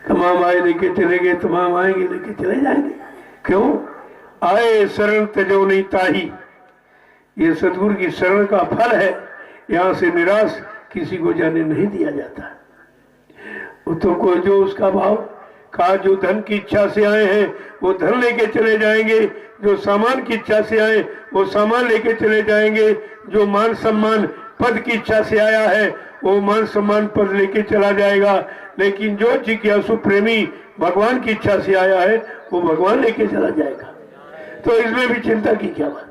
तमाम आए लेके चले गए, तमाम आएंगे लेके चले जाएंगे। क्यों? आए शरण तजो नहीं ताही, ये सदगुरु की शरण का फल है। यहाँ से निराश किसी को जाने नहीं दिया जाता। तो को जो उसका भाव का, जो धन की इच्छा से आए हैं वो धन लेके चले जाएंगे, जो सामान की इच्छा से आए वो सामान लेके चले जाएंगे, जो मान सम्मान पद की इच्छा से आया है वो मान सम्मान पद लेके चला जाएगा। लेकिन जो जिज्ञासु प्रेमी भगवान की इच्छा से आया है वो भगवान लेके चला जाएगा। तो इसमें भी चिंता की क्या बात?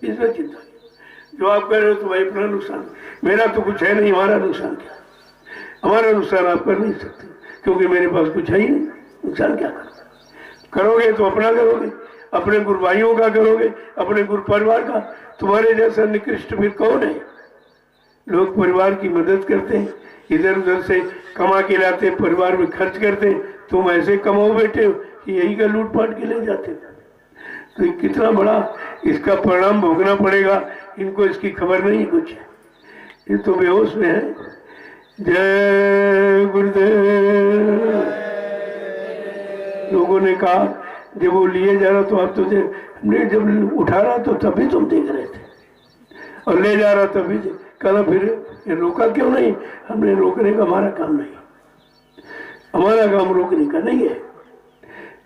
इसमें चिंता की जो आप कर रहे हो तो भाई अपना नुकसान, मेरा तो कुछ है नहीं, हमारा नुकसान क्या? हमारा नुकसान आप कर नहीं सकते क्योंकि मेरे पास कुछ है ही नहीं। नुकसान क्या करोगे? तो अपना करोगे, अपने गुरु भाइयों का करोगे, अपने गुरु परिवार का। तुम्हारे जैसा निकृष्ट फिर कौन है? लोग परिवार की मदद करते हैं, इधर उधर से कमा के लाते, परिवार में खर्च करते। तुम ऐसे कमाओ बेटे कि यही का लूट पाट के ले जाते। तो ये कितना बड़ा इसका परिणाम भोगना पड़ेगा। इनको इसकी खबर नहीं कुछ है, ये तो बेहोश में है। जय गुरुदेव। लोगों ने कहा जब वो लिए जा रहा तो आप तो हमने जब उठा रहा तो तभी तुम देख रहे थे, और ले जा रहा तभी कहना फिर ये रोका क्यों नहीं? हमने रोकने का हमारा काम नहीं, हमारा काम रोकने का नहीं है,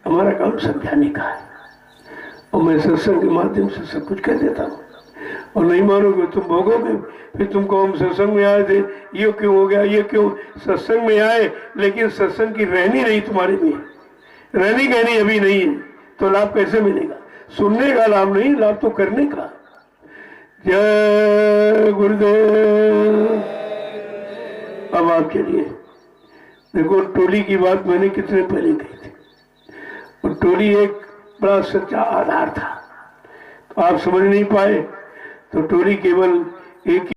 हमारा काम समझाने का है। और मैं सत्संग के माध्यम से सब कुछ कह देता हूँ, और नहीं मानोगे तुम भोगोगे। फिर तुमको हम सत्संग में आए थे, ये क्यों हो गया, ये क्यों? सत्संग में आए लेकिन सत्संग की रहनी नहीं तुम्हारे में, रहनी कहनी अभी नहीं है, तो लाभ कैसे मिलेगा? सुनने का लाभ नहीं, लाभ तो करने का। जय गुरुदेव। अब आप चलिए, देखो टोली की बात मैंने कितने पहले कही थी, और टोली एक बड़ा सच्चा आधार था, तो आप समझ नहीं पाए। तो टोली केवल एक